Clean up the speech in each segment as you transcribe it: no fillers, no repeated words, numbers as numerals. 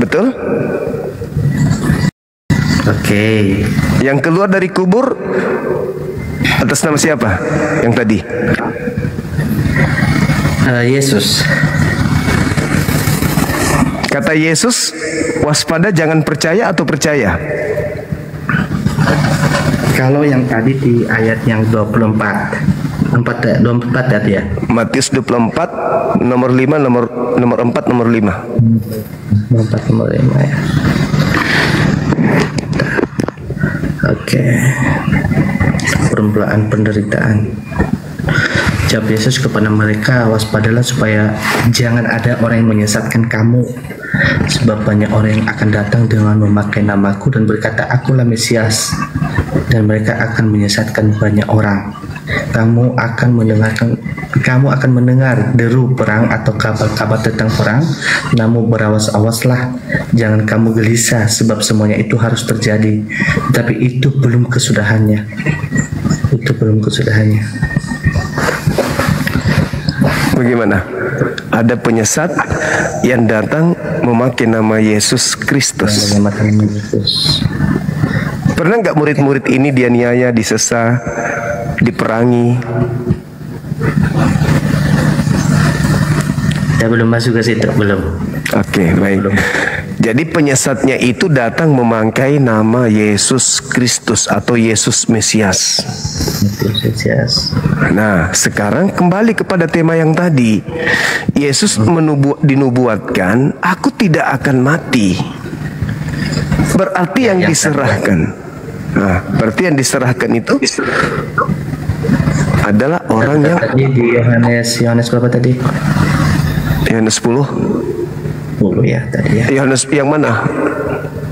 Betul? Oke. Yang keluar dari kubur atas nama siapa? Yang tadi? Yesus. Kata Yesus, waspada, jangan percaya atau percaya? Kalau yang tadi di ayat yang 24 tadi ya. Matius 24 nomor 5 nomor 4 nomor 5. 4 nomor 5 ya. Oke. Permulaan penderitaan. Jawab Yesus kepada mereka, waspadalah supaya jangan ada orang yang menyesatkan kamu. Sebab banyak orang yang akan datang dengan memakai namaku dan berkata, akulah Mesias. Dan mereka akan menyesatkan banyak orang. Kamu akan mendengar deru perang atau kabar-kabar tentang perang. Namun berawas-awaslah, jangan kamu gelisah, sebab semuanya itu harus terjadi. Tapi itu belum kesudahannya. Bagaimana? Ada penyesat yang datang memakai nama Yesus Kristus. Pernah nggak murid-murid ini dianiaya, disesa, diperangi? Ya belum masuk ke situ, belum. Oke, baik. Belum. Jadi penyesatnya itu datang memakai nama Yesus Kristus atau Yesus Mesias. Nah, sekarang kembali kepada tema yang tadi. Yesus dinubuatkan, aku tidak akan mati. Berarti yang diserahkan. Nah, berarti yang diserahkan itu adalah orang yang tadi di Yohanes berapa tadi? Yohanes 10 ya tadi ya. Yohanes yang mana?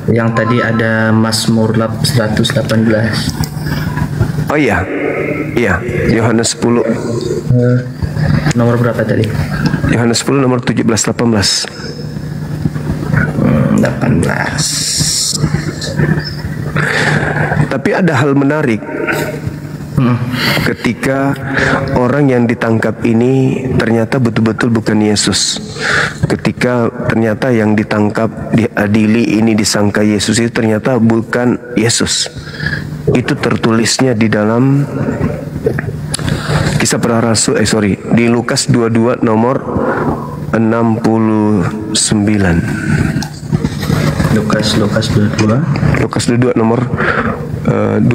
Yang tadi ada Mazmur 118. Oh iya. Iya, Yohanes 10. Nomor berapa tadi? Yohanes 10 nomor 17 18. 18. Tapi ada hal menarik. Ketika orang yang ditangkap ini ternyata betul-betul bukan Yesus. Ketika ternyata yang ditangkap, diadili ini disangka Yesus, itu ternyata bukan Yesus. Itu tertulisnya di dalam Kisah Para Rasul, di Lukas 22 nomor 69. Lukas 22 nomor 69.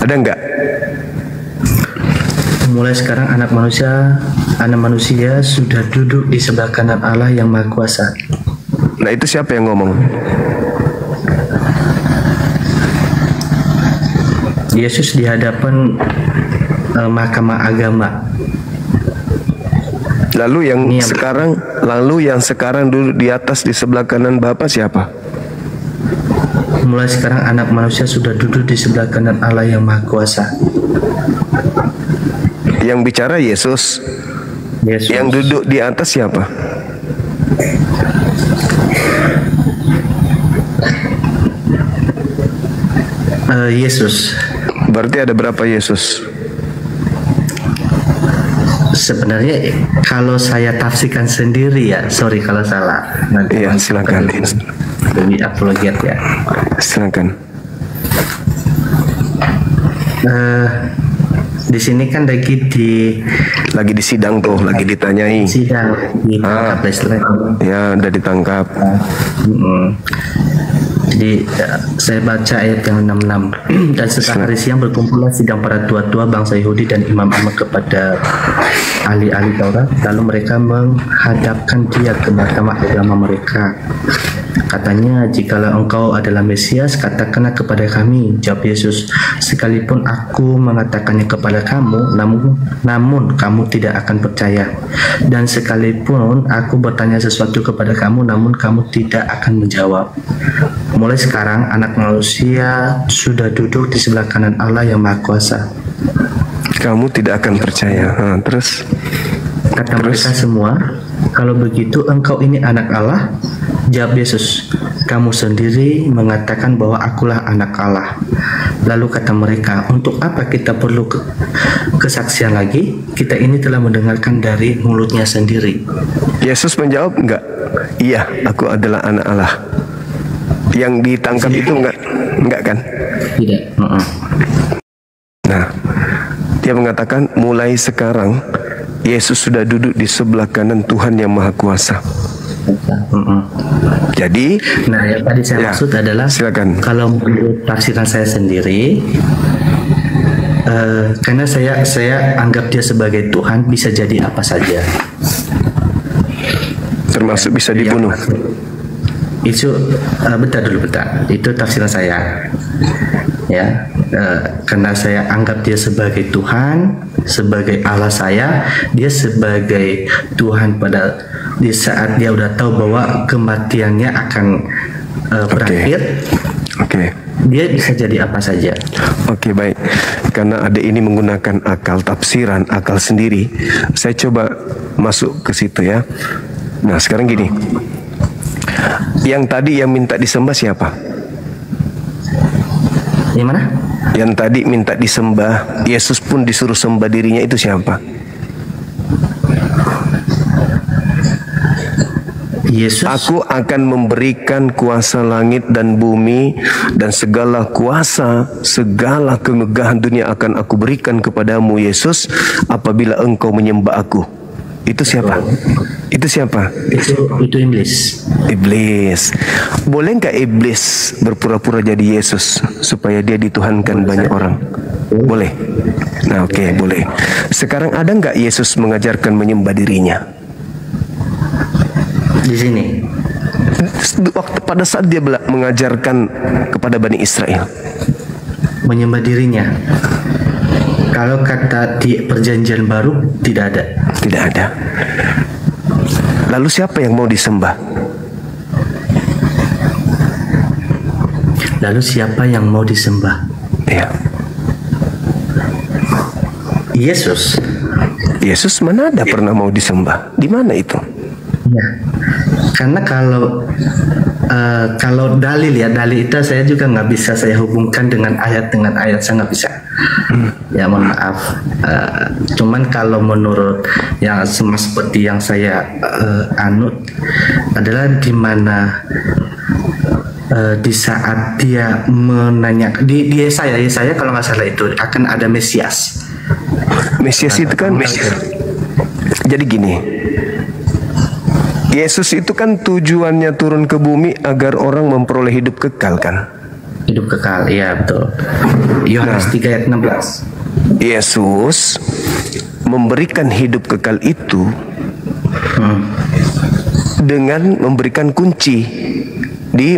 Ada enggak? Mulai sekarang anak manusia sudah duduk di sebelah kanan Allah yang Maha Kuasa. Nah, itu siapa yang ngomong? Yesus di hadapan mahkamah agama. Lalu yang sekarang duduk di atas di sebelah kanan Bapa siapa? Mulai sekarang anak manusia sudah duduk di sebelah kanan Allah yang Maha Kuasa. Yang bicara Yesus. Yang duduk di atas siapa? Yesus. Berarti ada berapa Yesus? Sebenarnya kalau saya tafsirkan sendiri ya, sorry kalau salah. Nanti ya, silakan. Demi apologet ya. Silakan. Di sini kan lagi di sidang tuh, lagi ditanyai. Sidang ditangkap ya, udah ditangkap. Jadi saya baca ayat yang 66. Dan setelah hari siang berkumpullah sidang para tua-tua bangsa Yahudi dan imam-imam kepada ahli-ahli Taurat. Lalu mereka menghadapkan dia ke mahkamah agama mereka. Katanya, jikalau engkau adalah Mesias, katakanlah kepada kami. Jawab Yesus, sekalipun aku mengatakannya kepada kamu, namun kamu tidak akan percaya. Dan sekalipun aku bertanya sesuatu kepada kamu, namun kamu tidak akan menjawab. Mulai sekarang anak manusia sudah duduk di sebelah kanan Allah yang Maha Kuasa. Kamu tidak akan percaya. Terus mereka semua, kalau begitu engkau ini anak Allah? Jawab Yesus, kamu sendiri mengatakan bahwa akulah anak Allah. Lalu kata mereka, untuk apa kita perlu kesaksian lagi, kita ini telah mendengarkan dari mulutnya sendiri. Yesus menjawab enggak? Iya, aku adalah anak Allah. Yang ditangkap itu enggak kan? Tidak. Nah, dia mengatakan mulai sekarang Yesus sudah duduk di sebelah kanan Tuhan yang Maha Kuasa. Jadi, nah yang tadi saya maksud adalah, silakan. Kalau menurut tafsiran saya sendiri, karena saya anggap dia sebagai Tuhan, bisa jadi apa saja. Termasuk bisa dibunuh. Itu bentar. Itu tafsiran saya. Ya, karena saya anggap dia sebagai Tuhan, sebagai Allah saya, dia sebagai Tuhan pada di saat dia udah tahu bahwa kematiannya akan berakhir. Oke. Dia bisa jadi apa saja. Oke, baik. Karena ada ini menggunakan akal tafsiran, akal sendiri, saya coba masuk ke situ ya. Nah, sekarang gini. Yang tadi yang minta disembah siapa? Yang mana? Yang tadi minta disembah, Yesus pun disuruh sembah dirinya, itu siapa? Yesus. Aku akan memberikan kuasa langit dan bumi, dan segala kuasa, segala kemegahan dunia akan aku berikan kepadamu, Yesus, apabila engkau menyembah aku. Itu siapa? Itu siapa? Itu iblis. Iblis. Boleh nggak iblis berpura-pura jadi Yesus supaya dia dituhankan banyak orang? Boleh. Nah, oke, boleh. Sekarang ada nggak Yesus mengajarkan menyembah dirinya? Di sini. Waktu pada saat dia mengajarkan kepada Bani Israel Menyembah dirinya. Kalau kata di perjanjian baru tidak ada. Tidak ada. Lalu siapa yang mau disembah? Lalu siapa yang mau disembah? Ya. Yesus. Yesus mana ada pernah mau disembah? Di mana itu? Ya. Karena kalau dalil itu saya juga nggak bisa saya hubungkan dengan ayat saya nggak bisa. Ya mohon maaf. Cuman kalau menurut yang seperti yang saya anut adalah di mana di saat dia menanyakan di Yesaya kalau nggak salah itu akan ada Mesias. Mesias itu kan jadi gini. Yesus itu kan tujuannya turun ke bumi agar orang memperoleh hidup kekal kan? Hidup kekal, iya betul. Yohanes 3 ayat 16. Yesus memberikan hidup kekal itu dengan memberikan kunci di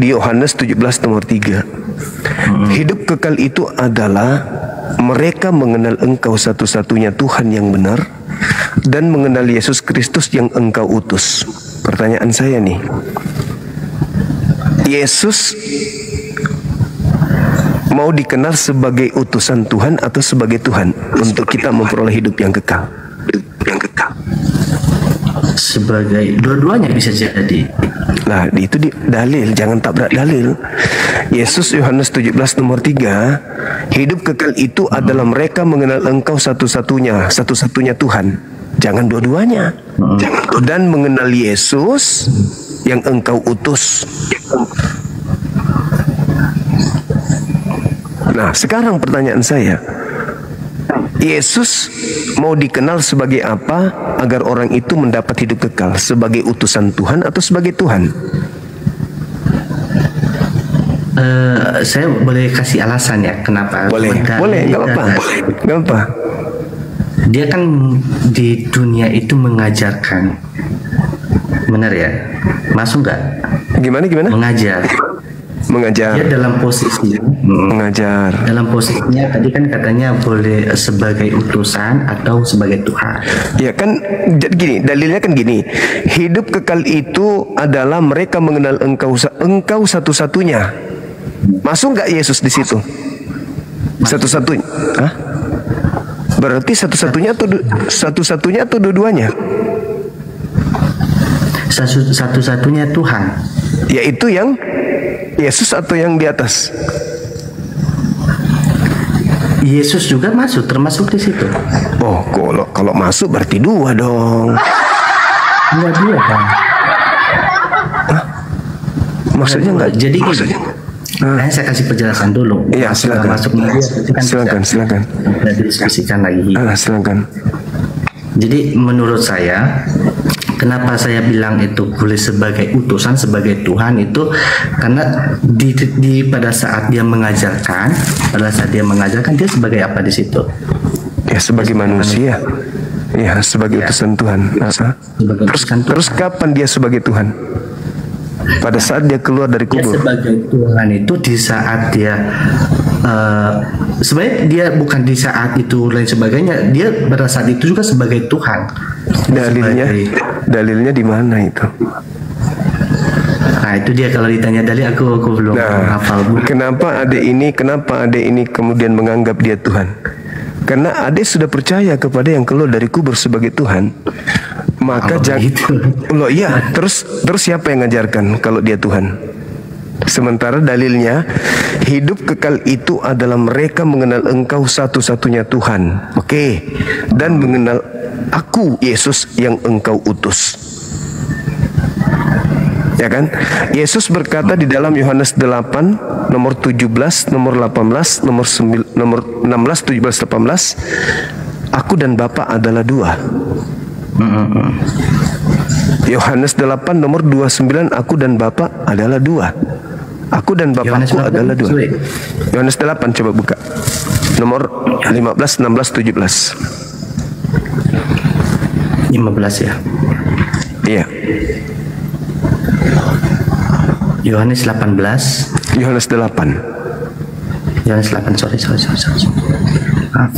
Yohanes 17 nomor 3. Hidup kekal itu adalah mereka mengenal Engkau satu-satunya Tuhan yang benar dan mengenal Yesus Kristus yang Engkau utus. Pertanyaan saya nih, Yesus mau dikenal sebagai utusan Tuhan atau sebagai Tuhan untuk kita memperoleh hidup yang kekal? Sebagai dua-duanya bisa jadi. Nah, itu dalil, jangan tabrak dalil. Yesus Yohanes 17 nomor 3, hidup kekal itu adalah mereka mengenal Engkau satu-satunya Tuhan. Jangan dua-duanya. Dan mengenal Yesus yang Engkau utus. Nah, sekarang pertanyaan saya, Yesus mau dikenal sebagai apa agar orang itu mendapat hidup kekal? Sebagai utusan Tuhan atau sebagai Tuhan? Saya boleh kasih alasan ya kenapa? Boleh, nggak apa-apa. Dia kan di dunia itu mengajarkan, benar ya? Masuk nggak? Gimana? Mengajar. Dia dalam posisi mengajar. Dalam posisinya tadi kan katanya boleh sebagai utusan atau sebagai Tuhan. Ya kan, jadi gini, dalilnya kan gini. Hidup kekal itu adalah mereka mengenal Engkau satu-satunya. Masuk nggak Yesus di situ? Satu-satunya? Hah? Berarti satu-satunya atau dua-duanya? Satu-satunya Tuhan. Yaitu yang Yesus atau yang di atas? Yesus juga termasuk di situ. Oh, kalau masuk berarti dua dong. Dua Bang. Maksudnya enggak? Jadi gini. Saya kasih penjelasan dulu. Iya, silakan. Silakan. Kita diskusikan lagi. Silakan. Jadi menurut saya, kenapa saya bilang itu boleh sebagai utusan, sebagai Tuhan itu karena pada saat dia mengajarkan, dia sebagai apa di situ? Ya sebagai manusia. Ya sebagai utusan Tuhan. Terus kapan dia sebagai Tuhan? Pada saat dia keluar dari kubur. Dia sebagai Tuhan itu di saat dia sebenarnya dia bukan di saat itu lain sebagainya, dia pada saat itu juga sebagai Tuhan. Dalilnya di mana itu? Nah itu dia, kalau ditanya dalil aku belum hafal. Kenapa adik ini kemudian menganggap dia Tuhan? Karena adik sudah percaya kepada yang keluar dari kubur sebagai Tuhan. Maka terus siapa yang ngajarkan kalau dia Tuhan? Sementara dalilnya, hidup kekal itu adalah mereka mengenal Engkau satu-satunya Tuhan. Oke. Dan mengenal Aku, Yesus yang Engkau utus. Ya kan? Yesus berkata di dalam Yohanes 8 nomor 17, nomor 18, nomor 16, 17, 18, Aku dan Bapa adalah dua. Yohanes 8 nomor 29, Aku dan Bapa adalah dua. Aku dan Bapakku adalah dua. Yohanes 8 coba buka. Nomor 15, 16, 17. 15 ya. Iya. Yohanes 18. Yohanes 8. Yohanes 8, sorry. Maaf.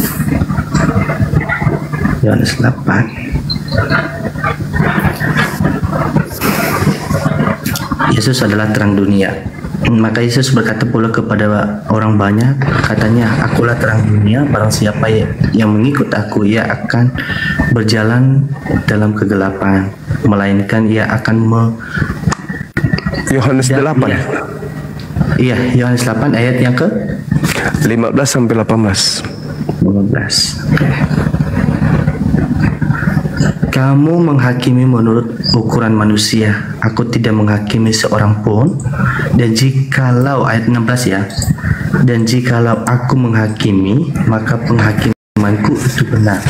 Yohanes 8. Yesus adalah terang dunia. Maka Yesus berkata pula kepada orang banyak, katanya, Akulah terang dunia, barang siapa yang mengikut Aku, ia akan berjalan dalam kegelapan, melainkan ia akan Yohanes 8. Iya, Yohanes 8 ayat yang ke 15 sampai 18. 15. Kamu menghakimi menurut ukuran manusia. Aku tidak menghakimi seorang pun. Dan jikalau ayat 16 ya. Dan jikalau aku menghakimi, maka penghakimanku itu benar.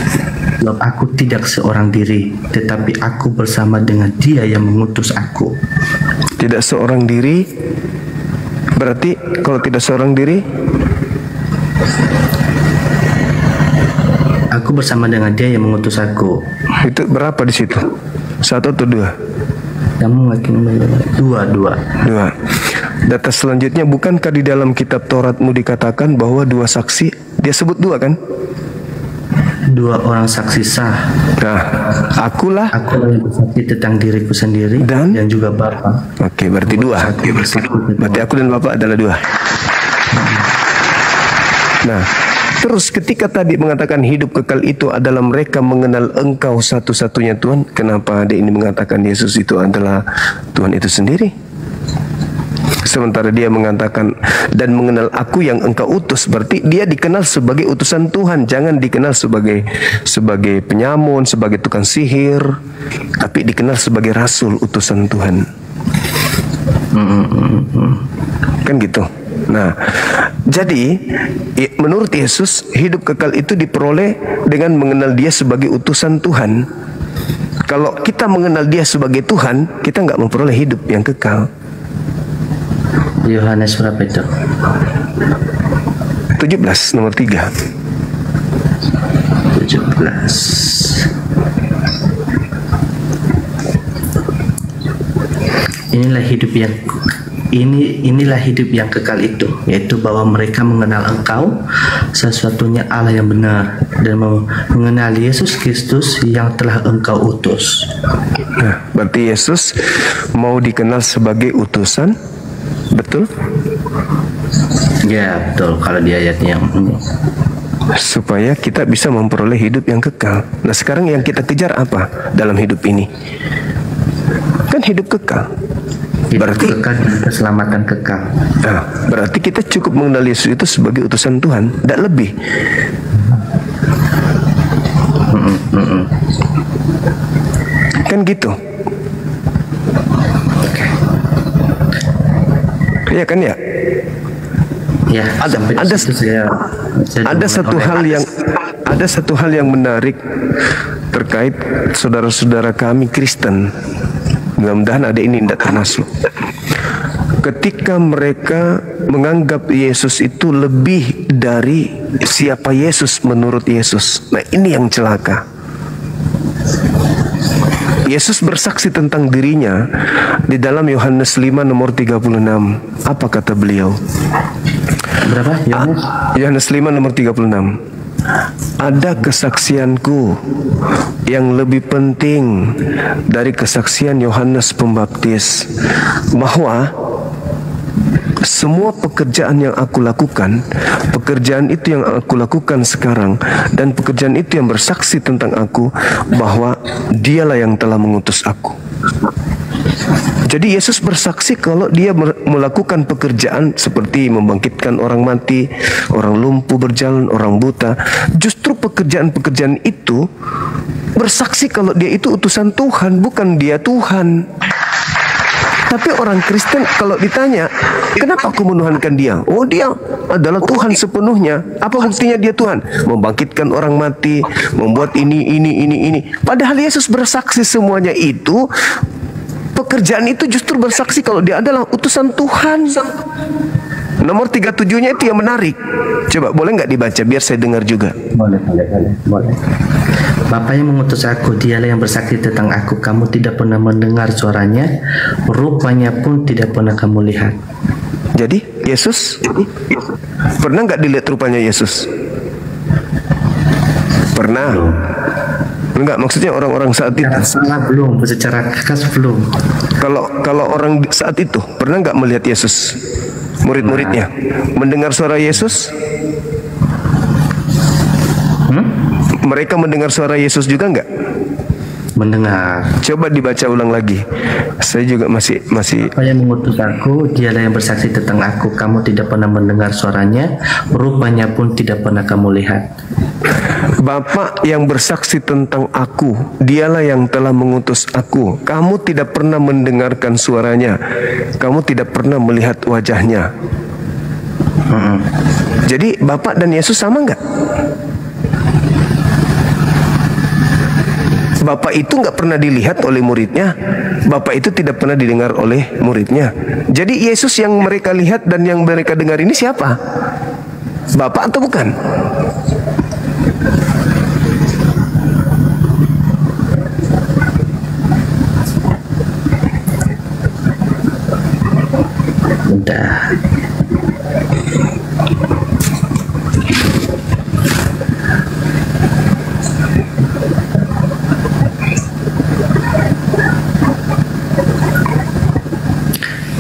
Sebab aku tidak seorang diri, tetapi aku bersama dengan Dia yang mengutus aku. Tidak seorang diri. Berarti kalau tidak seorang diri, aku bersama dengan Dia yang mengutus aku. Itu berapa di situ? 1 atau 2? Kamu makin dua. Data selanjutnya, bukankah di dalam kitab Tauratmu dikatakan bahwa dua saksi? Dia sebut dua kan? Dua orang saksi sah. Nah, akulah yang bersaksi tentang diriku sendiri dan juga Bapa. Oke, berarti dua. Berarti aku dan Bapa adalah dua. Nah, terus ketika tadi mengatakan hidup kekal itu adalah mereka mengenal Engkau satu-satunya Tuhan, kenapa adik ini mengatakan Yesus itu adalah Tuhan itu sendiri? Sementara dia mengatakan dan mengenal Aku yang Engkau utus, berarti dia dikenal sebagai utusan Tuhan, jangan dikenal sebagai penyamun, sebagai tukang sihir, tapi dikenal sebagai rasul utusan Tuhan. Kan gitu. Nah, jadi menurut Yesus hidup kekal itu diperoleh dengan mengenal Dia sebagai utusan Tuhan. Kalau kita mengenal Dia sebagai Tuhan, kita nggak memperoleh hidup yang kekal. Yohanes berapa itu? 17 nomor 3. 17. Inilah hidup yang kekal itu, yaitu bahwa mereka mengenal Engkau satu-satunya Allah yang benar dan mengenal Yesus Kristus yang telah Engkau utus. Nah, berarti Yesus mau dikenal sebagai utusan, betul? Ya, betul. Kalau di ayatnya supaya kita bisa memperoleh hidup yang kekal. Nah, sekarang yang kita kejar apa dalam hidup ini? Kan hidup kekal. Berarti kekal dan keselamatan kekal. Nah, berarti kita cukup mengenal Yesus itu sebagai utusan Tuhan, tidak lebih. Kan gitu. Iya kan ya? Ya, ada satu hal yang menarik terkait saudara-saudara kami Kristen. Mudah-mudahan ada ini tidak termasuk. Ketika mereka menganggap Yesus itu lebih dari siapa Yesus menurut Yesus. Nah, ini yang celaka. Yesus bersaksi tentang dirinya di dalam Yohanes 5 nomor 36. Apa kata beliau? Berapa? Yohanes 5 nomor 36. Ada kesaksianku yang lebih penting dari kesaksian Yohanes Pembaptis, bahwa semua pekerjaan yang aku lakukan, pekerjaan itu yang aku lakukan sekarang, dan pekerjaan itu yang bersaksi tentang aku, bahwa dialah yang telah mengutus aku. Jadi Yesus bersaksi kalau dia melakukan pekerjaan seperti membangkitkan orang mati, orang lumpuh berjalan, orang buta. Justru pekerjaan-pekerjaan itu bersaksi kalau dia itu utusan Tuhan, bukan dia Tuhan. Tapi orang Kristen kalau ditanya, kenapa aku menuhankan dia? Oh, dia adalah Tuhan sepenuhnya. Apa buktinya dia Tuhan? Membangkitkan orang mati, membuat ini. Padahal Yesus bersaksi semuanya itu. Pekerjaan itu justru bersaksi kalau dia adalah utusan Tuhan. Nomor 37-nya itu yang menarik. Coba boleh nggak dibaca biar saya dengar juga? Boleh. Bapa yang mengutus aku, dialah yang bersaksi tentang aku. Kamu tidak pernah mendengar suaranya, rupanya pun tidak pernah kamu lihat. Jadi Yesus pernah nggak dilihat rupanya Yesus? Pernah. Enggak, maksudnya orang-orang saat itu. Belum, secara khas belum. Kalau orang saat itu pernah nggak melihat Yesus? Murid-muridnya mendengar suara Yesus? Mereka mendengar suara Yesus juga nggak? Mendengar. Coba dibaca ulang lagi. Saya juga masih. Apa yang mengutus aku, dialah yang bersaksi tentang aku. Kamu tidak pernah mendengar suaranya, rupanya pun tidak pernah kamu lihat. Bapa yang bersaksi tentang aku, dialah yang telah mengutus aku. Kamu tidak pernah mendengarkan suaranya, kamu tidak pernah melihat wajahnya. Jadi Bapa dan Yesus sama nggak? Bapak itu nggak pernah dilihat oleh muridnya, Bapak itu tidak pernah didengar oleh muridnya. Jadi Yesus yang mereka lihat dan yang mereka dengar ini siapa? Bapak atau bukan? Udah.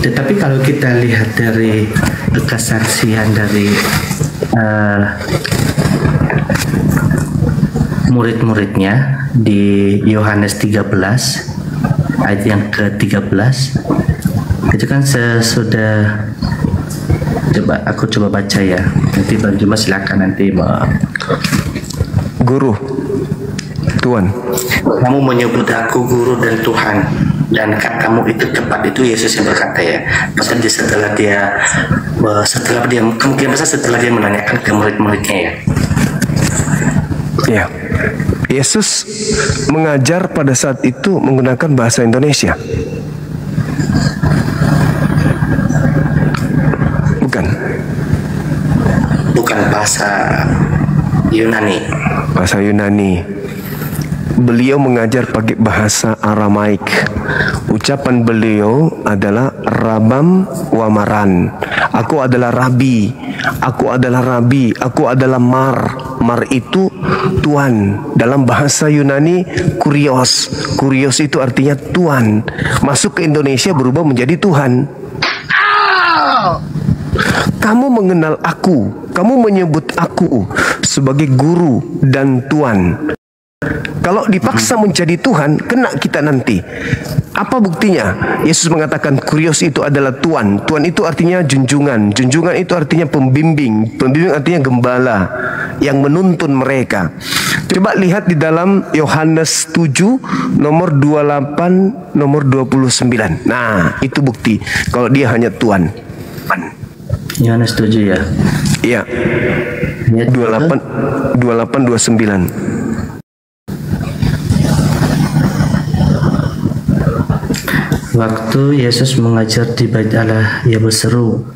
Tetapi kalau kita lihat dari kesaksian dari murid-muridnya di Yohanes 13 ayat yang ke-13, itu kan sesudah, aku coba baca ya, nanti Bang Juma silakan nanti. Guru, Tuhan, kamu menyebut aku guru dan Tuhan, dan katamu itu tepat. Itu Yesus yang berkata ya. Maksudnya setelah dia kemungkinan besar setelah dia menanyakan ke murid-muridnya ya. Ya, Yesus mengajar pada saat itu menggunakan bahasa Indonesia. Bukan bahasa Yunani. Bahasa Yunani. Beliau mengajar pakai bahasa Aramaik. Ucapan beliau adalah Rabam Wamaran. Aku adalah Rabi. Aku adalah Rabi. Aku adalah Mar. Mar itu Tuhan. Dalam bahasa Yunani Kurios. Kurios itu artinya Tuhan. Masuk ke Indonesia berubah menjadi Tuhan. Kamu mengenal aku. Kamu menyebut aku sebagai guru dan Tuhan. Kalau dipaksa menjadi Tuhan, kena kita nanti. Apa buktinya? Yesus mengatakan Kurios itu adalah Tuhan. Tuhan itu artinya junjungan. Junjungan itu artinya pembimbing. Pembimbing artinya gembala yang menuntun mereka. Coba lihat di dalam Yohanes 7 nomor 28 nomor 29. Nah, itu bukti kalau dia hanya Tuhan. Yohanes 7 ya. Iya. 28 29. Waktu Yesus mengajar di Bait Allah, ia berseru,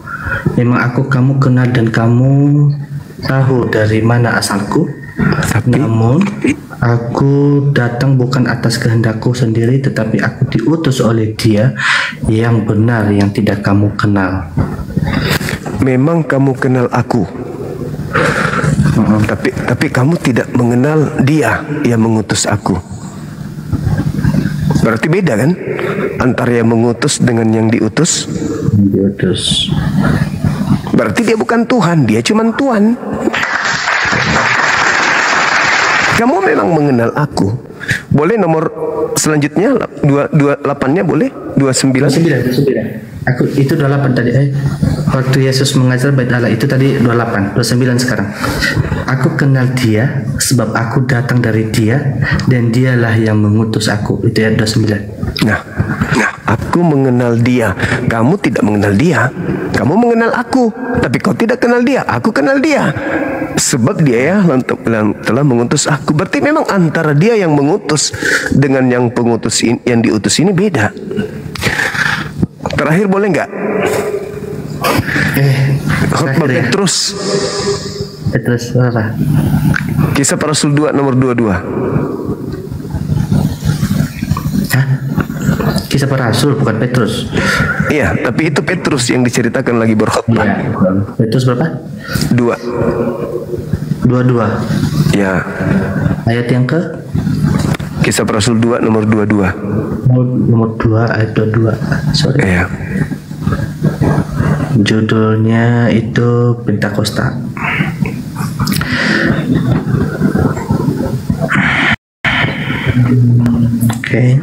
"Memang aku kamu kenal dan kamu tahu dari mana asalku. Namun aku datang bukan atas kehendakku sendiri, tetapi aku diutus oleh Dia yang benar yang tidak kamu kenal." Memang kamu kenal aku, tapi kamu tidak mengenal Dia yang mengutus aku. Berarti beda kan antara yang mengutus dengan yang diutus? Diutus. Berarti dia bukan Tuhan, dia cuma Tuhan. Kamu memang mengenal aku. Boleh nomor selanjutnya 28-nya boleh? 29. 29. Aku itu 28 tadi. Waktu Yesus mengajar Bait Allah itu tadi 28, 29 sekarang. Aku kenal Dia sebab aku datang dari Dia dan Dialah yang mengutus aku. Itu ayat 29. Nah, aku mengenal Dia. Kamu tidak mengenal Dia. Kamu mengenal aku, tapi kau tidak kenal Dia. Aku kenal Dia. Sebab Dia yang telah mengutus aku. Berarti memang antara Dia yang mengutus dengan yang pengutus yang diutus ini beda. Terakhir boleh nggak? Khotbah Petrus. Petrus apa? Kisah Para Rasul 2 nomor 22. Hah? Kisah Para Rasul bukan Petrus. Iya, tapi itu Petrus yang diceritakan lagi berkhotbah. Ya, Petrus berapa? 2. 22. Ya. Ayat yang ke? Kisah Para Rasul 2 nomor 22. Nomor 2 ayat 22. Sorry. Iya. Judulnya itu Pentakosta.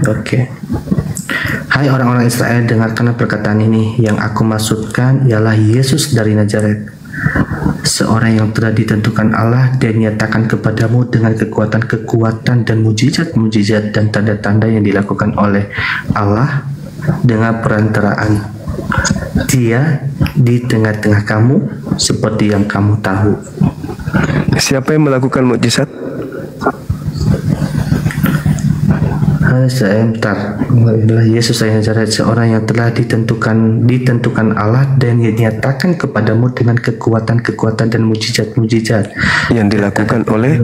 Oke. Hai orang-orang Israel, dengarkanlah perkataan ini. Yang aku maksudkan ialah Yesus dari Nazaret, seorang yang telah ditentukan Allah dan nyatakan kepadamu dengan kekuatan-kekuatan dan mujizat-mujizat dan tanda-tanda yang dilakukan oleh Allah dengan perantaraan Dia di tengah-tengah kamu seperti yang kamu tahu. Siapa yang melakukan mukjizat? Yesus dari Nazaret, seorang yang telah ditentukan Allah dan dinyatakan kepadamu dengan kekuatan-kekuatan dan mujizat-mujizat yang dilakukan oleh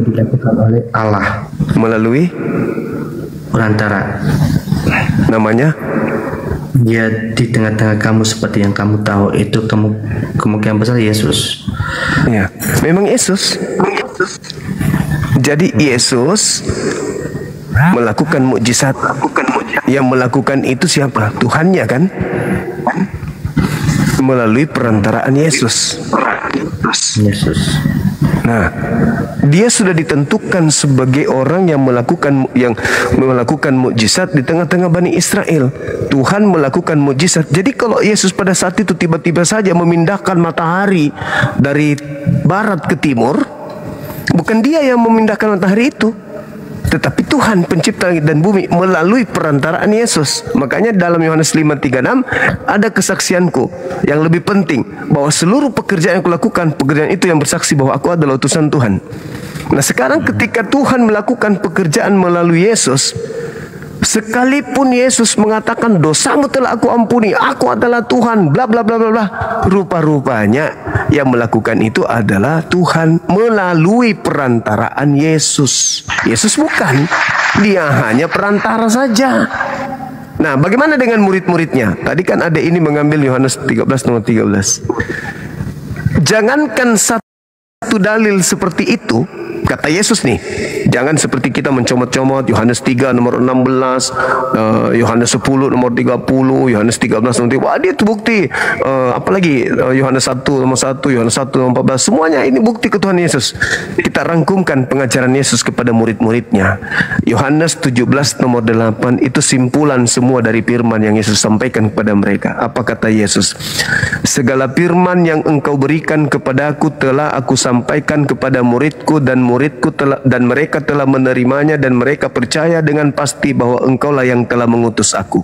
Allah melalui perantara. Namanya? Dia di tengah-tengah kamu seperti yang kamu tahu. Itu kemungkinan besar Yesus. Ya, memang Yesus. Jadi Yesus melakukan mukjizat. Yang melakukan itu siapa? Tuhannya kan? Melalui perantaraan Yesus. Nah, dia sudah ditentukan sebagai orang yang melakukan mukjizat di tengah-tengah Bani Israel. Tuhan melakukan mukjizat. Jadi kalau Yesus pada saat itu tiba-tiba saja memindahkan matahari dari barat ke timur, bukan dia yang memindahkan matahari itu, tetapi Tuhan pencipta langit dan bumi melalui perantaraan Yesus. Makanya dalam Yohanes 5:36 ada kesaksianku yang lebih penting, bahwa seluruh pekerjaan yang aku lakukan, pekerjaan itu yang bersaksi bahwa aku adalah utusan Tuhan. Nah sekarang ketika Tuhan melakukan pekerjaan melalui Yesus, sekalipun Yesus mengatakan dosamu telah aku ampuni, aku adalah Tuhan, bla bla bla bla bla, rupa-rupanya yang melakukan itu adalah Tuhan melalui perantaraan Yesus. Yesus bukan, dia hanya perantara saja. Nah, bagaimana dengan murid-muridnya? Tadi kan ada ini mengambil Yohanes 13 nomor 13. Jangankan satu dalil seperti itu, kata Yesus nih, Jangan seperti kita mencomot-comot Yohanes 3 nomor 16, Yohanes 10 nomor 30, Yohanes 13 nomor 3. Wah, dia itu bukti. Apalagi Yohanes 1 nomor 1, Yohanes 1 nomor 14. Semuanya ini bukti ke Tuhan Yesus. Kita rangkumkan pengajaran Yesus kepada murid-muridnya. Yohanes 17 nomor 8 itu simpulan semua dari firman yang Yesus sampaikan kepada mereka. Apa kata Yesus? Segala firman yang engkau berikan kepadaku telah aku sampaikan kepada muridku, dan muridku telah, dan mereka telah menerimanya, dan mereka percaya dengan pasti bahwa engkaulah yang telah mengutus aku.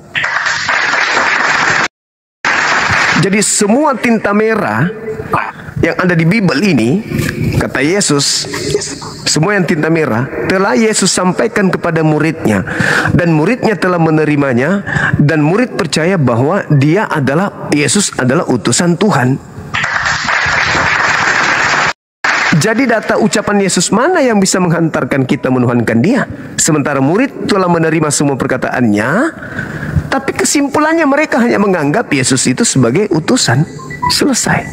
Jadi semua tinta merah yang ada di Bible ini, kata Yesus, semua yang tinta merah telah Yesus sampaikan kepada muridnya, dan muridnya telah menerimanya, dan murid percaya bahwa dia adalah, Yesus adalah utusan Tuhan. Jadi data ucapan Yesus mana yang bisa menghantarkan kita menuhankan dia? Sementara murid telah menerima semua perkataannya, tapi kesimpulannya mereka hanya menganggap Yesus itu sebagai utusan. Selesai.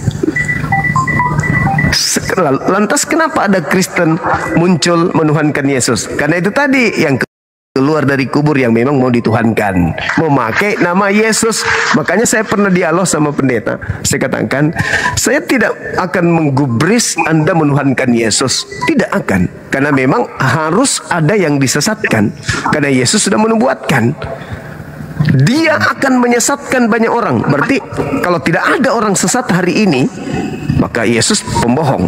Lantas kenapa ada Kristen muncul menuhankan Yesus? Karena itu tadi, yang keluar dari kubur yang memang mau dituhankan, memakai nama Yesus. Makanya saya pernah dialog sama pendeta. Saya katakan, saya tidak akan menggubris Anda menuhankan Yesus. Tidak akan. Karena memang harus ada yang disesatkan. Karena Yesus sudah menubuatkan. Dia akan menyesatkan banyak orang. Berarti kalau tidak ada orang sesat hari ini, maka Yesus pembohong.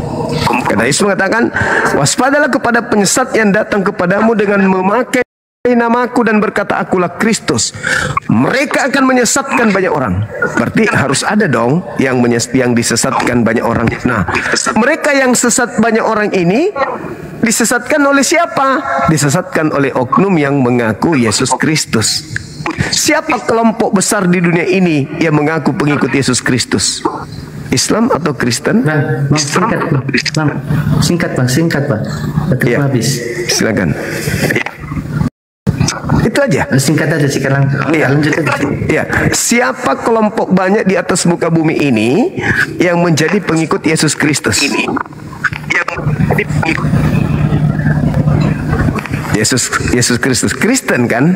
Karena Yesus mengatakan, waspadalah kepada penyesat yang datang kepadamu dengan memakai namaku dan berkata akulah Kristus. Mereka akan menyesatkan banyak orang. Berarti harus ada dong yang disesatkan banyak orang. Nah, mereka yang sesat banyak orang ini disesatkan oleh siapa? Disesatkan oleh oknum yang mengaku Yesus Kristus. Siapa kelompok besar di dunia ini yang mengaku pengikut Yesus Kristus? Islam atau Kristen? Bang, singkat Bang. Ya, habis. Silakan. Itu aja. Singkat aja, sekarang. Iya. Lanjut aja. Ya, siapa kelompok banyak di atas muka bumi ini yang menjadi pengikut Yesus Kristus? Yesus Kristus, Kristen kan?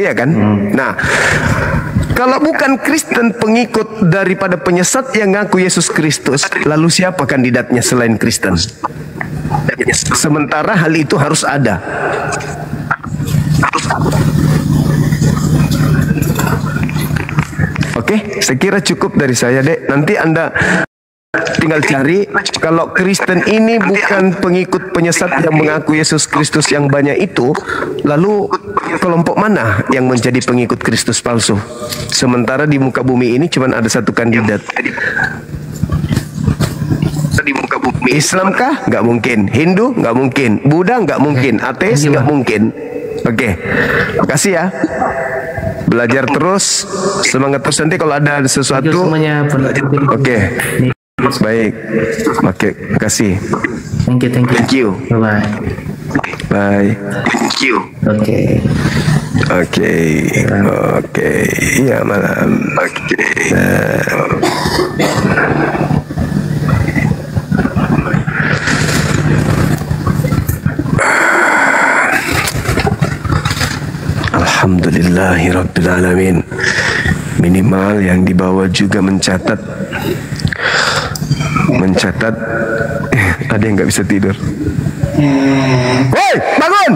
Iya kan? Nah, kalau bukan Kristen pengikut daripada penyesat yang ngaku Yesus Kristus, lalu siapa kandidatnya selain Kristen? Sementara hal itu harus ada. Oke, saya kira cukup dari saya, Dek. Nanti Anda tinggal cari, kalau Kristen ini bukan pengikut penyesat yang mengaku Yesus Kristus yang banyak itu, lalu kelompok mana yang menjadi pengikut Kristus palsu? Sementara di muka bumi ini cuma ada satu kandidat. Islamkah? Nggak mungkin. Hindu? Nggak mungkin. Buddha? Nggak mungkin. Ateis? Nggak mungkin. Oke, makasih ya. Belajar terus, semangat terus. Nanti kalau ada sesuatu, oke. Baik. Oke, makasih. Thank you. Bye. Bye. Thank you. Oke. Iya, malam. Alhamdulillahirrabbilalamin. Minimal yang dibawa juga mencatat. Ada yang nggak bisa tidur. Woi, bangun!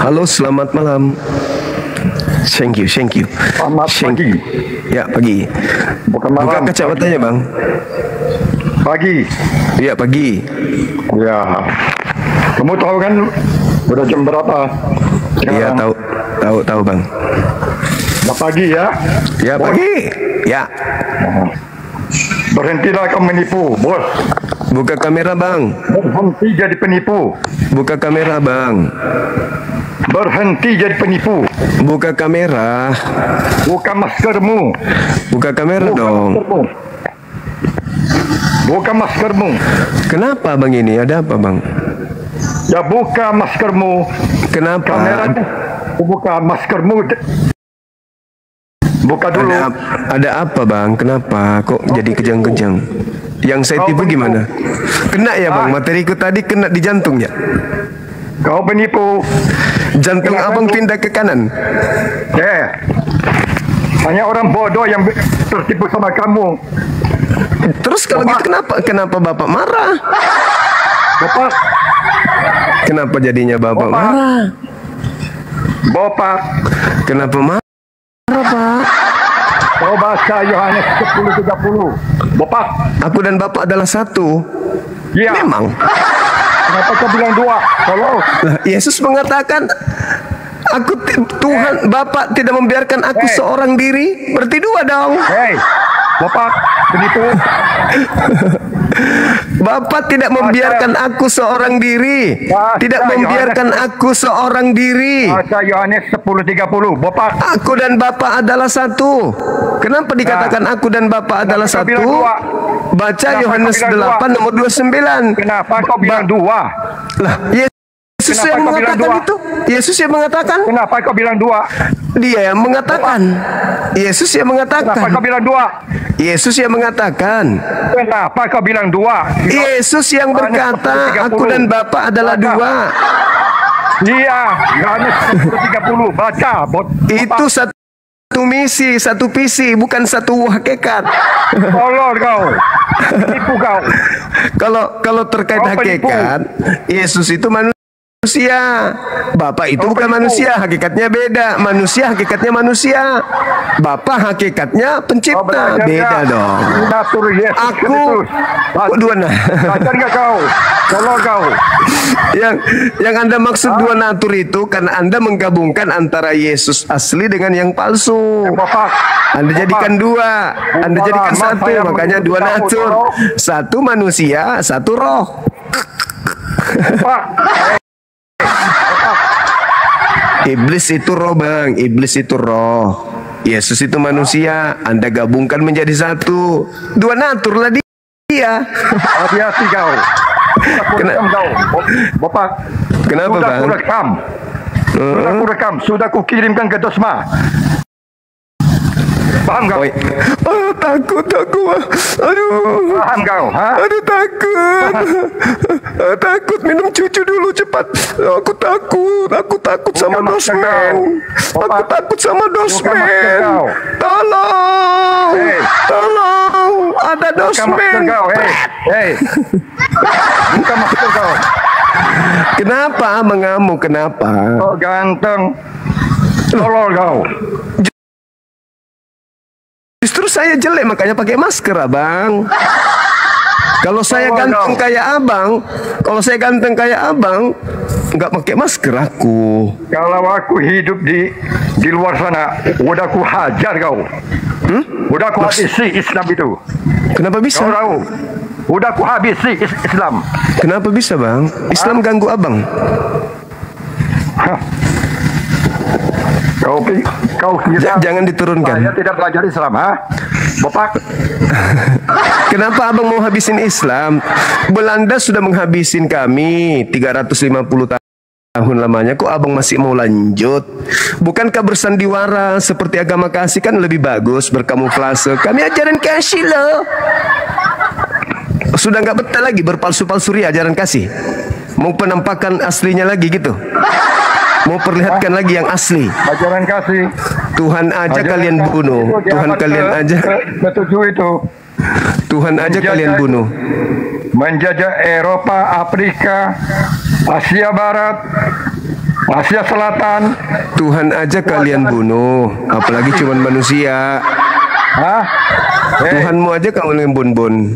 Halo, selamat malam. Thank you. Selamat pagi. Ya, pagi. Bukan malam. Buka kacamatanya, Bang. Pagi. Iya, pagi. Ya. Kamu tahu kan udah jam berapa? Iya, tahu, Bang. Udah pagi ya? Ya, Bos. pagi. Ya. Berhentilah kau menipu, bos. Buka kamera, Bang. Berhenti jadi penipu. Buka kamera, Bang. berhenti jadi penipu. Buka kamera. Buka maskermu. Buka kamera dong. Maskermu. Buka maskermu. Kenapa bang ini? Ada apa bang? Ya buka maskermu. Kenapa? Kameranya. Buka maskermu. Buka dulu. Ada apa bang? Kenapa? Kok jadi kejang-kejang? Yang saya tipu gimana? Kena ya bang? Materiku tadi kena di jantungnya. Kau penipu. Jantung abang pindah ke kanan. Hanya orang bodoh yang tertipu sama kamu. Terus kalau gitu kenapa bapak marah? Bapak. Kenapa jadinya bapak marah? Bapak. Kenapa marah pak? Kau baca Yohanes 10:30. Bapak. Aku dan bapak adalah satu. Ya. Memang. Kenapa kau bilang dua? Tolong. Yesus mengatakan, Tuhan Bapak tidak membiarkan aku seorang diri. Berarti dua dong. Bapak penipu. Bapak tidak membiarkan aku seorang diri. Tidak membiarkan aku seorang diri. Baca Yohanes 10:30. Bapak. Aku dan Bapak adalah satu. Kenapa dikatakan aku dan Bapak adalah satu? Baca Yohanes 8 nomor 29. Kenapa kau bilang dua? Lah, Yesus yang mengatakan itu. Yesus yang mengatakan. Kenapa kau bilang dua? Dia yang mengatakan. Yesus yang mengatakan. Kenapa kau bilang dua? Yesus yang mengatakan. Kenapa kau bilang dua? Yesus yang berkata, aku dan Bapa adalah dua. Iya, Yohanes 10:30. Baca. Itu satu misi, satu visi, bukan satu hakikat. Tolong kau. Tipu kau. Kalau terkait hakikat, Yesus itu manusia. Bapak itu bukan manusia, hakikatnya beda. Manusia hakikatnya manusia. Bapak hakikatnya pencipta, beda dong. Aku dua Belajar nggak kau? Tolong kau. Yang Anda maksud dua natur itu karena Anda menggabungkan antara Yesus asli dengan yang palsu. Anda jadikan dua, Anda jadikan satu, makanya dua natur. Satu manusia, satu roh. Iblis itu roh bang, iblis itu roh. Yesus itu manusia. Anda gabungkan menjadi satu. Dua natur lah dia. Hati-hati kau. Bapak. Kenapa bang? Sudah kurekam. Sudah kukirimkan ke Dosma. Paham kau? Takut aku. Aduh. Paham kau? Aduh takut. Takut, minum cucu dulu cepat. Aku takut sama dosmen. Aku takut sama dosmen. Tolong. Tolong. Ada dosmen. Buka masker kau. Kenapa mengamuk? Kenapa? Kau ganteng. Tolong kau. Justru saya jelek makanya pakai masker abang. Kalau saya ganteng kayak abang, nggak pakai masker aku. Kalau aku hidup di luar sana, udah aku hajar kau. Udah aku habisi Islam itu. Kenapa bisa? Kau tahu? Udah aku habisi Islam. Kenapa bisa bang? Islam ganggu abang? Kau jangan diturunkan. Saya tidak belajar Islam, Bapak. Kenapa abang mau habisin Islam? Belanda sudah menghabisin kami 350 tahun lamanya. Kok abang masih mau lanjut? Bukankah bersandiwara seperti agama kasih kan lebih bagus, berkamuflase? Kami ajaran kasih loh. Sudah nggak betah lagi berpalsu-palsu ria ajaran kasih. Mau penampakan aslinya lagi gitu. Mau perlihatkan lagi yang asli. Ajaran kasih. Tuhan aja kalian bunuh. Tuhan kalian aja. Setuju itu. Tuhan aja kalian bunuh. Menjajah Eropa, Afrika, Asia Barat, Asia Selatan. Tuhan aja kalian bunuh. Apalagi cuman manusia. Tuhanmu aja kalian bun-bun.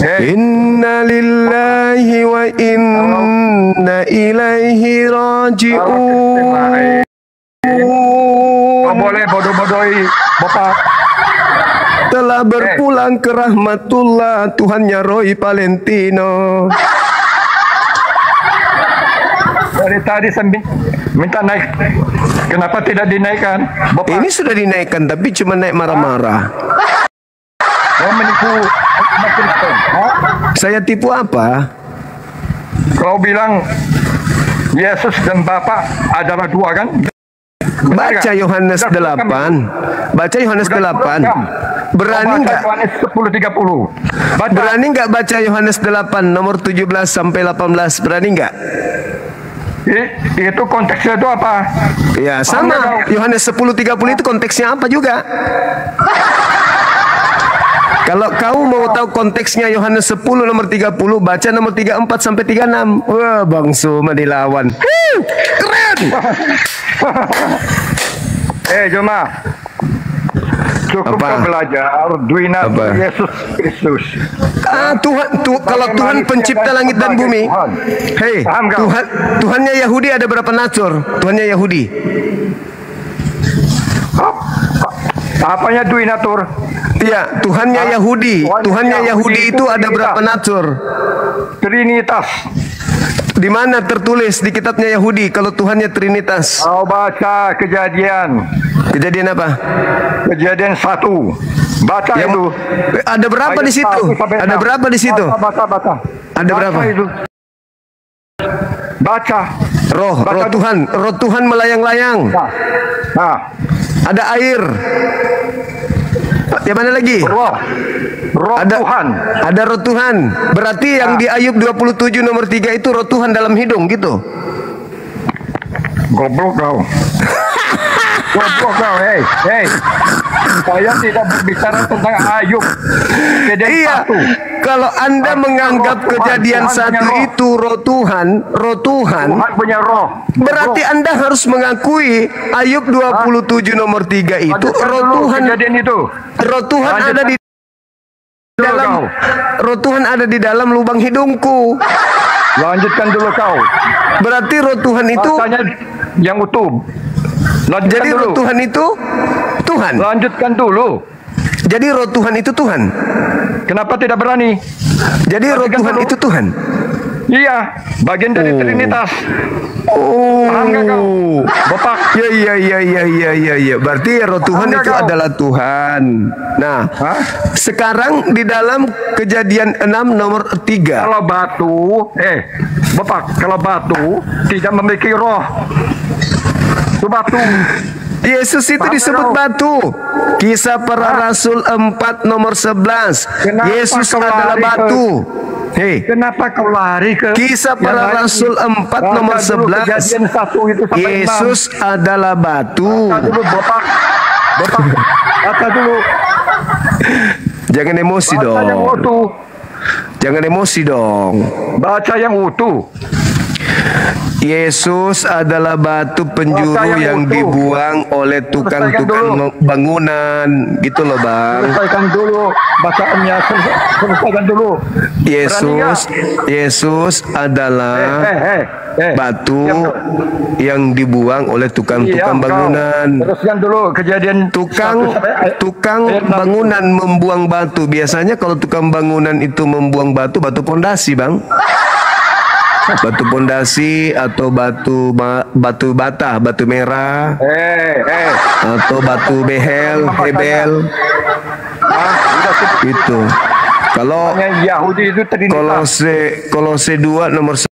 Inna lillahi wa inna ilaihi raji'un. Kau boleh bodoh-bodohi Bapak. Telah berpulang ke rahmatullah Tuhannya Roy Valentino. tadi minta naik. Kenapa tidak dinaikkan? Bapak, Ini sudah dinaikkan, tapi cuma naik marah-marah. mau menipu umat Kristen. Hah? Saya tipu apa? Kau bilang Yesus dan Bapa adalah dua kan? Baca Yohanes 8. Baca Yohanes 8. Berani nggak? Yohanes 10:30. Baca. Berani nggak baca Yohanes 8 nomor 17 sampai 18? Berani nggak? Itu konteksnya itu apa? Ya, sama. Yohanes 10:30 itu konteksnya apa juga? Kalau kau mau tahu konteksnya Yohanes 10 nomor 30, baca nomor 34 sampai 36. Wah, Bang Suma dilawan. Keren. Jemaah. Cukup Apa? kau belajar Duina Apa? Yesus Kristus. Kalau Tuhan pencipta langit dan bumi, hei, Paham kau? Tuhannya Yahudi ada berapa natur? Tuhannya Yahudi. Apanya Duinatur? Iya, Tuhannya Yahudi. Tuhannya Yahudi itu ada berapa natur? Trinitas. Di mana tertulis di kitabnya Yahudi kalau Tuhannya Trinitas? Kau baca Kejadian. Kejadian apa? Kejadian 1. Baca Yang itu. ada berapa Ayat di situ? 1 sampai Ada 6. berapa di situ? Baca. Ada Baca berapa? Itu. Baca. Roh Baca. Roh Tuhan melayang-layang. Nah, Ada air. Yang mana lagi? roh Ada Tuhan. Ada roh Tuhan. Berarti yang di Ayub 27 nomor 3 itu roh Tuhan dalam hidung gitu. Goblok kau. Goblok kau, hei. Saya tidak berbicara tentang Ayub. Kejadian Iya. 1. Kalau Anda menganggap roh Tuhan, kejadian Tuhan satu punya roh. itu roh Tuhan, Tuhan punya roh. berarti Anda harus mengakui Ayub 27 nomor 3 itu Lanjutkan roh dulu Tuhan. Kejadian itu. Roh Tuhan Lanjutkan ada di dulu dalam kau. roh Tuhan ada di dalam lubang hidungku. Lanjutkan dulu kau. Berarti roh Tuhan itu, Bahasanya yang utuh. Lanjutkan jadi dulu. roh Tuhan itu Tuhan. Lanjutkan dulu. Jadi roh Tuhan itu Tuhan. Kenapa tidak berani? Jadi roh Lanjutkan Tuhan dulu. itu Tuhan. Iya, bagian dari Trinitas. Paham nggak kau? Bapak. Ya. Berarti roh Tuhan nggak itu kau? adalah Tuhan. Nah, Hah? sekarang di dalam Kejadian 6 nomor 3. Kalau batu, Bapak, kalau batu tidak memiliki roh, itu batu. Yesus itu Paham disebut nggak kau? batu. Kisah para Rasul 4 nomor 11. Kenapa Yesus kau adalah lari ke- batu. Hei, Kenapa kau lari ke Kisah yang para lain? Rasul 4 Baca nomor dulu 11. Kejadian 1 itu sampai 6. Yesus adalah batu. Baca dulu, Bapak. Baca dulu. Jangan emosi Baca yang dong. utuh. Jangan emosi dong. Baca yang utuh. Yesus adalah batu penjuru Baca yang yang utuh. dibuang oleh tukang-tukang bangunan. Gitu loh, Bang. Selesaikan dulu bacaannya. Selesaikan dulu. Yesus adalah batu Diam. yang dibuang oleh tukang-tukang Diam, kau. bangunan. Teruskan dulu Kejadian 1 sampai Tukang ayat 6. bangunan membuang batu. Biasanya kalau tukang bangunan itu membuang batu pondasi, Bang. Batu pondasi atau batu bata, batu merah atau batu hebel Udah cukup. itu. Kalau Yang Yahudi itu Trinitas. Kolose 2 nomor 9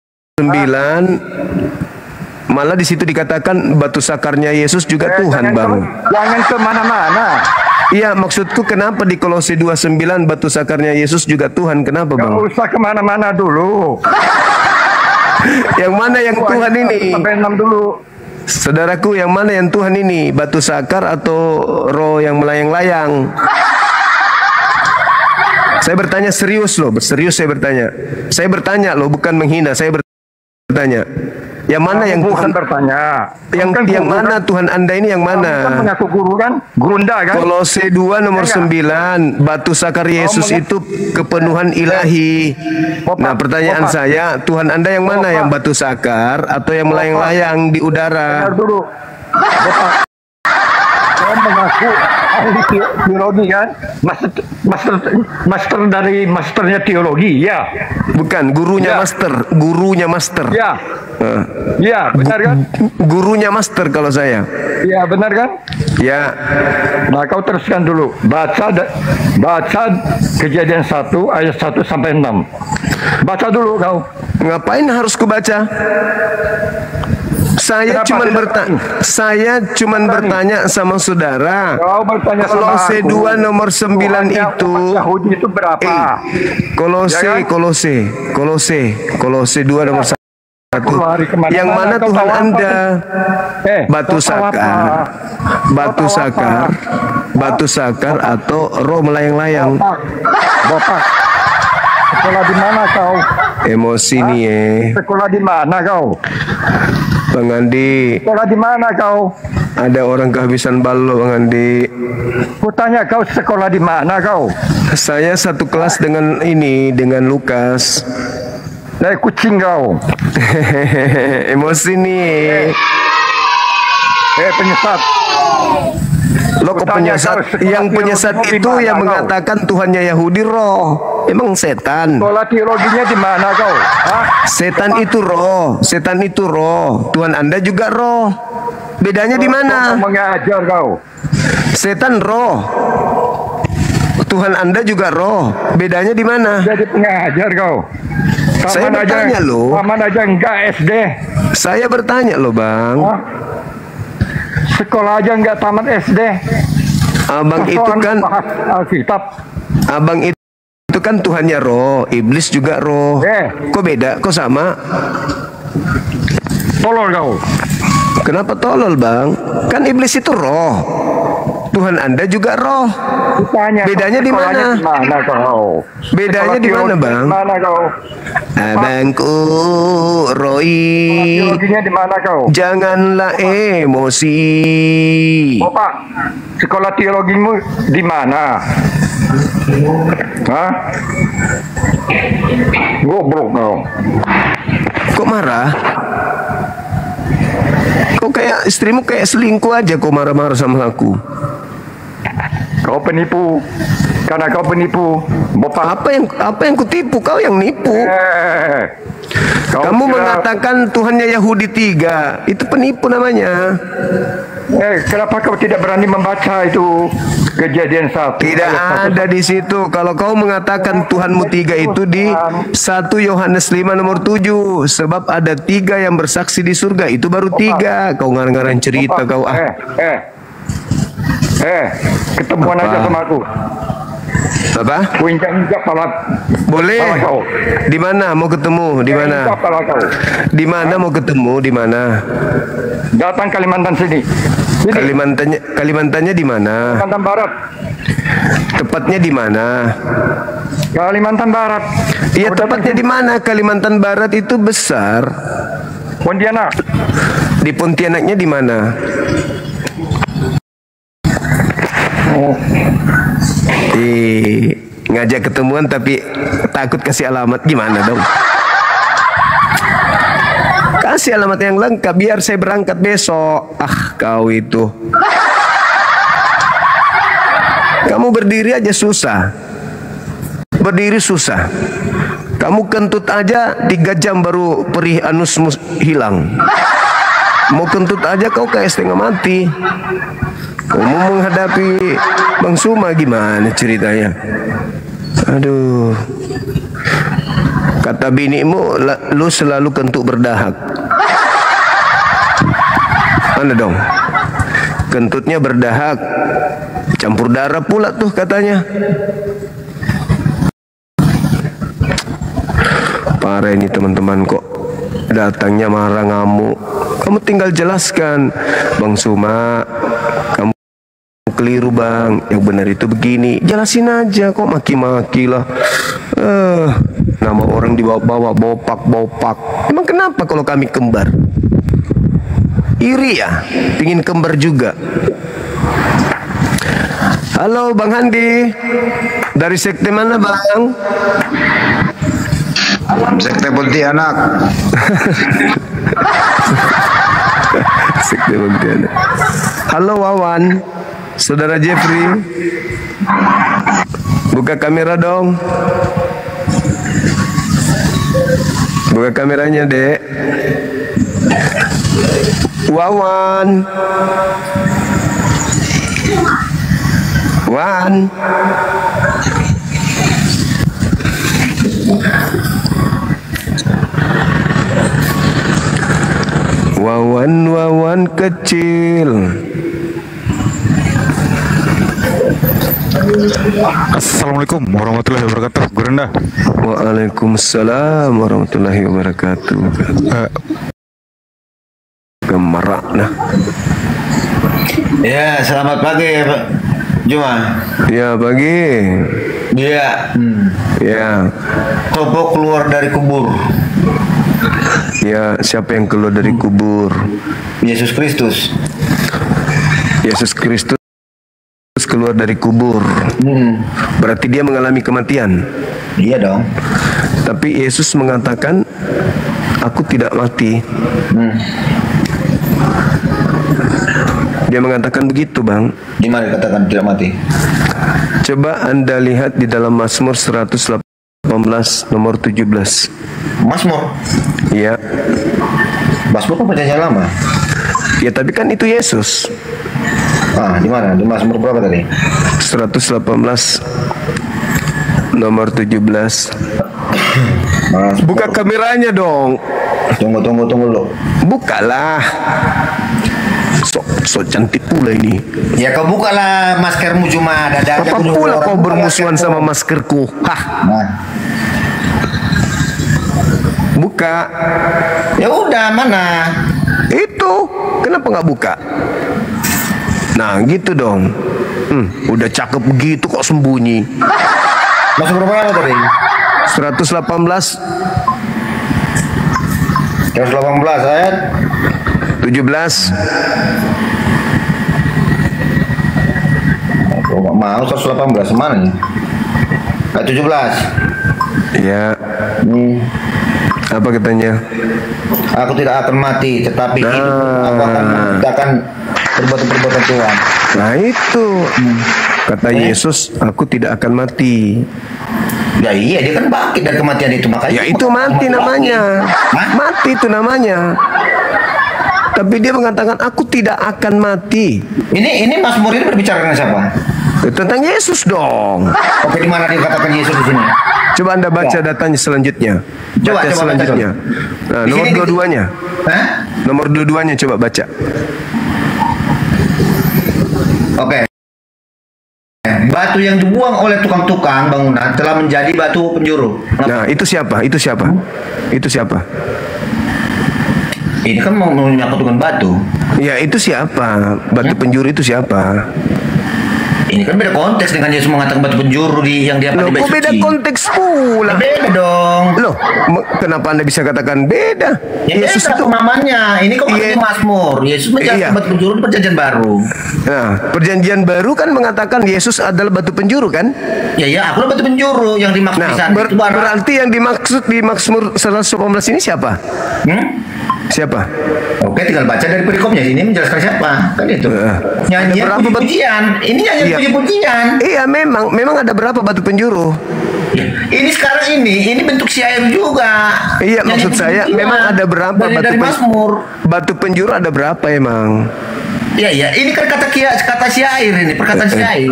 malah di situ dikatakan batu sakarnya Yesus juga Tuhan, Bang. Jangan kemana-mana. Iya, maksudku kenapa di Kolose 2:9 batu sakarnya Yesus juga Tuhan? Kenapa, Gak Bang? usah kemana-mana dulu. Yang mana yang Tuhan ini? Sampai 6 dulu. Saudaraku, yang mana yang Tuhan ini? Batu sakar atau roh yang melayang-layang? Saya bertanya serius loh, serius saya bertanya. Saya bertanya loh, bukan menghina, saya bertanya. Yang mana yang bukan Tuhan? bertanya. Yang Bukan yang guru, mana kan? Tuhan Anda ini yang Kamu kan mana? mengaku guru kan? Gurunda kan? Kolose 2 nomor 9, batu sakar Yesus itu kepenuhan ilahi. Nah, pertanyaan saya, Tuhan Anda yang mana? Yang batu sakar atau yang melayang-layang di udara? Dengar dulu. Bapak. kau mengaku ahli teologi kan? Master dari masternya teologi, ya. Bukan, gurunya Ya. master. Ya. Ya, benar kan? Gurunya master kalau saya. Ya, benar kan? Ya, Nah, kau teruskan dulu. Baca Kejadian 1 ayat 1 sampai 6. Baca dulu kau. ngapain harus kubaca? Saya Kenapa cuman tidak bertanya. Saya cuman bertanya sama saudara. Kau bertanya sama Kolose aku. 2 nomor 9 Tuhannya itu. umat Yahudi itu berapa? Ya kan? Kolose 2 nomor 1. Aku lari kemana-mana, Yang mana kau Tuhan tahu apa Anda? kau tahu apa? Batu Kau tahu apa? batu sakar atau roh melayang-layang. Bapak, sekolah di mana kau? Emosi nih Sekolah di mana kau? Bang Andi. Sekolah di mana kau? Ada orang kehabisan balok, Bang Andi. Kutanya kau sekolah di mana kau? Saya satu kelas dengan Lukas. Kucing kau. Emosi nih. Penyesat. Lo kok Kutanya penyesat? kau sekolah Yang penyesat teologi di itu mana yang kau? mengatakan Tuhannya Yahudi roh. Emang setan. Sekolah teologinya di mana kau? Hah? Setan itu roh. Tuhan Anda juga roh. Bedanya di mana? Kau mengajar kau. Setan roh. Tuhan Anda juga roh. Bedanya di mana? Jadi pengajar kau. Saya bertanya loh. Taman aja enggak SD. Saya bertanya loh, Bang. Hah? Sekolah aja enggak tamat SD. Abang itu Soal kan bahas Alkitab. Abang itu kan Tuhannya roh, iblis juga roh. Kok beda? Kok sama? Tolol kau. Kenapa tolol, Bang? Kan iblis itu roh. Tuhan Anda juga roh. Ditanya, Bedanya di sekolahnya mana? di mana kau? Bedanya Sekolah di mana, teologi Bang? Di mana kau? Abangku Roy, Teologinya di mana kau? janganlah emosi. Bapak, sekolah teologimu di mana? Hah? Goblok kau. Kok marah? Kok kayak istrimu kayak selingkuh aja kok marah-marah sama aku? Kau penipu. Karena kau penipu. Bapak. Apa yang kutipu? Kau yang nipu. Kau Kamu kira- mengatakan Tuhannya Yahudi 3. Itu penipu namanya. Kenapa kau tidak berani membaca itu Kejadian 1? Tidak ada di situ. Kalau kau mengatakan Tuhanmu 3 itu di 1 Yohanes 5 nomor 7. Sebab ada 3 yang bersaksi di surga. Itu baru 3. Kau ngarang-ngarang cerita kau. Ketemuan Apa? aja sama aku. Apa? Ku injak-injak kepala. Boleh. Kepala kau. Di mana mau ketemu? Di mana? Injak kepala kau. Di mana mau ketemu? Di mana? Datang Kalimantan sini. Sini. Kalimantannya di mana? Kalimantan Barat. Tepatnya di mana? Kalimantan Barat. Iya, tepatnya di mana? Kalimantan Barat itu besar. Pontianak. Di Pontianaknya di mana? Ngajak ketemuan tapi takut kasih alamat, gimana dong? Kasih alamat yang lengkap biar saya berangkat besok. Kau itu. Kamu berdiri aja susah. Berdiri susah. Kamu kentut aja 3 jam baru perih anusmu hilang. Mau kentut aja kau kayak setengah mati. Kau mau menghadapi Bang Suma gimana ceritanya? Aduh. Kata binimu, lu selalu kentut berdahak. Mana dong? Kentutnya berdahak. Campur darah pula tuh katanya. Parah ini teman-teman, kok datangnya marah ngamuk. Kamu tinggal jelaskan, Bang Suma, kamu keliru Bang, yang benar itu begini. Jelasin aja, kok maki-maki lah. Nama orang dibawa-bawa, bopak-bopak. Emang kenapa kalau kami kembar? Iri ya, pingin kembar juga. Halo Bang Handi, dari sekte mana Bang? Sekte Pontianak. Sekte Pontianak. Halo Wawan. Saudara Jeffrey, buka kamera dong. Buka kameranya, Dek. Wawan. Wan. Wawan kecil. Assalamualaikum warahmatullahi wabarakatuh, Gurunda. Waalaikumsalam warahmatullahi wabarakatuh. Gemerak nah. Ya, selamat pagi Pak Juma. Ya, pagi. Dia Ya. Topo keluar dari kubur. Ya, siapa yang keluar dari kubur? Yesus Kristus. Yesus Kristus keluar dari kubur. Berarti dia mengalami kematian. Iya dong. Tapi Yesus mengatakan, aku tidak mati. Dia mengatakan begitu, Bang. Di mana dikatakan tidak mati? Coba Anda lihat di dalam Mazmur 118 nomor 17. Mazmur. Ya. Mazmur kan perjanjian lama. Ya, tapi kan itu Yesus. Di mana? Di Mazmur berapa tadi? 118 nomor 17. Mazmur. Buka kameranya dong. Tunggu lo. Bukalah. So cantik pula ini. Ya kau bukalah maskermu cuma dada. Apa pula kau bermusuhan sama maskerku? Hah? Nah. Buka. Ya udah, mana? Itu. Kenapa nggak buka? Nah, gitu dong. Udah cakep begitu kok sembunyi. Mazmur berapa tadi? 118 118 ayat 17. Aku nggak mau 118 mana nih? Ayat 17. Ya. Apa katanya? Aku tidak akan mati, tetapi hidup. Aku akan perbuatan Tuhan. Nah itu. Kata Yesus, aku tidak akan mati. Ya iya, dia kan bangkit dari kematian itu, makanya. Ya itu mati namanya. Mati itu namanya. Tapi dia mengatakan aku tidak akan mati. Ini Mazmur ini berbicara dengan siapa? Tentang Yesus dong. Oke, di mana dikatakan Yesus di sini? Coba Anda baca datanya selanjutnya. Coba Selanjutnya. Nah, nomor dua-duanya. Hah? Nomor dua-duanya coba baca. Oke. Batu yang dibuang oleh tukang-tukang bangunan telah menjadi batu penjuru. Nah, itu siapa? Itu siapa? Itu siapa? Ini kan mau menyangkut dengan batu. Ya, itu siapa? Batu penjuru itu siapa? Ini kan beda konteks dengan Yesus mengatakan batu penjuru yang dia Loh, kok beda konteks pula? Beda dong. Loh, kenapa Anda bisa katakan beda? Ya, Yesus beda itu namanya. Ini kok di Mazmur. Yesus menjelaskan batu penjuru di perjanjian baru. Nah, perjanjian baru kan mengatakan Yesus adalah batu penjuru kan? Ya, aku batu penjuru yang dimaksud di sana. Berarti yang dimaksud di Mazmur 118 ini siapa? Siapa? Oke, tinggal baca dari perikopnya sini menjelaskan siapa. Kan itu. Nyanyian puji-pujian. Ini nyanyian puji-pujian. Iya, memang ada berapa batu penjuru? Ya, ini sekarang ini bentuk syair juga. Iya, maksud saya memang ada berapa dari Mazmur. Batu penjuru ada berapa emang? Iya, ini kan kata syair ini, perkataan syair.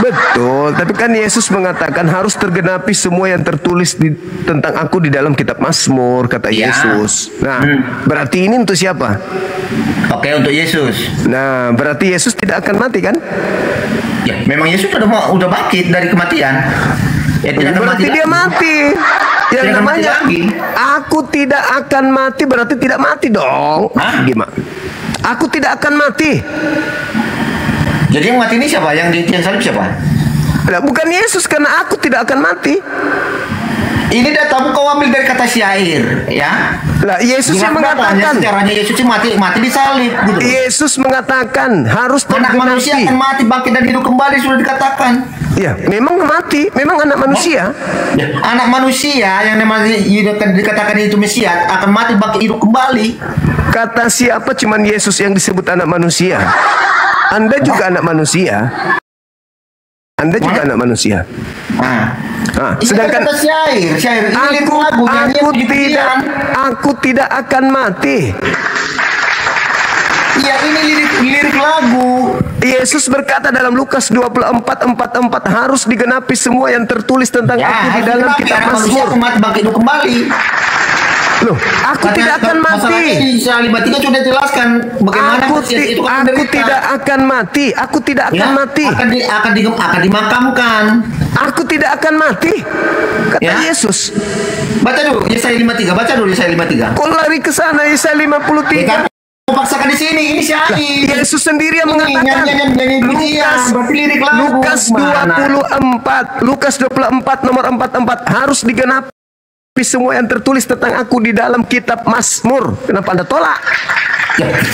Betul, tapi kan Yesus mengatakan harus tergenapi semua yang tertulis tentang aku di dalam kitab Mazmur, kata Yesus. Nah, berarti ini untuk siapa? Oke, untuk Yesus. Nah, berarti Yesus tidak akan mati kan? Ya, memang Yesus udah bangkit dari kematian. Ya, berarti dia mati. Yang namanya aku tidak akan mati berarti tidak mati dong. Gimana? Aku tidak akan mati. Jadi yang mati ini siapa? Yang di tiang salib siapa? Nah, bukan Yesus, karena aku tidak akan mati. Ini datamu kau ambil dari kata syair, ya? Lah, Yesus yang mengatakan. Sejarahnya Yesus mati di salib, gitu. Yesus mengatakan harus anak manusia akan mati, bangkit dan hidup kembali, sudah dikatakan. Ya, memang mati, memang anak manusia. Ya, anak manusia yang dikatakan itu Mesias akan mati, bangkit, hidup kembali. Kata siapa? Cuman Yesus yang disebut anak manusia. Anda juga anak manusia. Anda juga anak manusia. Sedangkan syair ini lagu aku tidak akan mati. Ya, ini lirik lagu. Yesus berkata dalam Lukas 24:44 harus digenapi semua yang tertulis tentang aku di dalam kitab Mazmur. Bangkit kembali. Loh, aku tidak akan mati. Isa 53 sudah jelaskan bagaimana proses itu akan aku tidak akan mati. Aku tidak akan mati. Akan dimakamkan. Aku tidak akan mati. Kata Yesus. Baca dulu Yesaya 53. Baca dulu Yesaya 53. Kau lari ke sana Yesaya 53. Paksakan di sini, ini syair. Yesus sendiri yang mengatakan. Lukas 24 nomor 44 harus digenapi semua yang tertulis tentang aku di dalam kitab Mazmur. Kenapa Anda tolak?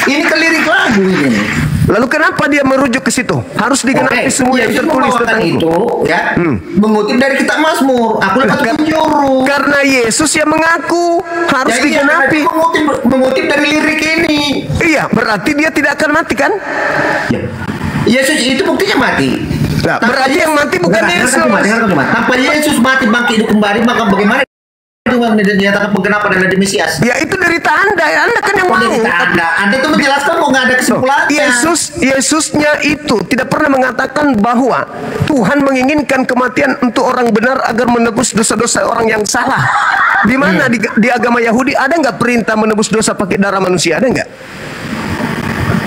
Ini kan lirik lagu ini. Lalu kenapa dia merujuk ke situ? Harus digenapi semua yang tertulis tentang itu, ya. Mengutip dari kitab Mazmur. Aku dapat penjuru. Karena Yesus yang mengaku harus digenapi. Mengutip dari lirik ini. Iya, berarti dia tidak akan mati kan? Yesus itu buktinya mati. Nah, berarti yang mati bukan Yesus. Tanpa Yesus mati bangkit kembali, maka bagaimana itu dinyatakan penggenapan dari Mesias? Ya itu dari Anda kan yang mau. Anda itu menjelaskan kok nggak ada kesimpulannya. Yesusnya itu tidak pernah mengatakan bahwa Tuhan menginginkan kematian untuk orang benar agar menebus dosa-dosa orang yang salah. Di mana di agama Yahudi ada nggak perintah menebus dosa pakai darah manusia? Ada nggak?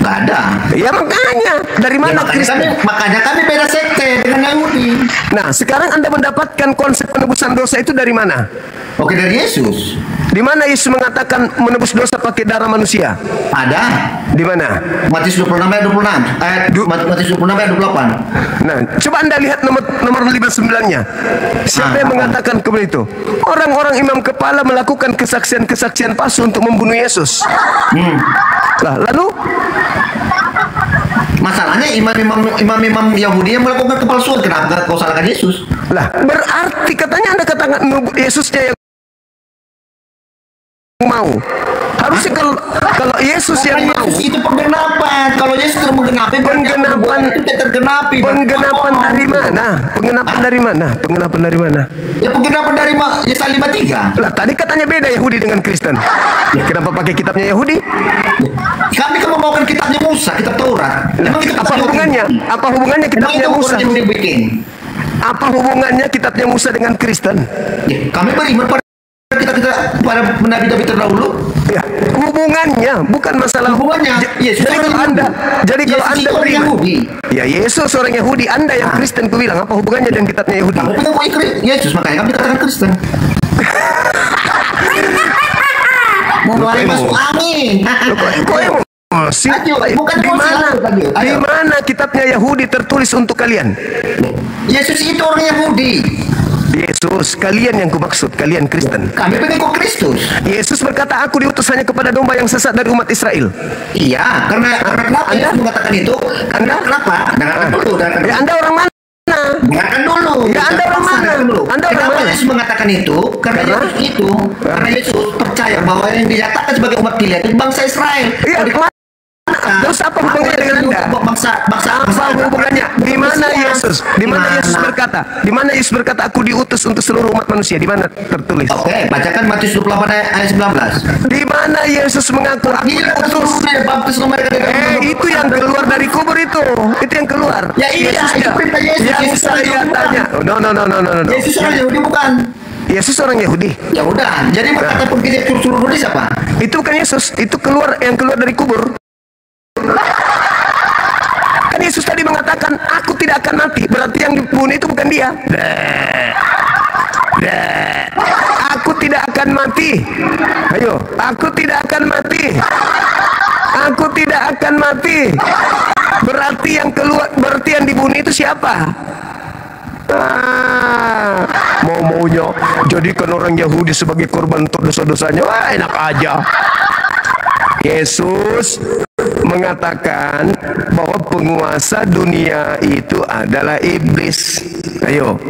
Nggak ada. Ya makanya dari mana Kristen? Makanya kami beda sekte dengan Yahudi. Nah sekarang Anda mendapatkan konsep penebusan dosa itu dari mana? Oke, dari Yesus. Di mana Yesus mengatakan menebus dosa pakai darah manusia? Ada. Di mana? Matius 26 ayat 26. Matius 26 ayat 28. Nah, coba Anda lihat nomor 59-nya. Siapa yang mengatakan kepada itu? Orang-orang imam kepala melakukan kesaksian-kesaksian palsu untuk membunuh Yesus. Lah, lalu masalahnya imam-imam Yahudi yang melakukan kepalsuan, kenapa kau salahkan Yesus? Lah, berarti katanya Anda katakan Yesusnya yang mau. Harusnya kalau Yesus yang mau. Yesus itu penggenapan. Kalau Yesus itu menggenapi, penggenapan itu tergenapi. Penggenapan dari mana? Penggenapan dari mana? Penggenapan dari mana? Ya penggenapan dari Yesaya 53. Lah tadi katanya beda Yahudi dengan Kristen. Ya, kenapa pakai kitabnya Yahudi? Kami kan membawakan kitabnya Musa, kitab Taurat. Nah, apa hubungannya? Apa hubungannya kitabnya Musa? Apa hubungannya kitabnya Musa dengan Kristen? Ya, kami beriman pada kita pada nabi-nabi terdahulu. Ya, hubungannya bukan masalah hubungannya. Yesus jadi kalau Anda beriman, ya Yesus orang Yahudi, Anda yang Kristen, ku bilang apa hubungannya dengan kitabnya Yahudi? Kamu punya Yesus, makanya kami katakan Kristen. Mulai masuk angin. Di mana kitabnya Yahudi tertulis untuk kalian? Yesus itu orang Yahudi. Yesus, kalian yang kumaksud, kalian Kristen. Kami pengikut Kristus. Yesus berkata, aku diutus hanya kepada domba yang sesat dari umat Israel. Iya, karena kenapa Anda mengatakan itu? Anda kenapa? Dengarkan dulu. Ya, Anda orang mana? Dengarkan dulu. Ya, Anda orang mana? Anda orang mana? Yesus mengatakan itu karena Yesus percaya bahwa yang dinyatakan sebagai umat pilihan itu bangsa Israel. Iya, terus apa hubungannya dengan Anda? Apa hubungannya? Di mana Yesus? Di mana Yesus berkata? Di mana Yesus berkata aku diutus untuk seluruh umat manusia? Di mana tertulis? Oke, bacakan Matius 28 ayat 19. Di mana Yesus mengaku aku diutus? Itu yang keluar dari kubur itu. Itu yang keluar. Ya iya, itu perintah Yesus. Yang saya tanya. No. Yesus orang Yahudi bukan? Yesus orang Yahudi. Ya udah. Jadi kata pergi suruh Yahudi siapa? Itu bukan Yesus. Itu yang keluar dari kubur. Kan Yesus tadi mengatakan aku tidak akan mati, berarti yang dibunuh itu bukan dia. Aku tidak akan mati. Ayo, aku tidak akan mati. Aku tidak akan mati. Berarti yang keluar, berarti yang dibunuh itu siapa? Maunya jadikan orang Yahudi sebagai korban untuk dosa-dosanya. Wah, enak aja. Yesus mengatakan bahwa penguasa dunia itu adalah iblis. Ayo.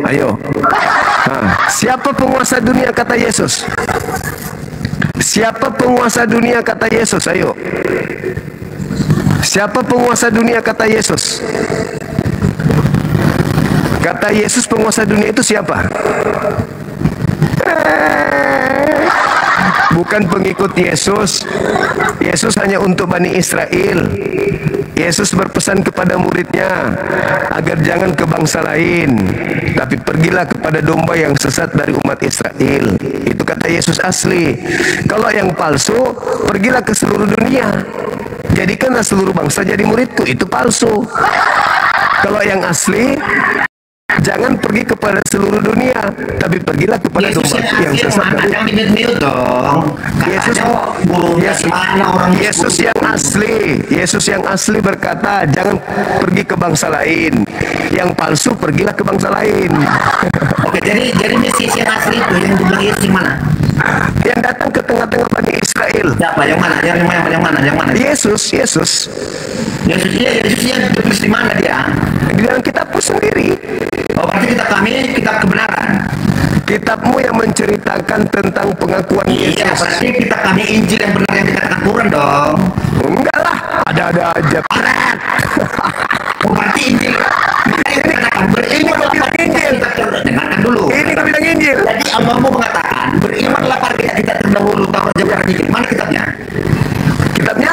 Siapa penguasa dunia kata Yesus? Siapa penguasa dunia kata Yesus? Ayo. Siapa penguasa dunia kata Yesus? Kata Yesus penguasa dunia itu siapa? Bukan pengikut Yesus. Yesus hanya untuk Bani Israel. Yesus berpesan kepada muridnya agar jangan ke bangsa lain, tapi pergilah kepada domba yang sesat dari umat Israel. Itu kata Yesus asli. Kalau yang palsu, pergilah ke seluruh dunia, jadikanlah seluruh bangsa jadi muridku. Itu palsu. Kalau yang asli, jangan pergi kepada seluruh dunia, tapi pergilah kepada domba yang sesat dari Yesus yang asli. Yesus yang asli berkata, jangan pergi ke bangsa lain. Yang palsu, pergilah ke bangsa lain. Oke, jadi Mesias yang asli itu yang dibilang Yesus yang mana? Yang datang ke tengah-tengah Bani Israel. Siapa? Yang mana? Yang mana? Yesus yang tertulis di mana dia? Di dalam kitabku sendiri. Oh, berarti kitab kebenaran. Kitabmu yang menceritakan tentang pengakuan Yesus. Iya, berarti kitab kami Injil yang benar yang dikatakan Quran dong. Enggak lah, ada aja. Oh, berarti Injil. Ini bilang Injil. Dengarkan dulu. Ini kami bilang Injil. Jadi Allahmu mengatakan, berimanlah pada kita terdahulu Taurat Zabur Injil. Mana kitabnya? Kitabnya?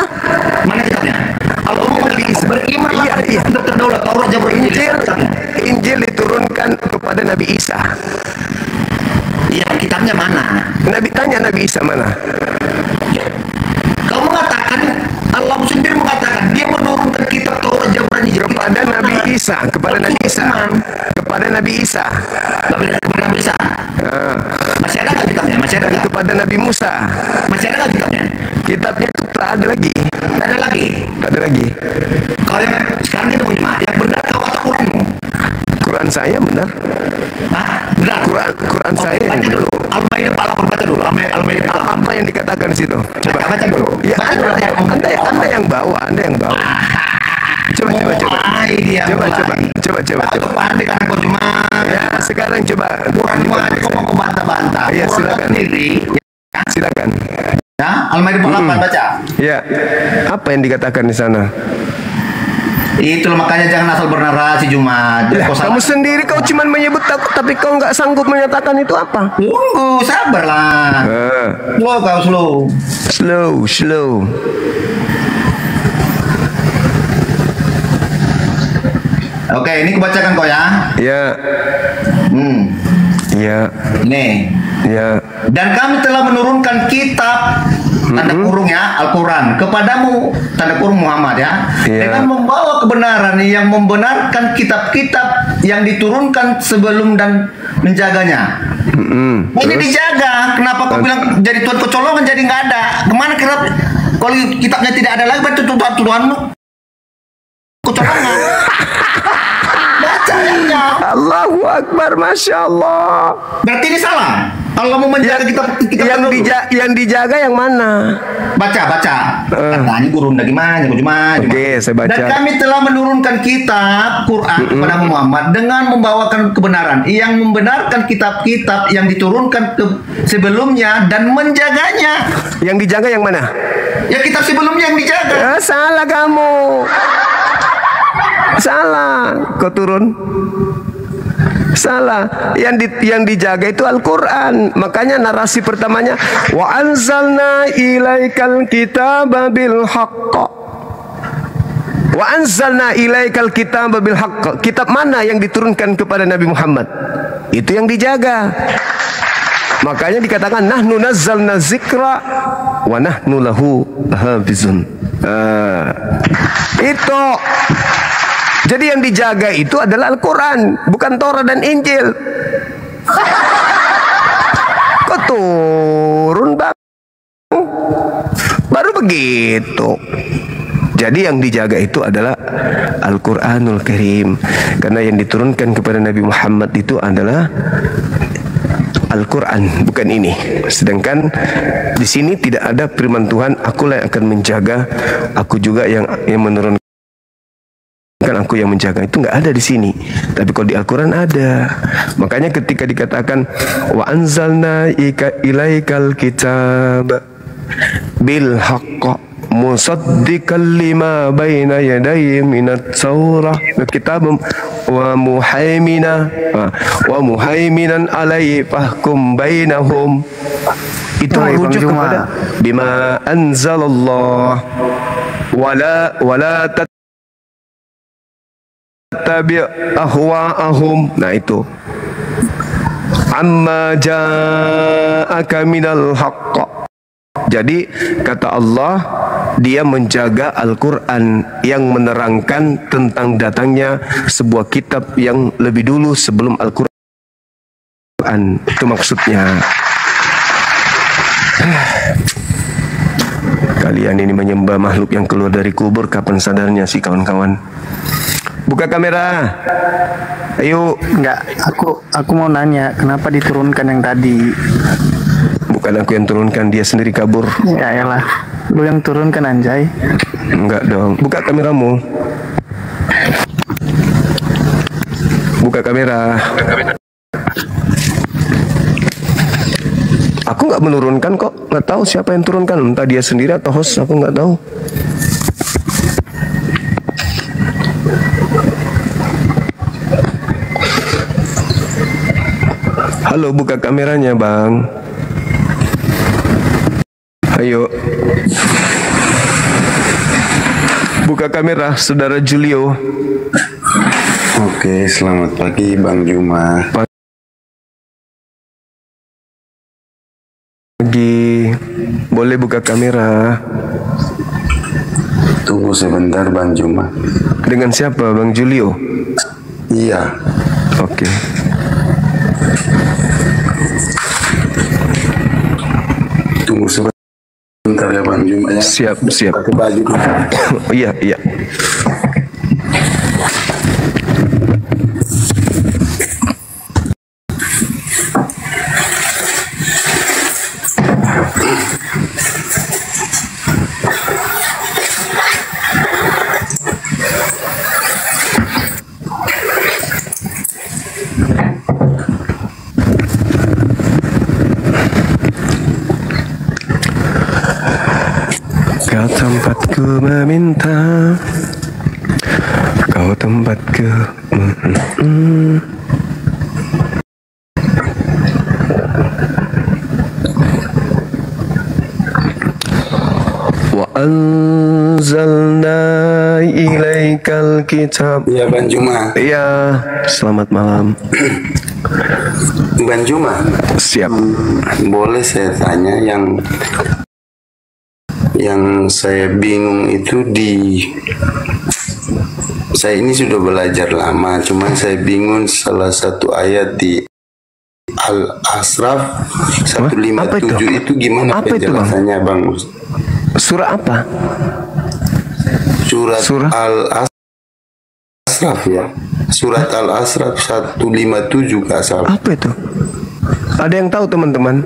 Mana kitabnya? Allahmu mengatakan, berimanlah pada kita terdahulu Taurat Zabur Injil. Injil diturunkan kepada Nabi Isa. Iya, kitabnya mana? Nabi Isa mana? Kau mengatakan, Allah sendiri mengatakan dia menurunkan kitab Taurat Zabur Injil kepada Nabi Isa, kepada Nabi Isa. Masih ada nggak kitabnya? Masih ada nggak? Kepada Nabi Musa. Masih ada nggak kitabnya? Kitabnya itu tak ada lagi. Tak ada lagi. Kalau yang sekarang kita punya yang benar kau atau Quranmu? Quran saya benar. Hah? Benar. Quran saya yang baca dulu. Al-Maidah baca dulu. Al-Maidah apa yang dikatakan di situ? Coba baca dulu. Ya, Anda yang bawa. Coba. Pandai karena kau cuma. Ya, sekarang coba. Cuma kau mau bantah-bantah. Ya, silakan. Silakan. Ya, Al-Maidah 48 baca. Ya. Apa yang dikatakan di sana? Itulah makanya jangan asal bernarasi Jumat. Kamu sendiri kau cuma menyebut tapi kau nggak sanggup menyatakan itu apa? Tunggu, sabarlah. Slow. Oke, ini kubacakan kau ya. Ya. Ya. Nih. Ya. Dan kami telah menurunkan kitab tanda kurung ya, Al-Quran kepadamu, tanda kurung Muhammad ya, dengan membawa kebenaran yang membenarkan kitab-kitab yang diturunkan sebelum dan menjaganya. Ini dijaga. Kenapa kau bilang jadi Tuhan kecolongan jadi nggak ada? Kemana kitab? Kalau kitabnya tidak ada lagi, berarti Tuhanmu kecolongan. Bacanya. Allahu Akbar, Masya Allah. Berarti ini salah. Allah mau menjaga yang dijaga yang mana? Baca. Katanya gurunda gimana? Oke, saya baca. Dan kami telah menurunkan kitab Quran kepada Muhammad dengan membawakan kebenaran yang membenarkan kitab-kitab yang diturunkan sebelumnya dan menjaganya. Yang dijaga yang mana? Ya, kitab sebelumnya yang dijaga. Salah kamu. Salah. Kau turun. Salah. Yang dijaga itu Al-Quran. Makanya narasi pertamanya wa anzalna ilaikal kitaba bil haqq. Wa anzalna ilaikal kitaba bil haqq. Kitab mana yang diturunkan kepada Nabi Muhammad? Itu yang dijaga. Makanya dikatakan nahnu nazzalna zikra wa nahnu lahu hafizun. Itu. Jadi yang dijaga itu adalah Al-Quran, bukan Taurat dan Injil. Kok turun bang? Baru begitu. Jadi yang dijaga itu adalah Al-Quranul Karim. Karena yang diturunkan kepada Nabi Muhammad itu adalah Al-Quran, bukan ini. Sedangkan di sini tidak ada firman Tuhan, akulah yang akan menjaga, aku juga yang menurunkan, aku yang menjaga. Itu nggak ada di sini. Tapi kalau di Al-Quran ada. Makanya ketika dikatakan wa anzalna ilaikal kitab bil haqq, musaddiqan lima baina yadayhi minat taurah kitabum wa muhaiminan alaihi fahkum bainahum. Itu merujuk kepada bima anzalallah wala tattabi' ahwa'ahum. Nah itu amma ja'aka minal haqq. Jadi kata Allah, dia menjaga Al-Quran yang menerangkan tentang datangnya sebuah kitab yang lebih dulu sebelum Al-Quran. Itu maksudnya. Kalian ini menyembah makhluk yang keluar dari kubur, kapan sadarnya sih kawan-kawan? Buka kamera. Ayo. Enggak, aku mau nanya, kenapa diturunkan yang tadi? Bukan aku yang turunkan, dia sendiri kabur. Ya elah, lu yang turunkan anjay. Enggak dong. Buka kameramu. Buka kamera. Aku nggak menurunkan kok. Nggak tahu siapa yang turunkan. Entah dia sendiri atau host. Aku nggak tahu. Halo, buka kameranya bang. Ayo. Buka kamera, saudara Julio. Oke, selamat pagi Bang Juma. Pagi. Boleh buka kamera. Tunggu sebentar Bang Juma. Dengan siapa, Bang Julio? Iya. Oke. Tunggu sebentar ya Bang Juma ya. Siap. Pakai baju dulu. Iya. Kau tempatku meminta, kau tempatku wa anzalna ilaikal kitab. Iya Bang Juma. Iya, selamat malam. Bang Juma. Siap. Boleh saya tanya yang saya bingung itu saya ini sudah belajar lama, cuman saya bingung salah satu ayat di Al-Asraf 157 itu gimana apa penjelasannya Bang? Surah apa? Surat Al-Asraf ya. Surat Al-Asraf 157 nggak salah. Apa itu? Ada yang tahu teman-teman?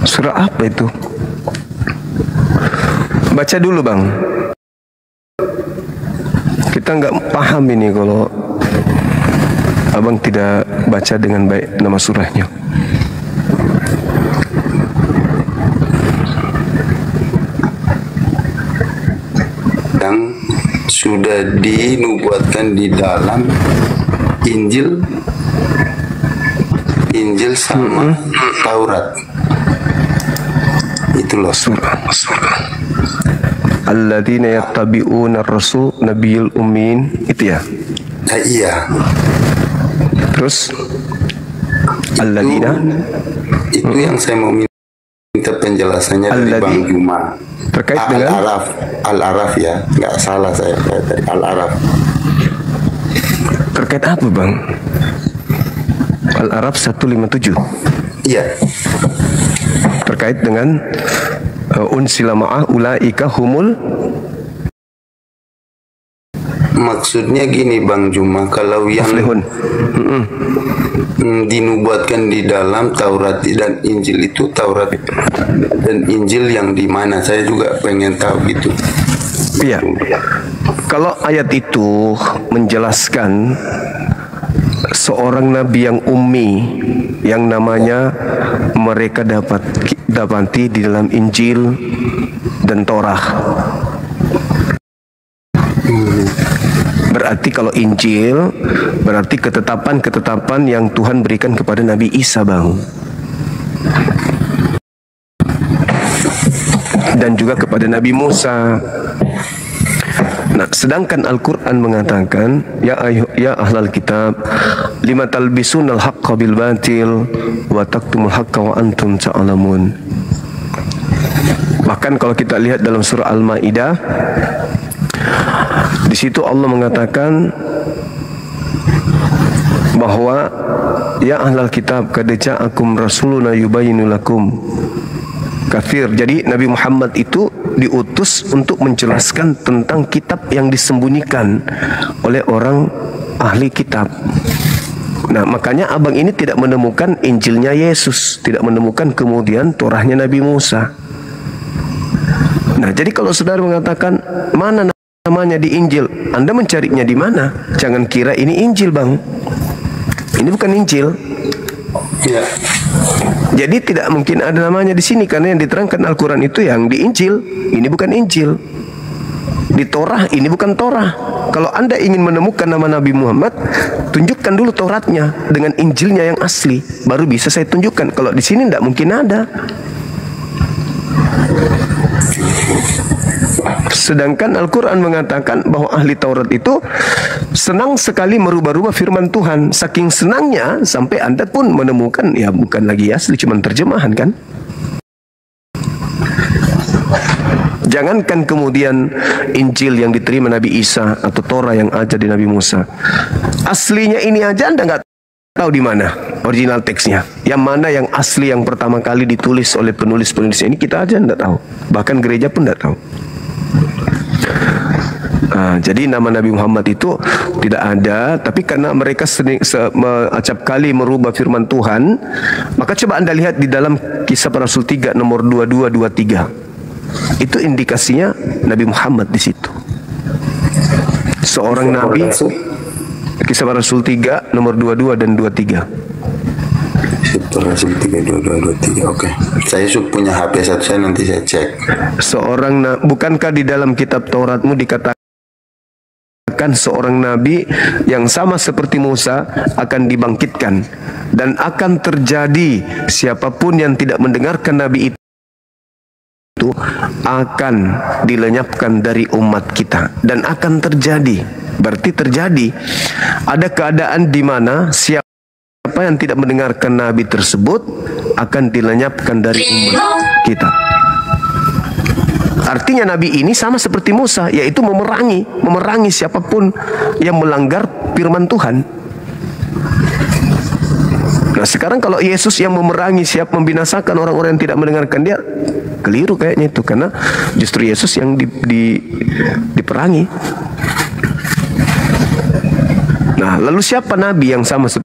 Surah apa itu? Baca dulu bang. Kita nggak paham ini kalau abang tidak baca dengan baik nama surahnya. Yang sudah dinubuatkan di dalam Injil sama Taurat. Itu loh surah. Alladzina yattabi'una ar-rasul nabiyul ummin, itu ya? Nah, iya. Terus alladzina itu yang saya mau minta penjelasannya dari Bang Juma. Terkait dengan Al-Araf ya, nggak salah saya dari Al-Araf. Terkait apa bang? Al-Araf 157. Iya. Terkait dengan unsila ma'ah ulaika humul. Maksudnya gini Bang Juma, kalau yang dinubuatkan di dalam Taurat dan Injil itu Taurat dan Injil yang di mana? Saya juga pengen tahu gitu. Iya. Kalau ayat itu menjelaskan seorang nabi yang ummi yang namanya mereka dapati di dalam Injil dan Torah. Berarti kalau Injil berarti ketetapan-ketetapan yang Tuhan berikan kepada Nabi Isa, Bang. Dan juga kepada Nabi Musa. Nah, sedangkan Al-Quran mengatakan, ya ahlal kitab, lima talbisunal haqqa bil batil wa taktumul haqqa wa antum ta'lamun. Bahkan kalau kita lihat dalam surah Al-Maidah, di situ Allah mengatakan bahwa ya ahlal kitab qad ja'akum rasuluna yubayyinu lakum kafir. Jadi Nabi Muhammad itu diutus untuk menjelaskan tentang kitab yang disembunyikan oleh orang ahli kitab. Nah, makanya abang ini tidak menemukan Injilnya Yesus, tidak menemukan kemudian Torahnya Nabi Musa. Nah, jadi kalau saudara mengatakan mana namanya di Injil, Anda mencarinya di mana? Jangan kira ini Injil, Bang. Ini bukan Injil. Ya. Jadi tidak mungkin ada namanya di sini karena yang diterangkan Al-Quran itu yang di Injil. Ini bukan Injil. Di Torah ini bukan Torah. Kalau Anda ingin menemukan nama Nabi Muhammad, tunjukkan dulu Tauratnya dengan Injilnya yang asli, baru bisa saya tunjukkan. Kalau di sini tidak mungkin ada. Sedangkan Al-Quran mengatakan bahwa ahli Taurat itu senang sekali merubah-rubah firman Tuhan. Saking senangnya sampai Anda pun menemukan, ya bukan lagi asli, cuma terjemahan kan. Jangankan kemudian Injil yang diterima Nabi Isa atau Torah yang ada di Nabi Musa. Aslinya ini aja Anda nggak tahu di mana original teksnya. Yang mana yang asli yang pertama kali ditulis oleh penulis-penulis ini kita aja nggak tahu. Bahkan gereja pun nggak tahu. Jadi nama Nabi Muhammad itu tidak ada, tapi karena mereka acap kali merubah firman Tuhan, maka coba Anda lihat di dalam Kisah Para Rasul 3 nomor 22-23. Itu indikasinya Nabi Muhammad di situ. Seorang nabi. Kisah Para Rasul 3 nomor 22 dan 23. Kisah Para Rasul 3 22 23. Oke. Saya punya HP satu, saya nanti saya cek. Bukankah di dalam kitab Tauratmu dikatakan seorang nabi yang sama seperti Musa akan dibangkitkan dan akan terjadi siapapun yang tidak mendengarkan nabi itu akan dilenyapkan dari umat kita. Dan akan terjadi, berarti terjadi. Ada keadaan di mana siapa yang tidak mendengarkan nabi tersebut akan dilenyapkan dari umat kita. Artinya nabi ini sama seperti Musa, yaitu memerangi siapapun yang melanggar firman Tuhan. Nah, sekarang kalau Yesus yang memerangi, siap membinasakan orang-orang yang tidak mendengarkan dia, keliru kayaknya itu, karena justru Yesus yang diperangi. Nah, lalu siapa nabi yang sama seperti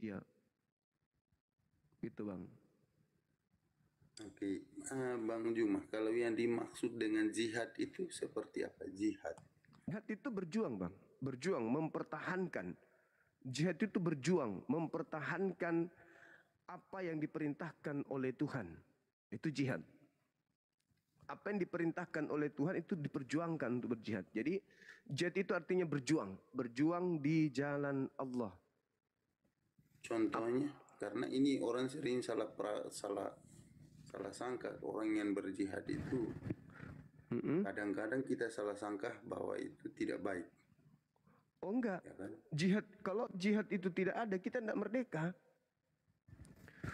ya, gitu Bang. Oke, Bang Juma, kalau yang dimaksud dengan jihad itu seperti apa jihad? Jihad itu berjuang, Bang. Berjuang, mempertahankan. Jihad itu berjuang, mempertahankan apa yang diperintahkan oleh Tuhan. Itu jihad. Apa yang diperintahkan oleh Tuhan itu diperjuangkan untuk berjihad. Jadi jihad itu artinya berjuang. Berjuang di jalan Allah. Contohnya, karena ini orang sering salah sangka orang yang berjihad itu. Kadang-kadang kita salah sangka bahwa itu tidak baik. Oh enggak. Ya kan? Jihad, kalau jihad itu tidak ada, kita tidak merdeka.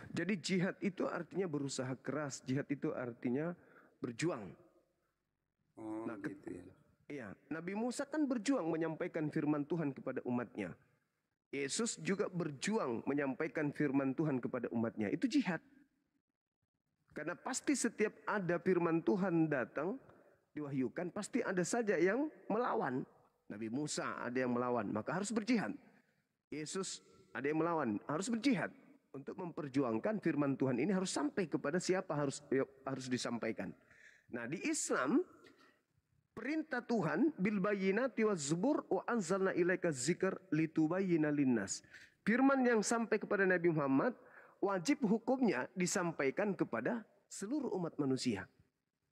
Jadi jihad itu artinya berusaha keras. Jihad itu artinya berjuang. Oh, nah, gitu ya. Iya, Nabi Musa kan berjuang menyampaikan firman Tuhan kepada umatnya. Yesus juga berjuang menyampaikan firman Tuhan kepada umatnya. Itu jihad. Karena pasti setiap ada firman Tuhan datang, diwahyukan, pasti ada saja yang melawan. Nabi Musa ada yang melawan, maka harus berjihad. Yesus ada yang melawan, harus berjihad. Untuk memperjuangkan firman Tuhan ini harus sampai kepada siapa harus disampaikan. Nah, di Islam perintah Tuhan bil bayyinati waz zubur wa anzalna ilaika dzikr litubayyina linnas. Firman yang sampai kepada Nabi Muhammad wajib hukumnya disampaikan kepada seluruh umat manusia.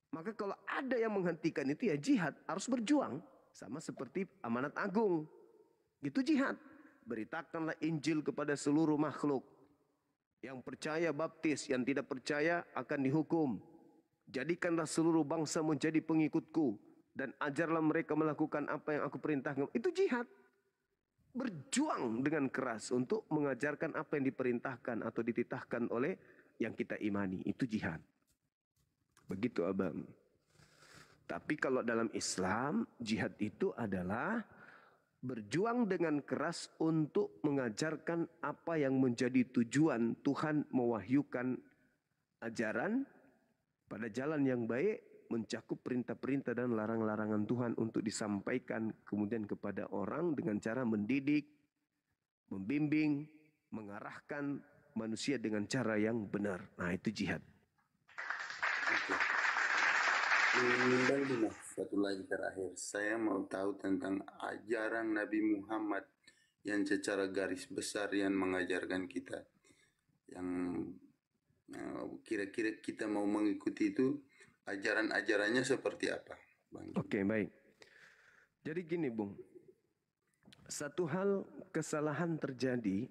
Maka kalau ada yang menghentikan itu ya jihad, harus berjuang. Sama seperti amanat agung. Gitu jihad. Beritakanlah Injil kepada seluruh makhluk. Yang percaya baptis, yang tidak percaya akan dihukum. Jadikanlah seluruh bangsa menjadi pengikutku. Dan ajarlah mereka melakukan apa yang aku perintahkan. Itu jihad. Berjuang dengan keras untuk mengajarkan apa yang diperintahkan atau dititahkan oleh yang kita imani. Itu jihad. Begitu abang. Tapi kalau dalam Islam, jihad itu adalah berjuang dengan keras untuk mengajarkan apa yang menjadi tujuan Tuhan mewahyukan ajaran pada jalan yang baik, mencakup perintah-perintah dan larang-larangan Tuhan untuk disampaikan kemudian kepada orang dengan cara mendidik, membimbing, mengarahkan manusia dengan cara yang benar. Nah, itu jihad. Dan satu lagi terakhir, saya mau tahu tentang ajaran Nabi Muhammad yang secara garis besar yang mengajarkan kita, yang kira-kira kita mau mengikuti itu, ajaran-ajarannya seperti apa, Bang? Oke, baik. Jadi gini, Bung, satu hal kesalahan terjadi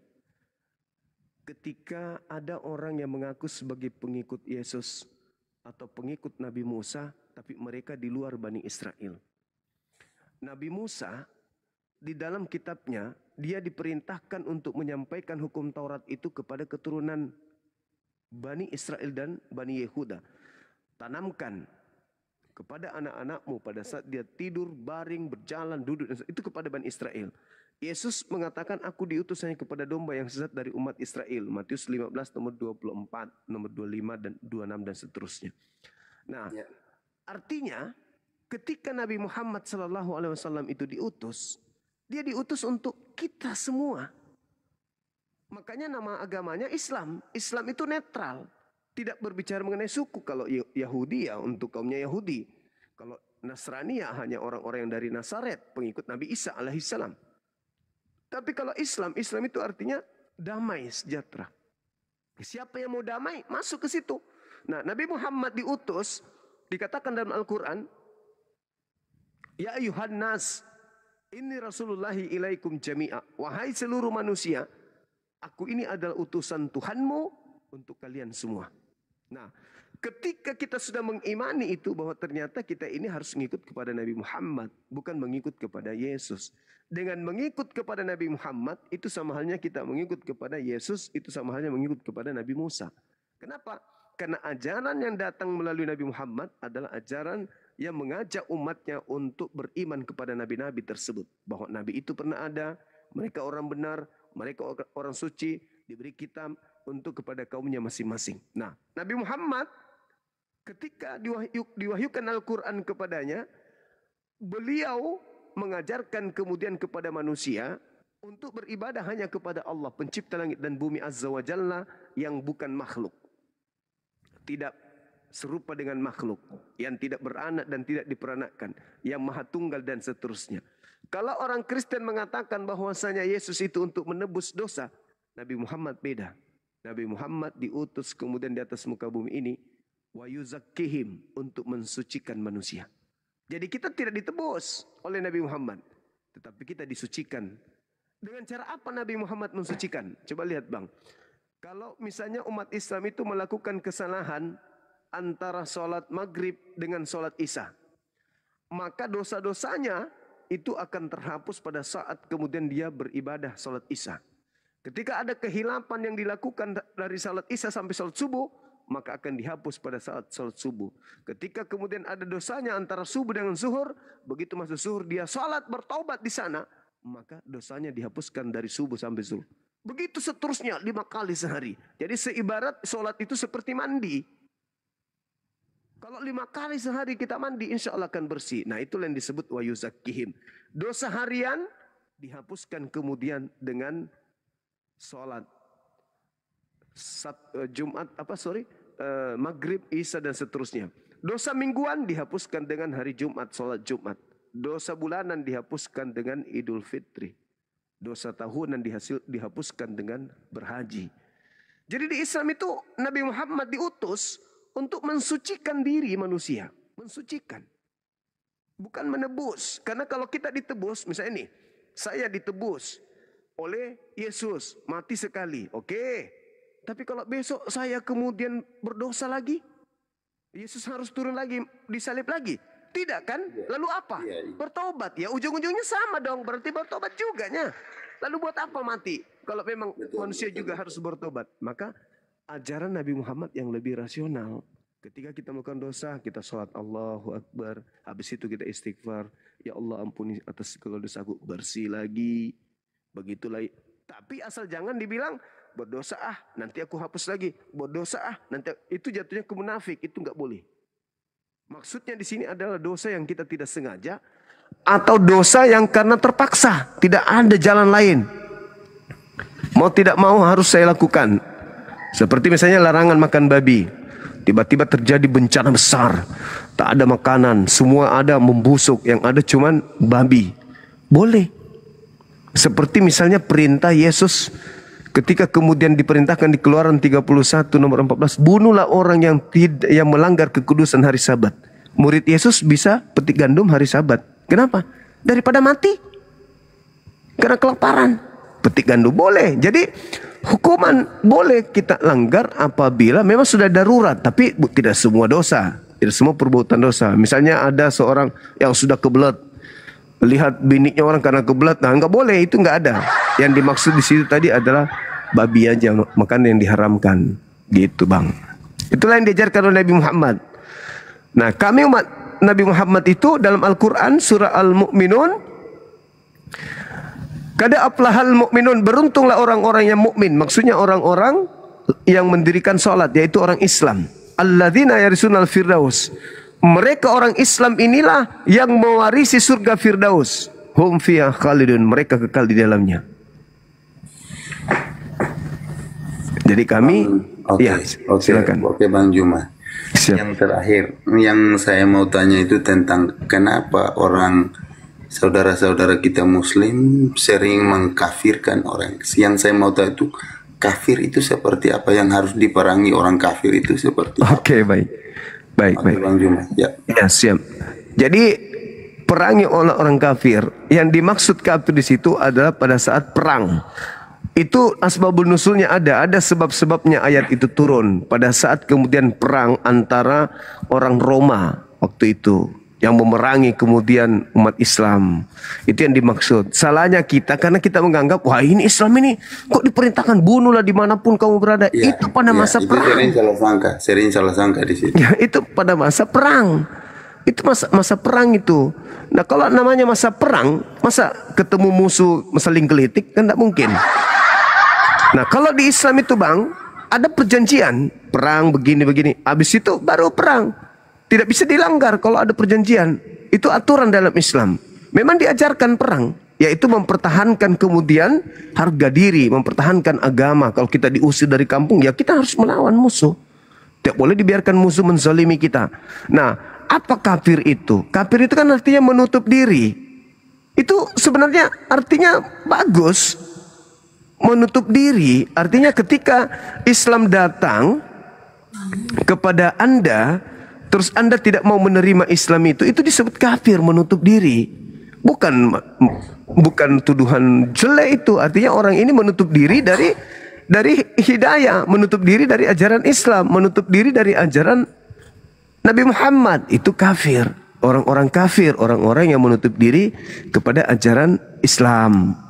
ketika ada orang yang mengaku sebagai pengikut Yesus atau pengikut Nabi Musa, tapi mereka di luar Bani Israel. Nabi Musa di dalam kitabnya, dia diperintahkan untuk menyampaikan hukum Taurat itu kepada keturunan Bani Israel dan Bani Yehuda. Tanamkan kepada anak-anakmu pada saat dia tidur, baring, berjalan, duduk, itu kepada Bani Israel. Yesus mengatakan, aku diutus hanya kepada domba yang sesat dari umat Israel. Matius 15 nomor 24, nomor 25 dan 26 dan seterusnya. Nah, artinya ketika Nabi Muhammad SAW itu diutus, dia diutus untuk kita semua. Makanya nama agamanya Islam. Islam itu netral. Tidak berbicara mengenai suku. Kalau Yahudi ya untuk kaumnya Yahudi. Kalau Nasrani ya hanya orang-orang yang dari Nazaret, pengikut Nabi Isa alaihissalam. Tapi kalau Islam, Islam itu artinya damai, sejahtera. Siapa yang mau damai, masuk ke situ. Nah, Nabi Muhammad diutus, dikatakan dalam Al-Quran, ya ayuhan nas, inni rasulullahi ilaikum jami'a. Wahai seluruh manusia, aku ini adalah utusan Tuhanmu untuk kalian semua. Nah, ketika kita sudah mengimani itu bahwa ternyata kita ini harus mengikut kepada Nabi Muhammad, bukan mengikut kepada Yesus. Dengan mengikut kepada Nabi Muhammad, itu sama halnya kita mengikut kepada Yesus, itu sama halnya mengikut kepada Nabi Musa. Kenapa? Karena ajaran yang datang melalui Nabi Muhammad adalah ajaran yang mengajak umatnya untuk beriman kepada nabi-nabi tersebut. Bahwa nabi itu pernah ada, mereka orang benar, mereka orang suci, diberi kitab untuk kepada kaumnya masing-masing. Nah, Nabi Muhammad ketika diwahyukan Al-Quran kepadanya, beliau mengajarkan kemudian kepada manusia untuk beribadah hanya kepada Allah, pencipta langit dan bumi Azza wa Jalla, yang bukan makhluk. Tidak serupa dengan makhluk, yang tidak beranak dan tidak diperanakkan, yang maha tunggal dan seterusnya. Kalau orang Kristen mengatakan bahwasanya Yesus itu untuk menebus dosa, Nabi Muhammad beda. Nabi Muhammad diutus kemudian di atas muka bumi ini wa yuzakkihim, untuk mensucikan manusia. Jadi kita tidak ditebus oleh Nabi Muhammad, tetapi kita disucikan. Dengan cara apa Nabi Muhammad mensucikan? Coba lihat, Bang. Kalau misalnya umat Islam itu melakukan kesalahan antara sholat maghrib dengan sholat isya, maka dosa-dosanya itu akan terhapus pada saat kemudian dia beribadah sholat isya. Ketika ada kehilapan yang dilakukan dari sholat isya sampai sholat subuh, maka akan dihapus pada saat salat subuh. Ketika kemudian ada dosanya antara subuh dengan zuhur, begitu masuk zuhur dia salat bertaubat di sana, maka dosanya dihapuskan dari subuh sampai zuhur. Begitu seterusnya 5 kali sehari. Jadi seibarat salat itu seperti mandi. Kalau 5 kali sehari kita mandi, insya Allah akan bersih. Nah, itulah yang disebut wa yuzakkihim. Dosa harian dihapuskan kemudian dengan salat Maghrib, Isya dan seterusnya. Dosa mingguan dihapuskan dengan hari Jumat, salat Jumat. Dosa bulanan dihapuskan dengan Idul Fitri. Dosa tahunan dihapuskan dengan berhaji. Jadi di Islam itu Nabi Muhammad diutus untuk mensucikan diri manusia. Mensucikan. Bukan menebus. Karena kalau kita ditebus, misalnya ini, saya ditebus oleh Yesus, mati sekali. Oke. Tapi kalau besok saya kemudian berdosa lagi, Yesus harus turun lagi, disalib lagi. Tidak kan? Lalu apa? Bertobat ya. Ujung-ujungnya sama dong. Berarti bertobat juga nya. Lalu buat apa mati? Kalau memang manusia juga harus bertobat. Maka ajaran Nabi Muhammad yang lebih rasional. Ketika kita melakukan dosa, kita sholat Allahu Akbar. Habis itu kita istighfar. Ya Allah ampuni atas segala dosaku. Bersih lagi. Begitulah. Tapi asal jangan dibilang berdosa nanti aku hapus lagi. Berdosa nanti. Itu jatuhnya ke munafik. Itu nggak boleh. Maksudnya di sini adalah dosa yang kita tidak sengaja atau dosa yang karena terpaksa, tidak ada jalan lain. Mau tidak mau harus saya lakukan. Seperti misalnya larangan makan babi. Tiba-tiba terjadi bencana besar. Tak ada makanan, semua ada membusuk, yang ada cuman babi. Boleh. Seperti misalnya perintah Yesus ketika kemudian diperintahkan di Keluaran 31 nomor 14, bunuhlah orang yang melanggar kekudusan hari Sabat. Murid Yesus bisa petik gandum hari Sabat. Kenapa? Daripada mati. Karena kelaparan. Petik gandum boleh. Jadi hukuman boleh kita langgar apabila memang sudah darurat, tapi tidak semua dosa, tidak semua perbuatan dosa. Misalnya ada seorang yang sudah kebelet, lihat biniknya orang karena kebelet, nah nggak boleh, itu nggak ada. Yang dimaksud di situ tadi adalah babi aja, makan yang diharamkan, gitu bang. Itulah yang diajarkan oleh Nabi Muhammad. Nah, kami umat Nabi Muhammad itu dalam Al-Quran surah Al-Mu'minun, kada aflahal mu'minun, beruntunglah orang-orang yang mukmin. Maksudnya orang-orang yang mendirikan salat, yaitu orang Islam. Alladzina yarisunal firdaus. Mereka orang Islam inilah yang mewarisi surga Firdaus. Hum fiha khalidun, mereka kekal di dalamnya. Jadi kami silakan. Oke Bang Juma. Siap. Yang terakhir yang saya mau tanya itu tentang kenapa orang saudara-saudara kita Muslim sering mengkafirkan orang. Yang saya mau tahu itu kafir itu seperti apa, yang harus diperangi orang kafir itu seperti apa? Oke, baik. Baik. Bang Juma. Ya, siap. Jadi perangi oleh orang kafir. Yang dimaksud kafir di situ adalah pada saat perang. Itu asbabun nusulnya ada sebab-sebabnya ayat itu turun pada saat kemudian perang antara orang Roma waktu itu yang memerangi kemudian umat Islam. Itu yang dimaksud. Salahnya kita karena kita menganggap wah ini Islam ini kok diperintahkan bunuhlah dimanapun kamu berada. Ya, itu pada masa perang. Sering salah sangka di situ. Ya, itu pada masa perang. Itu masa perang itu. Nah kalau namanya masa perang, masa ketemu musuh saling gelitik kan tidak mungkin. Nah kalau di Islam itu bang, ada perjanjian perang begini-begini. Habis itu baru perang. Tidak bisa dilanggar kalau ada perjanjian. Itu aturan dalam Islam. Memang diajarkan perang, yaitu mempertahankan kemudian harga diri, mempertahankan agama. Kalau kita diusir dari kampung, ya kita harus melawan musuh. Tidak boleh dibiarkan musuh menzalimi kita. Nah, apa kafir itu? Kafir itu kan artinya menutup diri. Itu sebenarnya artinya bagus. Menutup diri artinya ketika Islam datang kepada Anda, terus Anda tidak mau menerima Islam itu disebut kafir, menutup diri. Bukan tuduhan jelek itu. Artinya orang ini menutup diri dari hidayah, menutup diri dari ajaran Islam, menutup diri dari ajaran Nabi Muhammad. Itu kafir. Orang-orang kafir, orang-orang yang menutup diri kepada ajaran Islam.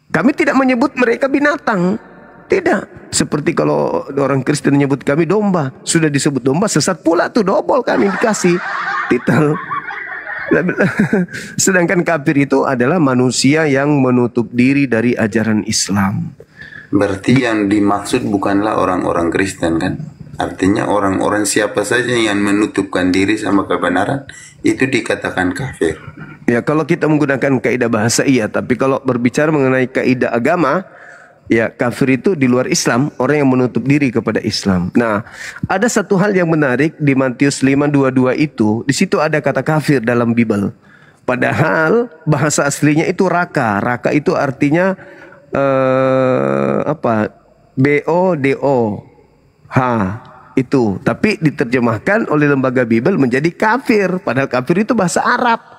Kami tidak menyebut mereka binatang. Tidak. Seperti kalau orang Kristen menyebut kami domba, sudah disebut domba, sesat pula tuh, double kami dikasih titel. Sedangkan kafir itu adalah manusia yang menutup diri dari ajaran Islam. Berarti yang dimaksud bukanlah orang-orang Kristen kan? Artinya orang-orang siapa saja yang menutupkan diri sama kebenaran itu dikatakan kafir. Ya, kalau kita menggunakan kaidah bahasa iya, tapi kalau berbicara mengenai kaidah agama, ya kafir itu di luar Islam, orang yang menutup diri kepada Islam. Nah, ada satu hal yang menarik di Matius 5:22 itu, di situ ada kata kafir dalam Bible. Padahal bahasa aslinya itu raka. Raka itu artinya B-O-D-O-H itu. Tapi diterjemahkan oleh lembaga Bible menjadi kafir. Padahal kafir itu bahasa Arab.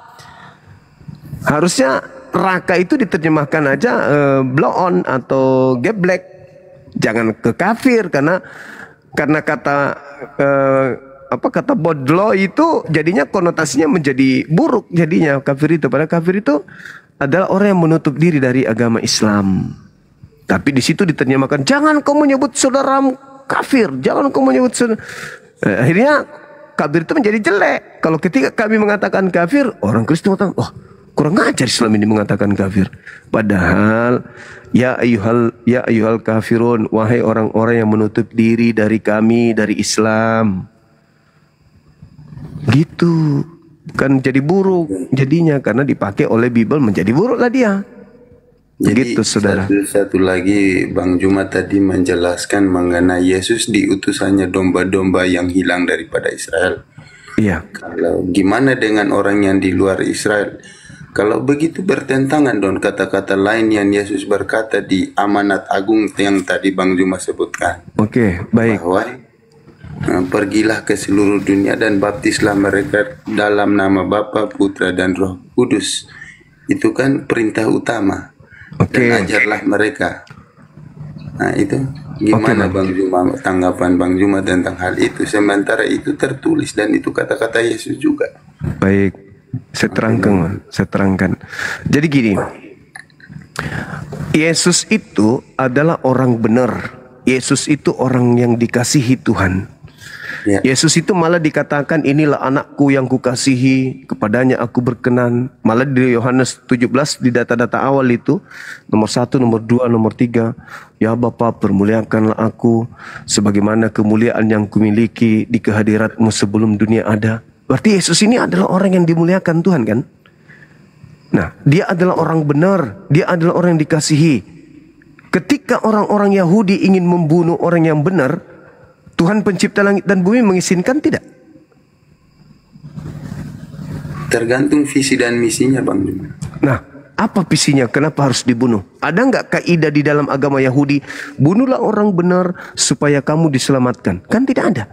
Harusnya raka itu diterjemahkan aja blow on atau geblek, jangan ke kafir, karena kata kata bodlo itu jadinya konotasinya menjadi buruk jadinya kafir itu. Padahal kafir itu adalah orang yang menutup diri dari agama Islam. Tapi di situ diterjemahkan jangan kau menyebut saudaramu kafir, jangan kau menyebut saudara. Akhirnya kafir itu menjadi jelek. Kalau ketika kami mengatakan kafir, orang Kristen mengatakan, oh, kurang ajar Islam ini mengatakan kafir. Padahal ya ayyuhal kafirun, wahai orang-orang yang menutup diri dari kami, dari Islam. Gitu. Bukan jadi buruk jadinya, karena dipakai oleh Bible menjadi buruk lah dia. Jadi gitu, saudara. Satu lagi Bang Juma tadi menjelaskan mengenai Yesus diutusannya domba-domba yang hilang daripada Israel. Iya. Kalau gimana dengan orang yang di luar Israel? Kalau begitu bertentangan dengan kata-kata lain yang Yesus berkata di amanat agung yang tadi Bang Juma sebutkan. Oke, baik. Bahwa pergilah ke seluruh dunia dan baptislah mereka dalam nama Bapa, Putra dan Roh Kudus. Itu kan perintah utama. Dan ajarlah mereka. Nah itu gimana Bang Juma, tanggapan Bang Juma tentang hal itu? Sementara itu tertulis dan itu kata-kata Yesus juga. Baik. Saya terangkan. Jadi gini, Yesus itu adalah orang benar. Yesus itu orang yang dikasihi Tuhan. Ya. Yesus itu malah dikatakan inilah anakku yang kukasihi, kepadanya aku berkenan. Malah di Yohanes 17 di data-data awal itu nomor 1, nomor 2, nomor 3, ya Bapa permuliakanlah aku sebagaimana kemuliaan yang kumiliki di kehadiratmu sebelum dunia ada. Berarti Yesus ini adalah orang yang dimuliakan Tuhan kan? Nah, dia adalah orang benar, dia adalah orang yang dikasihi. Ketika orang-orang Yahudi ingin membunuh orang yang benar, Tuhan pencipta langit dan bumi mengizinkan tidak? Tergantung visi dan misinya Bang Juma. Nah, apa visinya? Kenapa harus dibunuh? Ada nggak kaidah di dalam agama Yahudi? Bunuhlah orang benar supaya kamu diselamatkan. Kan tidak ada.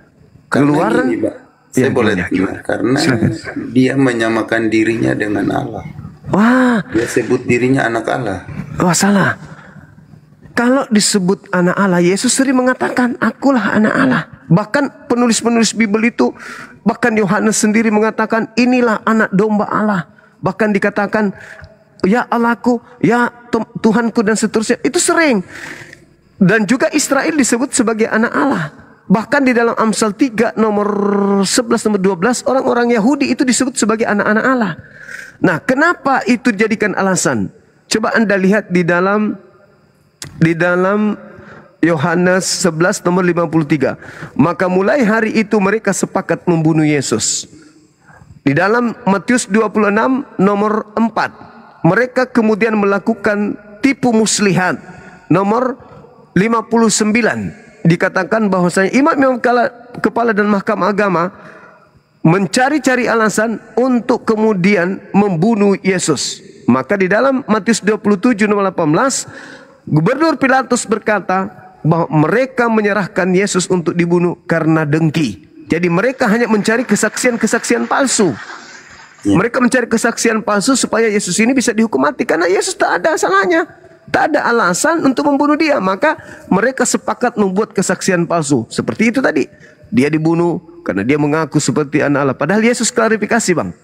Keluaran. Ini, Pak, saya boleh dengar karena silakan. Dia menyamakan dirinya dengan Allah. Wah. Dia sebut dirinya anak Allah. Wah, salah. Kalau disebut anak Allah, Yesus sering mengatakan, akulah anak Allah. Bahkan penulis-penulis Bible itu, bahkan Yohanes sendiri mengatakan, inilah anak domba Allah. Bahkan dikatakan, ya Allahku, ya Tuhanku dan seterusnya. Itu sering. Dan juga Israel disebut sebagai anak Allah. Bahkan di dalam Amsal 3 nomor 11 nomor 12, orang-orang Yahudi itu disebut sebagai anak-anak Allah. Nah, kenapa itu dijadikan alasan? Coba Anda lihat di dalam Yohanes 11 nomor 53. Maka mulai hari itu mereka sepakat membunuh Yesus. Di dalam Matius 26 nomor 4. Mereka kemudian melakukan tipu muslihat. Nomor 59. Dikatakan bahwasanya imam-imam kepala dan mahkamah agama mencari-cari alasan untuk kemudian membunuh Yesus. Maka di dalam Matius 27 nomor 18. Gubernur Pilatus berkata bahwa mereka menyerahkan Yesus untuk dibunuh karena dengki. Jadi mereka hanya mencari kesaksian-kesaksian palsu. Mereka mencari kesaksian palsu supaya Yesus ini bisa dihukum mati. Karena Yesus tak ada salahnya. Tak ada alasan untuk membunuh dia. Maka mereka sepakat membuat kesaksian palsu. Seperti itu tadi. Dia dibunuh karena dia mengaku seperti anak Allah. Padahal Yesus klarifikasi bang.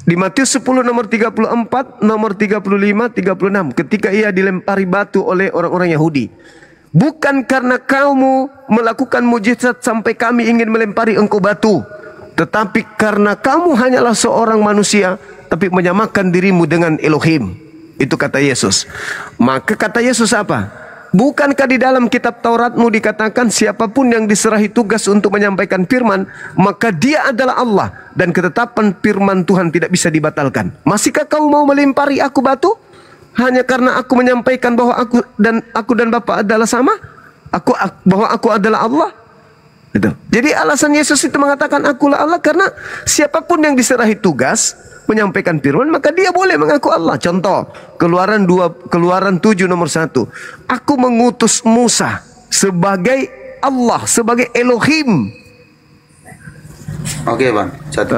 Di Matius 10 nomor 34, nomor 35, 36. Ketika ia dilempari batu oleh orang-orang Yahudi. Bukan karena kamu melakukan mujizat sampai kami ingin melempari engkau batu, tetapi karena kamu hanyalah seorang manusia, tapi menyamakan dirimu dengan Elohim. Itu kata Yesus. Maka kata Yesus apa? Bukankah di dalam kitab Tauratmu dikatakan siapapun yang diserahi tugas untuk menyampaikan firman, maka dia adalah Allah, dan ketetapan firman Tuhan tidak bisa dibatalkan. Masihkah kamu mau melempari aku batu? Hanya karena aku menyampaikan bahwa aku dan Bapa adalah sama, bahwa aku adalah Allah. Gitu. Jadi alasan Yesus itu mengatakan akulah Allah karena siapapun yang diserahi tugas menyampaikan firman, maka dia boleh mengaku Allah. Contoh, Keluaran 7 nomor 1. Aku mengutus Musa sebagai Allah, sebagai Elohim. Oke bang, satu.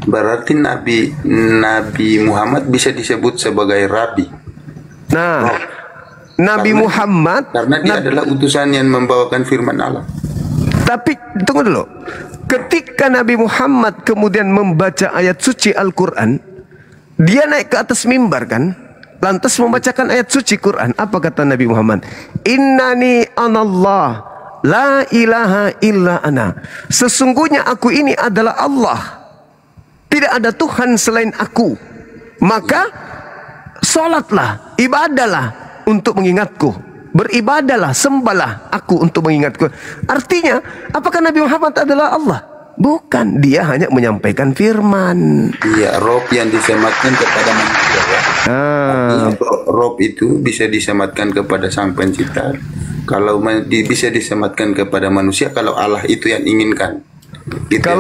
Berarti Nabi Muhammad bisa disebut sebagai Rabi. Nah, Nabi Muhammad karena dia adalah utusan yang membawakan firman Allah. Tapi tunggu dulu. Ketika Nabi Muhammad kemudian membaca ayat suci Al-Quran, dia naik ke atas mimbar kan, lantas membacakan ayat suci Quran. Apa kata Nabi Muhammad? Innani anallah, la ilaha illa ana. Sesungguhnya aku ini adalah Allah, tidak ada Tuhan selain aku. Maka sholatlah, ibadahlah untuk mengingatku. Beribadahlah, sembahlah aku untuk mengingatku. Artinya, apakah Nabi Muhammad adalah Allah? Bukan, dia hanya menyampaikan firman. Iya, rob yang disematkan kepada manusia ya. Rob itu bisa disematkan kepada Sang Pencipta. Kalau bisa disematkan kepada manusia, kalau Allah itu yang inginkan. Gitu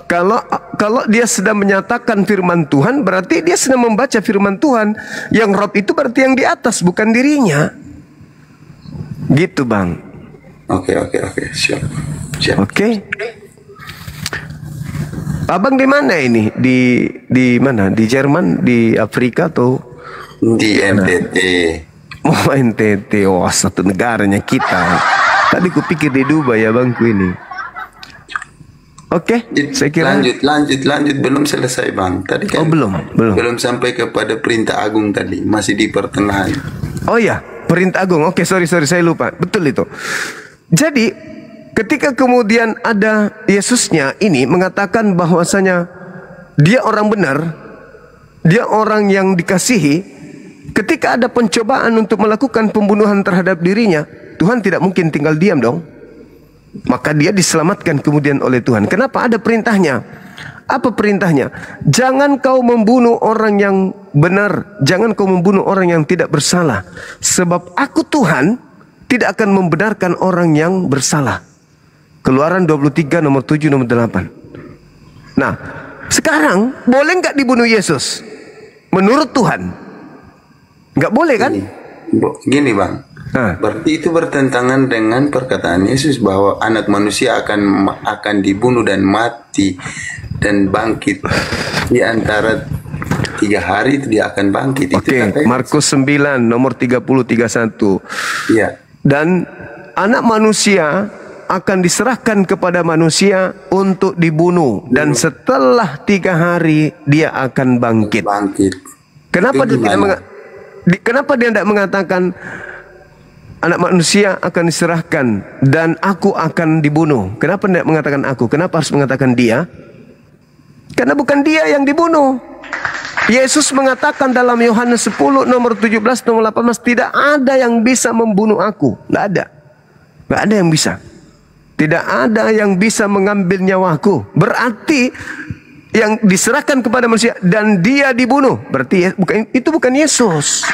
Kalau dia sedang menyatakan firman Tuhan, berarti dia sedang membaca firman Tuhan. Yang Rob itu berarti yang di atas, bukan dirinya. Gitu bang. Oke, siap. Oke. Abang di mana ini? Di mana? Di Jerman, di Afrika atau di NTT? Oh NTT, oh satu negaranya kita. Tadi kupikir di Dubai ya bangku ini. Oke, saya kira lanjut belum selesai bang. Tadi kan belum sampai kepada perintah agung tadi, masih di pertengahan. Oh ya, perintah agung. Oke, sorry saya lupa. Betul itu. Jadi ketika kemudian ada Yesusnya ini mengatakan bahwasanya dia orang benar, dia orang yang dikasihi. Ketika ada pencobaan untuk melakukan pembunuhan terhadap dirinya, Tuhan tidak mungkin tinggal diam dong. Maka dia diselamatkan kemudian oleh Tuhan. Kenapa? Ada perintahnya. Apa perintahnya? Jangan kau membunuh orang yang benar, jangan kau membunuh orang yang tidak bersalah. Sebab aku Tuhan tidak akan membenarkan orang yang bersalah. Keluaran 23 nomor 7 nomor 8. Nah, sekarang boleh nggak dibunuh Yesus? Menurut Tuhan nggak boleh kan? Gini bang. Berarti itu bertentangan dengan perkataan Yesus bahwa anak manusia akan dibunuh dan mati dan bangkit di antara 3 hari itu dia akan bangkit. Oke, Markus 9 nomor 30-31. Iya. Dan anak manusia akan diserahkan kepada manusia untuk dibunuh dan setelah 3 hari dia akan bangkit. Kenapa dia tidak mengatakan anak manusia akan diserahkan dan aku akan dibunuh? Kenapa tidak mengatakan aku? Kenapa harus mengatakan dia? Karena bukan dia yang dibunuh. Yesus mengatakan dalam Yohanes 10 nomor 17 nomor 18, tidak ada yang bisa membunuh aku. Tidak ada. Tidak ada yang bisa. Tidak ada yang bisa mengambil nyawaku. Berarti yang diserahkan kepada manusia dan dia dibunuh. Berarti itu bukan Yesus.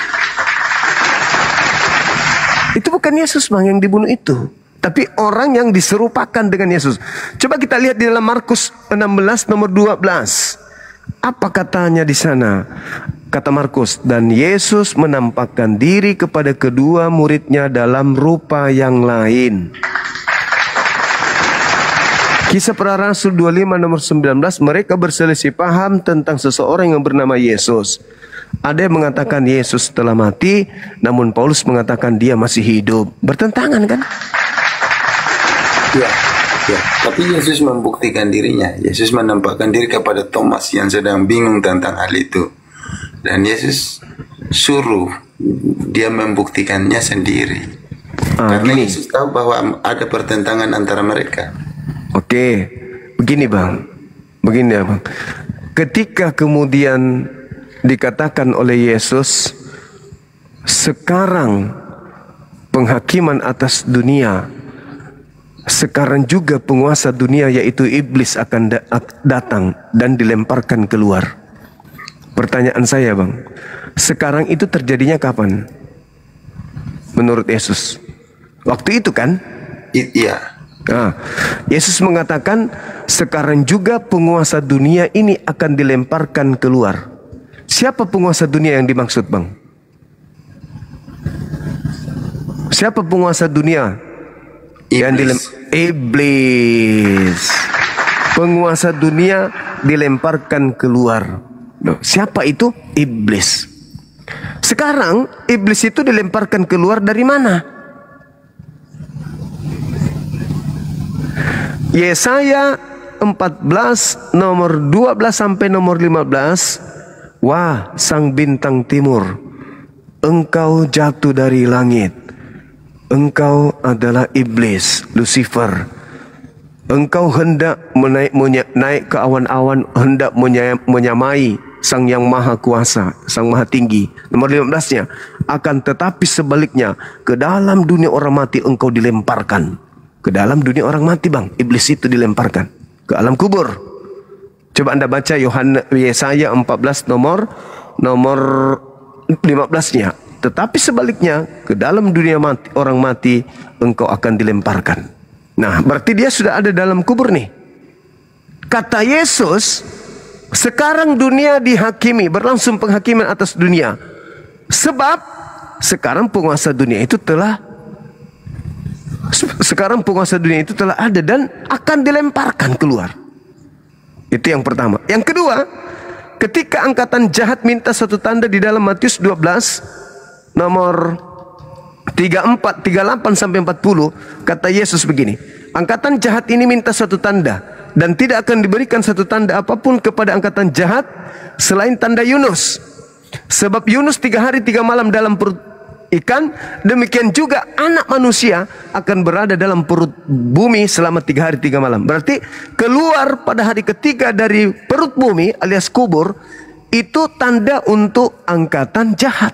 Itu bukan Yesus bang yang dibunuh itu. Tapi orang yang diserupakan dengan Yesus. Coba kita lihat di dalam Markus 16 nomor 12. Apa katanya di sana? Kata Markus, dan Yesus menampakkan diri kepada kedua muridnya dalam rupa yang lain. Kisah Para Rasul 25 nomor 19, mereka berselisih paham tentang seseorang yang bernama Yesus. Ada yang mengatakan Yesus telah mati, namun Paulus mengatakan dia masih hidup. Bertentangan kan? Ya. Tapi Yesus membuktikan dirinya. Yesus menampakkan diri kepada Thomas yang sedang bingung tentang hal itu. Dan Yesus suruh dia membuktikannya sendiri. Karena gini. Yesus tahu bahwa ada pertentangan antara mereka. Oke, begini bang, begini ya bang. Ketika kemudian dikatakan oleh Yesus, sekarang penghakiman atas dunia, sekarang juga penguasa dunia yaitu iblis akan datang dan dilemparkan keluar. Pertanyaan saya bang, sekarang itu terjadinya kapan? Menurut Yesus, waktu itu kan? Iya. Nah, Yesus mengatakan sekarang juga penguasa dunia ini akan dilemparkan keluar. Siapa penguasa dunia yang dimaksud bang? Siapa penguasa dunia? Iblis. Penguasa dunia dilemparkan keluar. Loh, siapa itu? Iblis. Sekarang iblis itu dilemparkan keluar dari mana? Yesaya 14 nomor 12 sampai nomor 15. Wah, sang bintang timur, engkau jatuh dari langit. Engkau adalah iblis, Lucifer. Engkau hendak naik ke awan-awan, hendak menyamai sang yang maha kuasa, sang maha tinggi. Nomor 15-nya, akan tetapi sebaliknya, ke dalam dunia orang mati engkau dilemparkan. Ke dalam dunia orang mati bang, iblis itu dilemparkan ke alam kubur. Coba anda baca Yesaya 14 nomor 15-nya. Tetapi sebaliknya, ke dalam dunia mati, orang mati engkau akan dilemparkan. Nah, berarti dia sudah ada dalam kubur nih. Kata Yesus, sekarang dunia dihakimi, berlangsung penghakiman atas dunia. Sebab sekarang penguasa dunia itu telah ada dan akan dilemparkan keluar. Itu yang pertama. Yang kedua, ketika angkatan jahat minta satu tanda di dalam Matius 12 nomor 34, 38 sampai 40, kata Yesus begini, angkatan jahat ini minta satu tanda dan tidak akan diberikan satu tanda apapun kepada angkatan jahat selain tanda Yunus. Sebab Yunus 3 hari 3 malam dalam perut ikan, demikian juga anak manusia akan berada dalam perut bumi selama 3 hari 3 malam. Berarti keluar pada hari ketiga dari perut bumi alias kubur, itu tanda untuk angkatan jahat.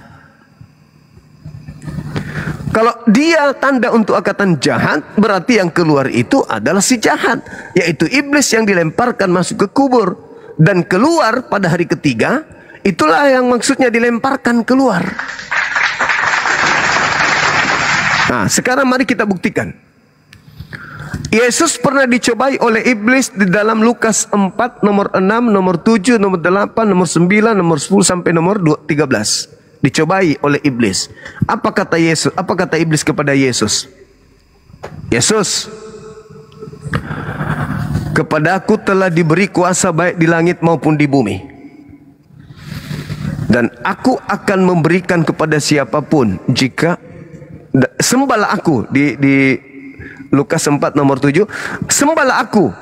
Kalau dia tanda untuk angkatan jahat, berarti yang keluar itu adalah si jahat, yaitu iblis yang dilemparkan masuk ke kubur. Dan keluar pada hari ketiga, itulah yang maksudnya dilemparkan keluar. Nah, sekarang mari kita buktikan. Yesus pernah dicobai oleh iblis di dalam Lukas 4 nomor 6, nomor 7, nomor 8, nomor 9, nomor 10 sampai nomor 13. Dicobai oleh iblis. Apa kata Yesus? Apa kata iblis kepada Yesus? Yesus, kepadaku telah diberi kuasa baik di langit maupun di bumi. Dan aku akan memberikan kepada siapapun jika sembahlah aku di Lukas 4 nomor 7, sembahlah aku,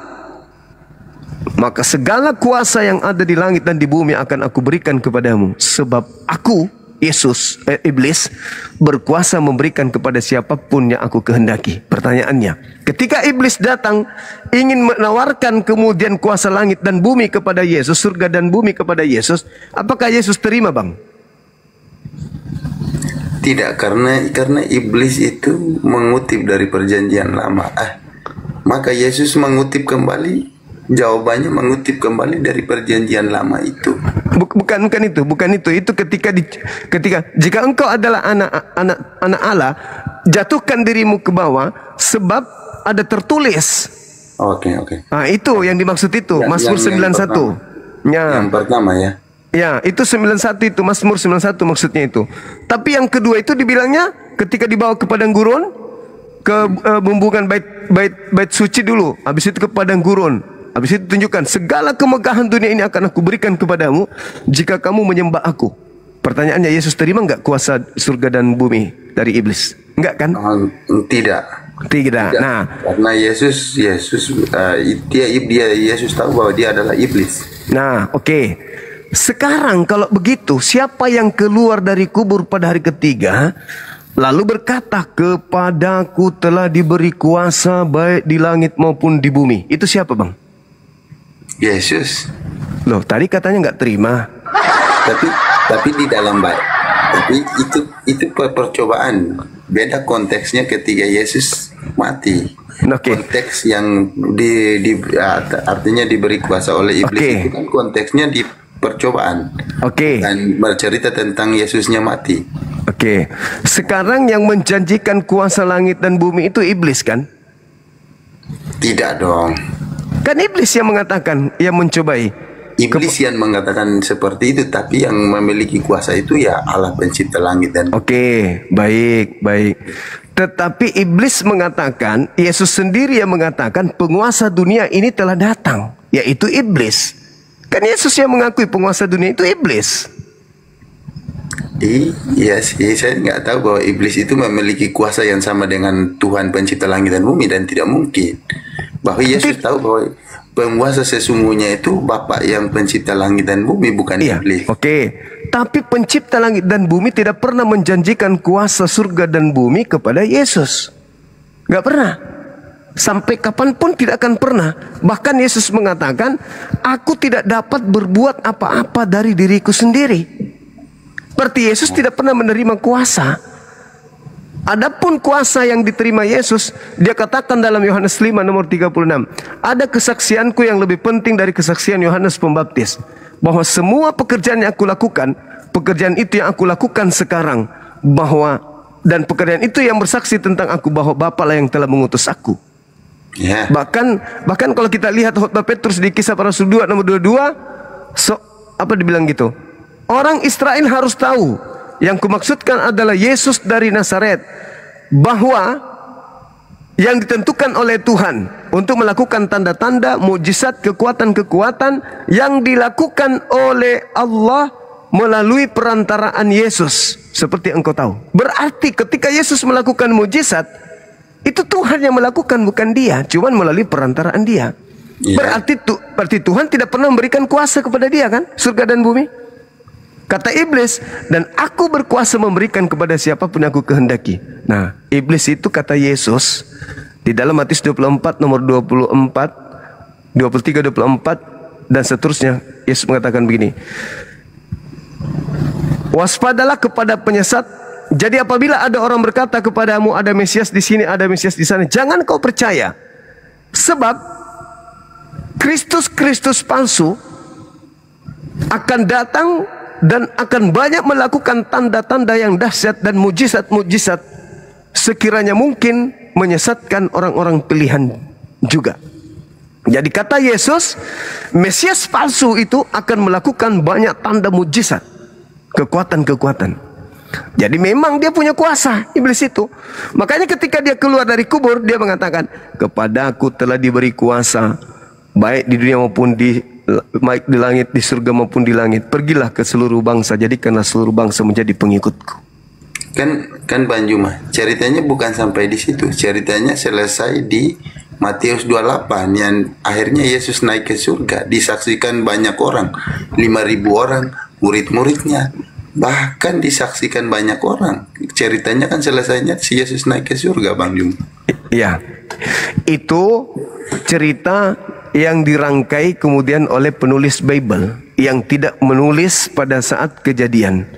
maka segala kuasa yang ada di langit dan di bumi akan aku berikan kepadamu. Sebab aku, Yesus, iblis, berkuasa memberikan kepada siapapun yang aku kehendaki. Pertanyaannya, ketika iblis datang ingin menawarkan kemudian kuasa langit dan bumi kepada Yesus, surga dan bumi kepada Yesus, apakah Yesus terima bang? Tidak, karena iblis itu mengutip dari perjanjian lama. Maka Yesus mengutip kembali, jawabannya mengutip kembali dari perjanjian lama itu. Bukan itu. Itu ketika jika engkau adalah anak Allah, jatuhkan dirimu ke bawah, sebab ada tertulis. Oke. Nah, itu yang dimaksud itu, Mazmur 91. Yang pertama ya. Ya, itu 91 itu, Mazmur 91 maksudnya itu. Tapi yang kedua itu dibilangnya ketika dibawa ke padang gurun, ke bumbungan bait suci dulu, habis itu ke padang gurun. Habis itu tunjukkan segala kemegahan dunia ini akan aku berikan kepadamu jika kamu menyembah aku. Pertanyaannya, Yesus terima enggak kuasa surga dan bumi dari iblis? Enggak kan? Tidak. Nah, karena Yesus Yesus tahu bahwa dia adalah iblis. Nah, oke. Sekarang kalau begitu, siapa yang keluar dari kubur pada hari ketiga lalu berkata, kepadaku telah diberi kuasa baik di langit maupun di bumi? Itu siapa, Bang? Yesus. Loh, tadi katanya nggak terima. Tapi di dalam baik. Tapi itu percobaan. Beda konteksnya ketika Yesus mati. Oke. Konteks yang artinya diberi kuasa oleh iblis, itu kan konteksnya di percobaan. Dan bercerita tentang Yesusnya mati. Sekarang yang menjanjikan kuasa langit dan bumi itu iblis kan? Tidak dong. Kan iblis yang mengatakan, yang mencobai. Iblis yang mengatakan seperti itu, tapi yang memiliki kuasa itu ya Allah pencipta langit dan bumi. Baik. Tetapi iblis mengatakan, Yesus sendiri yang mengatakan penguasa dunia ini telah datang, yaitu iblis. Kan Yesus yang mengakui penguasa dunia itu iblis. Iya sih, saya nggak tahu bahwa iblis itu memiliki kuasa yang sama dengan Tuhan pencipta langit dan bumi, dan tidak mungkin. Bahwa Yesus tahu bahwa penguasa sesungguhnya itu Bapa yang pencipta langit dan bumi, bukan iblis. Tapi pencipta langit dan bumi tidak pernah menjanjikan kuasa surga dan bumi kepada Yesus. Gak pernah. Sampai kapanpun tidak akan pernah. Bahkan Yesus mengatakan, aku tidak dapat berbuat apa-apa dari diriku sendiri. Berarti Yesus tidak pernah menerima kuasa. Adapun kuasa yang diterima Yesus, dia katakan dalam Yohanes 5 nomor 36, ada kesaksianku yang lebih penting dari kesaksian Yohanes Pembaptis, bahwa semua pekerjaan yang aku lakukan, pekerjaan itu yang aku lakukan sekarang, dan pekerjaan itu yang bersaksi tentang aku, bahwa Bapa lah yang telah mengutus aku. Bahkan kalau kita lihat khotbah Petrus di Kisah Para Rasul 2 nomor 22, apa dibilang gitu? Orang Israel harus tahu, yang kumaksudkan adalah Yesus dari Nazaret, bahwa yang ditentukan oleh Tuhan untuk melakukan tanda-tanda, mukjizat, kekuatan-kekuatan yang dilakukan oleh Allah melalui perantaraan Yesus, seperti engkau tahu. Berarti ketika Yesus melakukan mukjizat, itu Tuhan yang melakukan, bukan dia, cuman melalui perantaraan dia. Berarti Tuhan tidak pernah memberikan kuasa kepada dia kan, surga dan bumi. Kata iblis, dan aku berkuasa memberikan kepada siapapun aku kehendaki. Nah, iblis itu kata Yesus di dalam Matius 24 nomor 23, 24 dan seterusnya. Yesus mengatakan begini, waspadalah kepada penyesat. Jadi apabila ada orang berkata kepadamu, ada Mesias di sini, ada Mesias di sana, jangan kau percaya. Sebab Kristus palsu akan datang dan akan banyak melakukan tanda-tanda yang dahsyat dan mujizat-mujizat, sekiranya mungkin menyesatkan orang-orang pilihan juga. Jadi kata Yesus, Mesias palsu itu akan melakukan banyak tanda mujizat, kekuatan-kekuatan. Jadi memang dia punya kuasa, iblis itu. Makanya ketika dia keluar dari kubur, dia mengatakan, kepadaku telah diberi kuasa baik di dunia maupun baik di langit, di surga maupun di langit. Pergilah ke seluruh bangsa, jadikanlah seluruh bangsa menjadi pengikutku. Kan Bang Juma, ceritanya bukan sampai di situ. Ceritanya selesai di Matius 28 yang akhirnya Yesus naik ke surga, disaksikan banyak orang, 5.000 orang, murid-muridnya, bahkan disaksikan banyak orang. Ceritanya kan selesainya si Yesus naik ke surga, Bang Juma. Iya, itu cerita yang dirangkai kemudian oleh penulis Bible yang tidak menulis pada saat kejadian.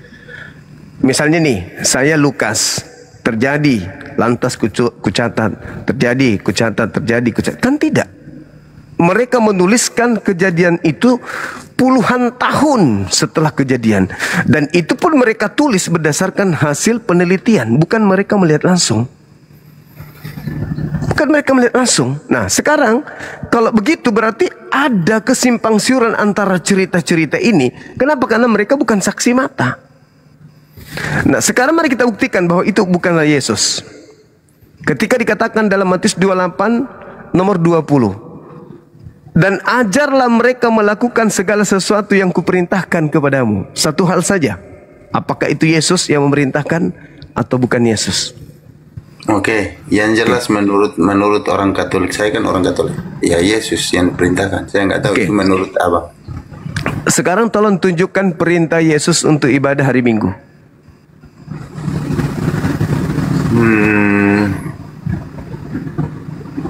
Misalnya nih, saya Lukas, terjadi, lantas kucatat, terjadi, kucatat, terjadi, kucatat. Kan tidak. Mereka menuliskan kejadian itu puluhan tahun setelah kejadian. Dan itu pun mereka tulis berdasarkan hasil penelitian, bukan mereka melihat langsung. Bukan mereka melihat langsung. Nah sekarang kalau begitu berarti ada kesimpang siuran antara cerita-cerita ini. Kenapa? Karena mereka bukan saksi mata. Nah sekarang mari kita buktikan bahwa itu bukanlah Yesus. Ketika dikatakan dalam Matius 28 nomor 20, dan ajarlah mereka melakukan segala sesuatu yang kuperintahkan kepadamu. Satu hal saja, apakah itu Yesus yang memerintahkan atau bukan Yesus? Oke, yang jelas menurut orang Katolik, saya kan orang Katolik, ya Yesus yang perintahkan. Saya nggak tahu itu menurut Abang. Sekarang tolong tunjukkan perintah Yesus untuk ibadah hari Minggu.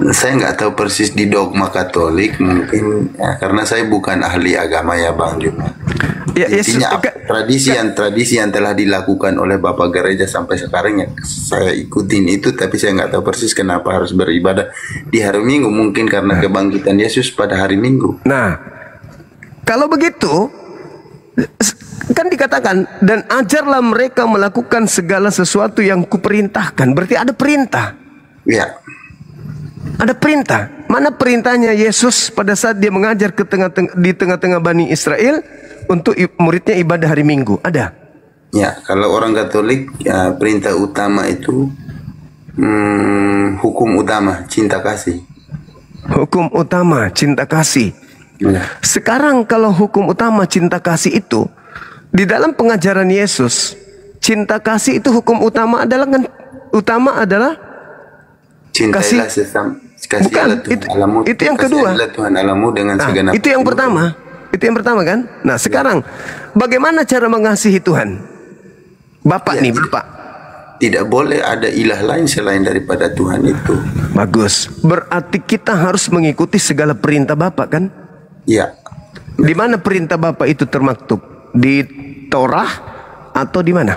Saya nggak tahu persis di dogma Katolik mungkin ya, karena saya bukan ahli agama ya Bang Juma. Ya, Yesus, Intinya tradisi yang telah dilakukan oleh Bapak Gereja sampai sekarang ya saya ikutin itu, tapi saya nggak tahu persis kenapa harus beribadah di hari Minggu. Mungkin karena kebangkitan Yesus pada hari Minggu. Nah, kalau begitu kan dikatakan, dan ajarlah mereka melakukan segala sesuatu yang kuperintahkan. Berarti ada perintah. Ya. Ada perintah. Mana perintahnya Yesus pada saat dia mengajar di tengah-tengah Bani Israel untuk muridnya ibadah hari Minggu? Ada? Ya, kalau orang Katolik ya, perintah utama itu hukum utama cinta kasih. Hukum utama cinta kasih. Ya. Sekarang kalau hukum utama cinta kasih itu di dalam pengajaran Yesus, cinta kasih itu hukum utama adalah Cintailah sesama. Bukan, itu yang kedua. Tuhan Allahmu dengan segenap itu yang pertama. Itu yang pertama kan? Nah sekarang bagaimana cara mengasihi Tuhan? Bapak nih, Bapak. Tidak boleh ada ilah lain selain daripada Tuhan itu. Bagus. Berarti kita harus mengikuti segala perintah Bapak kan? Ya. Di mana perintah Bapak itu termaktub? Di Torah atau di mana?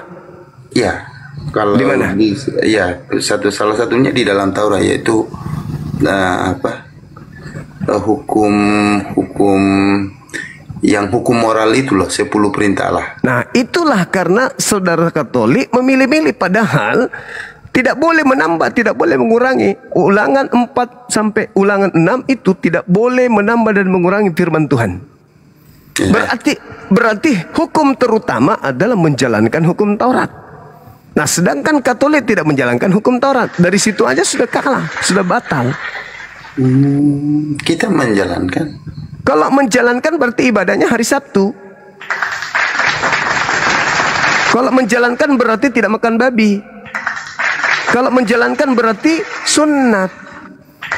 Ya. Kalau di mana? Ya, salah satunya di dalam Taurat, yaitu hukum moral itu loh, 10 perintah Allah. Nah, itulah karena saudara Katolik memilih-milih, padahal tidak boleh menambah, tidak boleh mengurangi. Ulangan 4 sampai ulangan 6 itu tidak boleh menambah dan mengurangi firman Tuhan. Ya. Berarti hukum terutama adalah menjalankan hukum Taurat. Nah, sedangkan Katolik tidak menjalankan hukum Taurat. Dari situ aja sudah kalah, sudah batal. Kita menjalankan. Kalau menjalankan berarti ibadahnya hari Sabtu. Kalau menjalankan berarti tidak makan babi. Kalau menjalankan berarti sunat.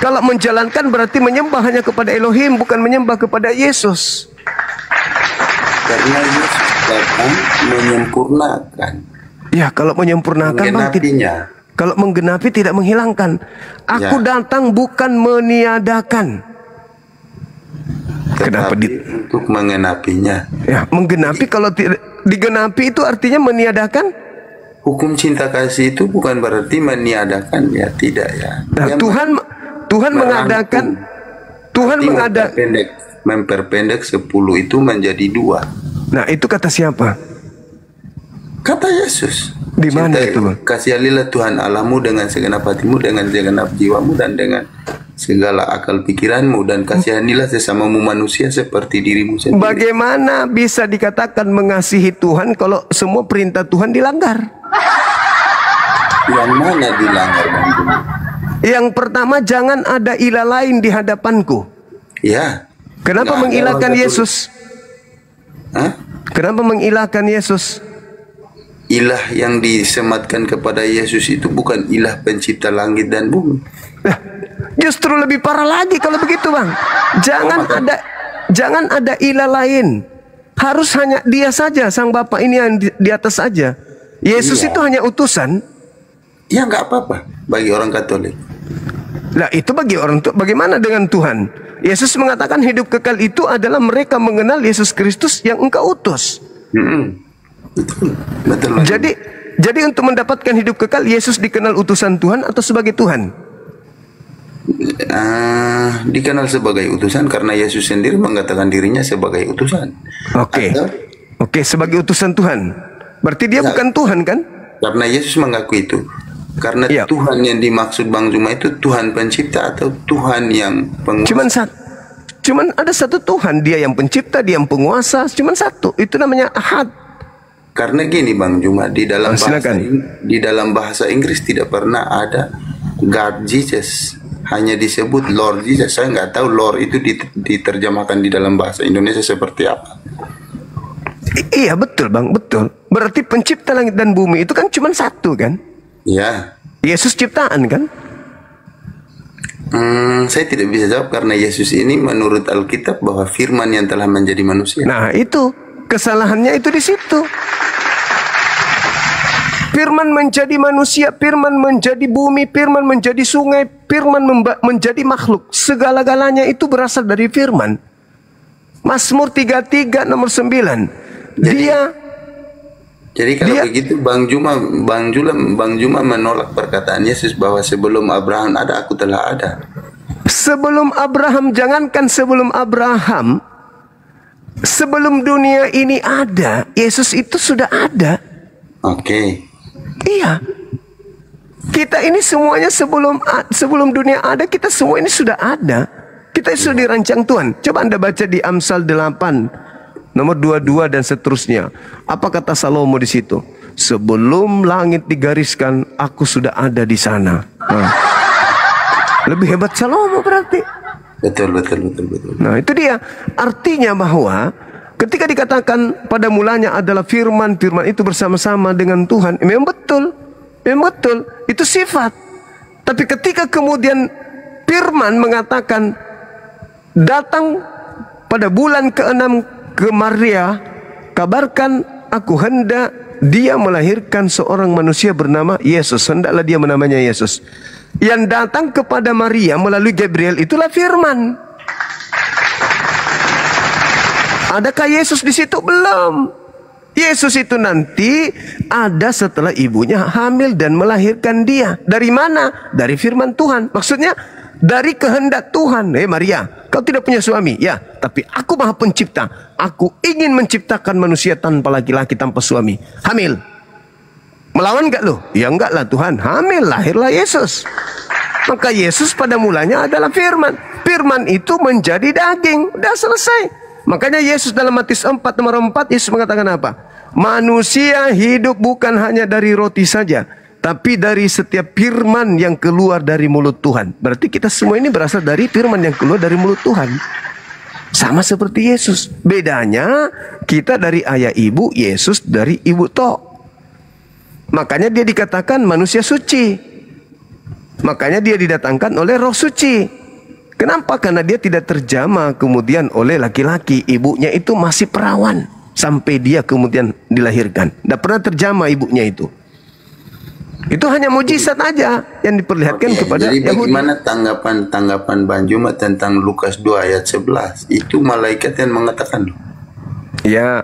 Kalau menjalankan berarti menyembah hanya kepada Elohim, bukan menyembah kepada Yesus. Karena Yesus datang menyempurnakan. Ya, kalau menyempurnakan menggenapinya. Kalau menggenapi tidak menghilangkan. Aku datang bukan meniadakan. Kenapa untuk mengenapinya? Ya, menggenapi. Kalau tidak digenapi itu artinya meniadakan. Hukum cinta kasih itu bukan berarti meniadakan, ya tidak ya. Nah, Tuhan mengadakan. Tuhan memperpendek 10 itu menjadi 2. Nah, itu kata siapa? Kata Yesus. Di mana itu, Bang? Kasihilah Tuhan Allahmu dengan segenap hatimu, dengan segenap jiwamu, dan dengan segala akal pikiranmu, dan kasihanilah sesamamu manusia seperti dirimu sendiri. Bagaimana bisa dikatakan mengasihi Tuhan kalau semua perintah Tuhan dilanggar? Yang mana dilanggar, Bang? Yang pertama, jangan ada ilah lain di hadapanku. Ya. Kenapa mengilahkan Yesus? Hah? Kenapa mengilahkan Yesus? Ilah yang disematkan kepada Yesus itu bukan ilah pencipta langit dan bumi. Justru lebih parah lagi kalau begitu, Bang. Jangan ada ilah lain. Harus hanya Dia saja, Sang Bapa ini yang di atas saja. Yesus itu hanya utusan. Ya nggak apa-apa bagi orang Katolik. Lah itu bagi orang tua. Bagaimana dengan Tuhan? Yesus mengatakan hidup kekal itu adalah mereka mengenal Yesus Kristus yang Engkau utus. Betul. Jadi untuk mendapatkan hidup kekal, Yesus dikenal utusan Tuhan atau sebagai Tuhan? Dikenal sebagai utusan karena Yesus sendiri mengatakan dirinya sebagai utusan. Oke, sebagai utusan Tuhan. Berarti dia bukan Tuhan kan? Karena Yesus mengaku itu. Karena Tuhan yang dimaksud Bang Juma itu Tuhan pencipta atau Tuhan yang penguasa? Cuman ada satu Tuhan, Dia yang pencipta, Dia yang penguasa, cuman satu. Itu namanya Ahad. Karena gini Bang Juma, di dalam bahasa Inggris tidak pernah ada God Jesus, hanya disebut Lord Jesus. Saya nggak tahu Lord itu diterjemahkan di dalam bahasa Indonesia seperti apa. Iya betul Bang, betul. Berarti pencipta langit dan bumi itu kan cuma satu kan? Ya. Yesus ciptaan kan? Saya tidak bisa jawab karena Yesus ini menurut Alkitab bahwa firman yang telah menjadi manusia. Nah, itu kesalahannya itu di situ. Firman menjadi manusia, firman menjadi bumi, firman menjadi sungai, firman menjadi makhluk. Segala-galanya itu berasal dari firman. Mazmur 33 nomor 9. Jadi kalau begitu Bang Juma menolak perkataan Yesus bahwa sebelum Abraham ada, aku telah ada. Sebelum Abraham, jangankan sebelum Abraham, sebelum dunia ini ada, Yesus itu sudah ada. Oke. Iya. Kita ini semuanya sebelum dunia ada, kita semua ini sudah ada. Kita sudah dirancang Tuhan. Coba Anda baca di Amsal 8 nomor 22 dan seterusnya. Apa kata Salomo di situ? Sebelum langit digariskan, aku sudah ada di sana. Lebih hebat Salomo berarti. Betul. Nah, itu dia. Artinya bahwa ketika dikatakan pada mulanya adalah firman, firman itu bersama-sama dengan Tuhan. Memang betul. Itu sifat. Tapi ketika kemudian firman mengatakan datang pada bulan ke-6 ke Maria, kabarkan aku hendak dia melahirkan seorang manusia bernama Yesus. Hendaklah dia menamanya Yesus. Yang datang kepada Maria melalui Gabriel itulah firman. Adakah Yesus di situ? Belum. Yesus itu nanti ada setelah ibunya hamil dan melahirkan dia. Dari mana? Dari firman Tuhan. Maksudnya dari kehendak Tuhan. Maria, kau tidak punya suami. Ya, tapi aku Maha Pencipta. Aku ingin menciptakan manusia tanpa laki-laki, tanpa suami. Hamil. Melawan enggak lo? Ya enggak lah Tuhan. Hamil, lahirlah Yesus. Maka Yesus pada mulanya adalah firman. Firman itu menjadi daging. Udah selesai. Makanya Yesus dalam Matius 4 nomor 4, Yesus mengatakan apa? Manusia hidup bukan hanya dari roti saja, tapi dari setiap firman yang keluar dari mulut Tuhan. Berarti kita semua ini berasal dari firman yang keluar dari mulut Tuhan. Sama seperti Yesus. Bedanya kita dari ayah ibu, Yesus dari ibu tok. Makanya dia dikatakan manusia suci. Makanya dia didatangkan oleh Roh Suci. Kenapa? Karena dia tidak terjamah kemudian oleh laki-laki. Ibunya itu masih perawan sampai dia kemudian dilahirkan. Tidak pernah terjamah ibunya itu. Itu hanya mujizat aja yang diperlihatkan kepada Yahudi. Jadi bagaimana tanggapan Bang Juma tentang Lukas 2 ayat 11? Itu malaikat yang mengatakan. Ya,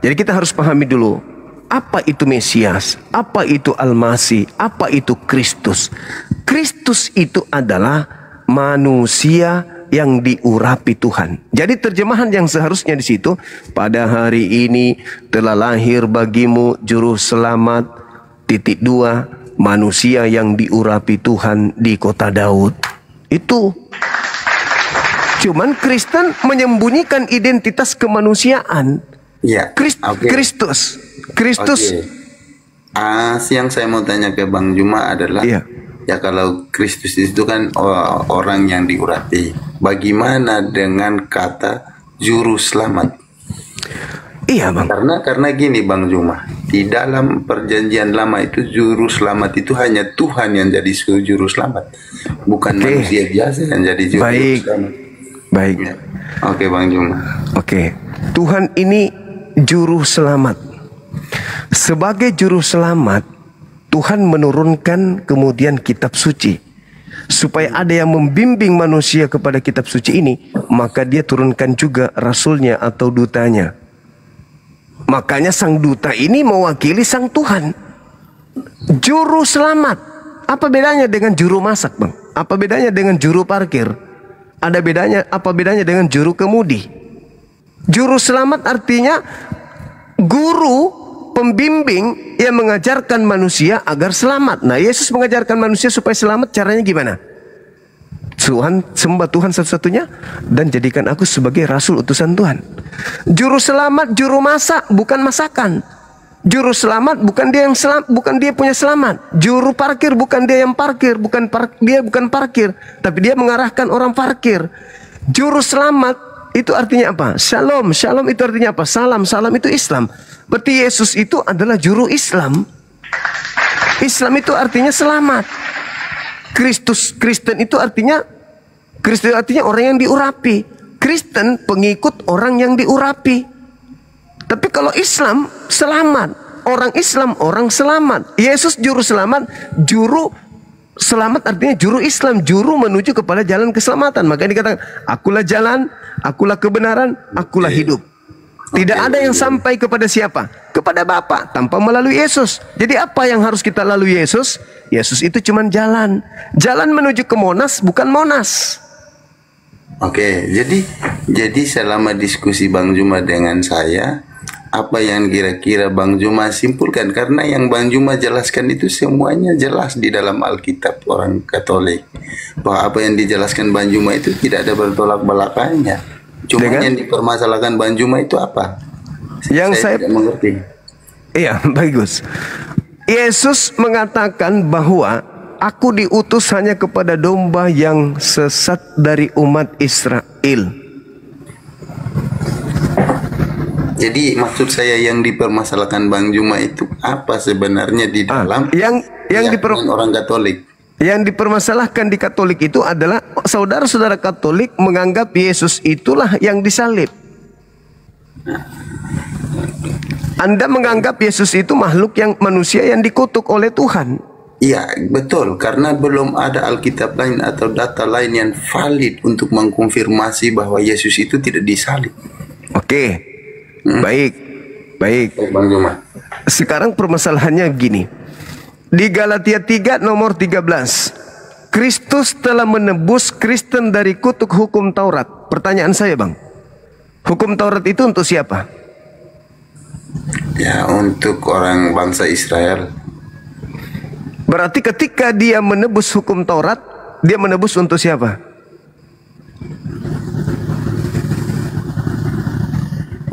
jadi kita harus pahami dulu. Apa itu Mesias? Apa itu Al-Masih? Apa itu Kristus? Kristus itu adalah manusia yang diurapi Tuhan. Jadi terjemahan yang seharusnya di situ, pada hari ini telah lahir bagimu juru selamat, manusia yang diurapi Tuhan di kota Daud. Itu. Cuman Kristen menyembunyikan identitas kemanusiaan. Ya. Kristus. Yang saya mau tanya ke Bang Juma adalah, ya kalau Kristus itu kan orang yang diurapi, bagaimana dengan kata juru selamat? Iya Bang. Karena gini Bang Juma, di dalam perjanjian lama itu juru selamat itu hanya Tuhan yang jadi juru selamat, bukan manusia biasa yang jadi juru selamat. Baik. Ya. Oke Bang Juma. Oke. Tuhan ini juru selamat. Sebagai juru selamat, Tuhan menurunkan kemudian kitab suci. Supaya ada yang membimbing manusia kepada kitab suci ini, maka dia turunkan juga rasulnya atau dutanya. Makanya sang duta ini mewakili sang Tuhan. Juru selamat. Apa bedanya dengan juru masak, Bang? Apa bedanya dengan juru parkir? Apa bedanya dengan juru kemudi? Juru selamat artinya guru, pembimbing yang mengajarkan manusia agar selamat. Nah, Yesus mengajarkan manusia supaya selamat. Caranya gimana? Tuhan, sembah Tuhan satu-satunya dan jadikan aku sebagai rasul utusan Tuhan. Juru selamat, juru masak, bukan masakan. Juru selamat bukan dia yang bukan dia punya selamat. Juru parkir bukan dia yang parkir, dia bukan parkir, tapi dia mengarahkan orang parkir. Juru selamat itu artinya apa? Shalom. Shalom itu artinya apa? Salam. Salam itu Islam. Berarti Yesus itu adalah juru Islam. Islam itu artinya selamat. Kristen itu artinya orang yang diurapi. Kristen pengikut orang yang diurapi. Tapi kalau Islam selamat, orang Islam orang selamat. Yesus juru selamat, juru selamat artinya juru Islam, juru menuju kepada jalan keselamatan. Makanya dikatakan, akulah jalan, akulah kebenaran, akulah hidup. Tidak ada yang sampai kepada siapa? Kepada Bapa tanpa melalui Yesus. Jadi apa yang harus kita lalui Yesus? Yesus itu cuma jalan. Jalan menuju ke Monas, bukan Monas. Oke, jadi selama diskusi Bang Juma dengan saya, apa yang kira-kira Bang Juma simpulkan? Karena yang Bang Juma jelaskan itu semuanya jelas di dalam Alkitab orang Katolik. Bahwa apa yang dijelaskan Bang Juma itu tidak ada bertolak belakangnya. Cuma yang dipermasalahkan Bang Juma itu apa? Yang saya tidak mengerti. Iya, bagus. Yesus mengatakan bahwa aku diutus hanya kepada domba yang sesat dari umat Israel. Jadi maksud saya yang dipermasalahkan Bang Juma itu apa sebenarnya di dalam yang orang Katolik? Yang dipermasalahkan di Katolik itu adalah saudara-saudara Katolik menganggap Yesus itulah yang disalib. Anda menganggap Yesus itu makhluk yang manusia yang dikutuk oleh Tuhan. Iya, betul. Karena belum ada Alkitab lain atau data lain yang valid untuk mengkonfirmasi bahwa Yesus itu tidak disalib. Oke, baik. Bang Juma. Sekarang permasalahannya gini. Di Galatia 3 nomor 13, Kristus telah menebus Kristen dari kutuk hukum Taurat. Pertanyaan saya, Bang, hukum Taurat itu untuk siapa? Ya, untuk orang bangsa Israel. Berarti ketika dia menebus hukum Taurat, dia menebus untuk siapa?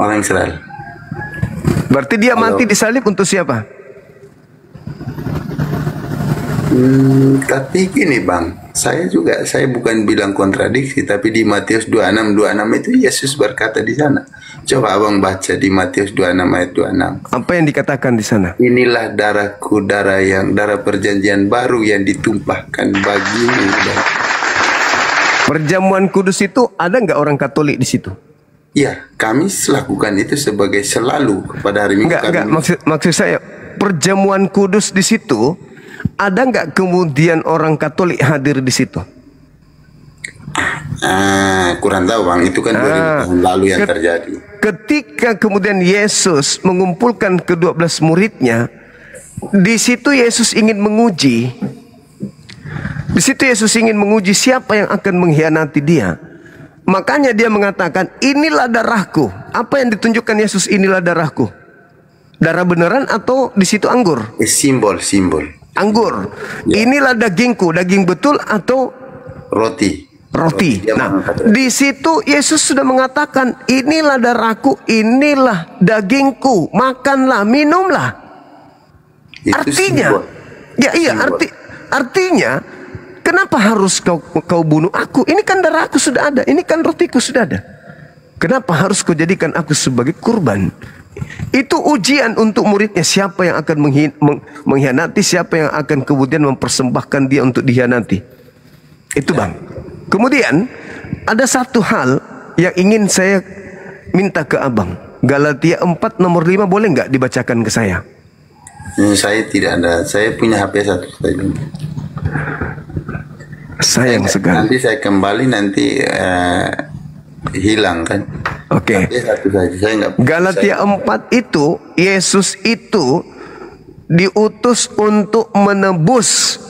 Orang Israel. Berarti dia mati disalib untuk siapa? Tapi gini Bang, saya bukan bilang kontradiksi, tapi di Matius 26 itu Yesus berkata di sana. Coba Abang baca di Matius 26 ayat 26. Apa yang dikatakan di sana? Inilah darahku, darah perjanjian baru yang ditumpahkan bagimu. Perjamuan kudus itu ada nggak orang Katolik di situ? Ya, kami lakukan itu sebagai selalu kepada hari Minggu. Enggak, maksud saya perjamuan kudus di situ ada nggak kemudian orang Katolik hadir di situ? Kurang tahu Bang, itu kan 2000 tahun lalu yang terjadi. Ketika kemudian Yesus mengumpulkan ke-12 muridnya, di situ Yesus ingin menguji. Di situ Yesus ingin menguji siapa yang akan mengkhianati dia. Makanya dia mengatakan, inilah darahku. Apa yang ditunjukkan Yesus, inilah darahku? Darah beneran atau di situ anggur? Simbol. Anggur. Ya. Inilah dagingku, daging betul atau roti. Nah, di situ Yesus sudah mengatakan, inilah darahku, inilah dagingku, makanlah, minumlah. Itu artinya, simbol. Artinya, kenapa harus kau bunuh aku? Ini kan darahku sudah ada, ini kan rotiku sudah ada. Kenapa harus kau jadikan aku sebagai kurban? Itu ujian untuk muridnya, siapa yang akan mengkhianati, siapa yang akan kemudian mempersembahkan dia untuk dikhianati. Itu Bang. Kemudian ada satu hal yang ingin saya minta ke Abang. Galatia 4 nomor 5 boleh nggak dibacakan ke saya? Saya tidak ada, saya punya HP satu saja. Sayang sekali. Nanti saya kembali hilang kan? Oke. Satu saja. Saya nggak. Galatia 4 itu Yesus itu diutus untuk menebus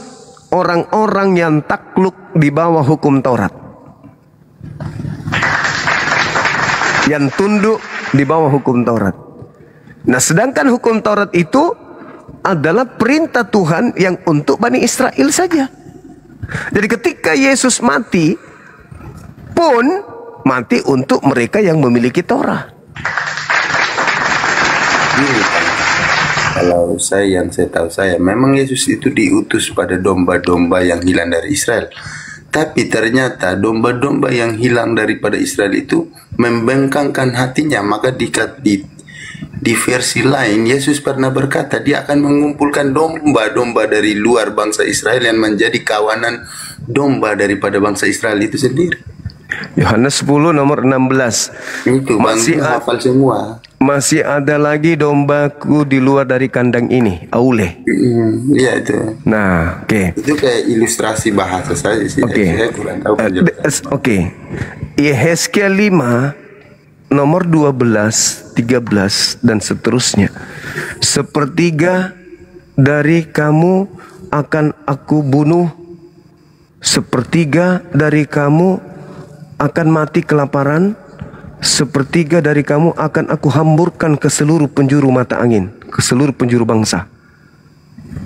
orang-orang yang takluk di bawah hukum Taurat, yang tunduk di bawah hukum Taurat. Nah, sedangkan hukum Taurat itu adalah perintah Tuhan yang untuk Bani Israel saja. Jadi ketika Yesus mati pun mati untuk mereka yang memiliki Taurat. Kalau yang saya tahu memang Yesus itu diutus pada domba-domba yang hilang dari Israel. Tapi ternyata domba-domba yang hilang daripada Israel itu membengkangkan hatinya, maka Di versi lain, Yesus pernah berkata, dia akan mengumpulkan domba-domba dari luar bangsa Israel yang menjadi kawanan domba daripada bangsa Israel itu sendiri. Yohanes 10 nomor 16. Itu masih hafal semua. Masih ada lagi dombaku di luar dari kandang ini, aule. Iya itu. Nah, oke. Itu kayak ilustrasi bahasa saja sih. Saya kurang tahu penjelasan. Oke. Yehezkiel 5 nomor 12, 13 dan seterusnya. Sepertiga dari kamu akan aku bunuh, sepertiga dari kamu akan mati kelaparan, sepertiga dari kamu akan aku hamburkan ke seluruh penjuru mata angin, ke seluruh penjuru bangsa.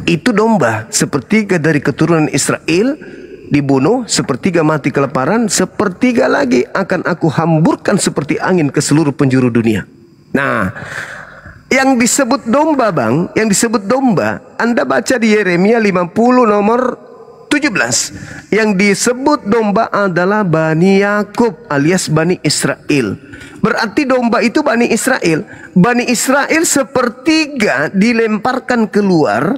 Itu domba, sepertiga dari keturunan Israel dibunuh, sepertiga mati kelaparan, sepertiga lagi akan aku hamburkan seperti angin ke seluruh penjuru dunia. Nah, yang disebut domba, Bang, yang disebut domba, Anda baca di Yeremia 50 nomor 17. Yang disebut domba adalah Bani Yakub alias Bani Israel. Berarti domba itu Bani Israel. Bani Israel sepertiga dilemparkan keluar.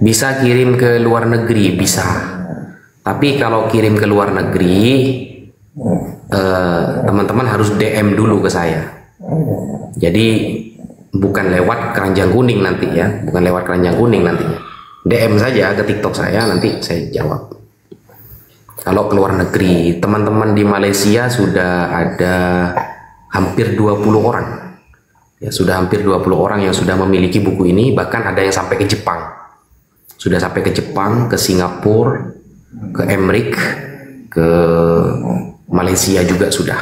Bisa kirim ke luar negeri, bisa. Tapi kalau kirim ke luar negeri, teman-teman harus DM dulu ke saya. Jadi bukan lewat keranjang kuning nanti ya, bukan lewat keranjang kuning nantinya. DM saja ke TikTok saya, nanti saya jawab. Kalau ke luar negeri, teman-teman di Malaysia sudah ada hampir 20 orang. Ya, sudah hampir 20 orang yang sudah memiliki buku ini, bahkan ada yang sampai ke Jepang. Sudah sampai ke Jepang, ke Singapura, ke Emrik, ke Malaysia juga sudah.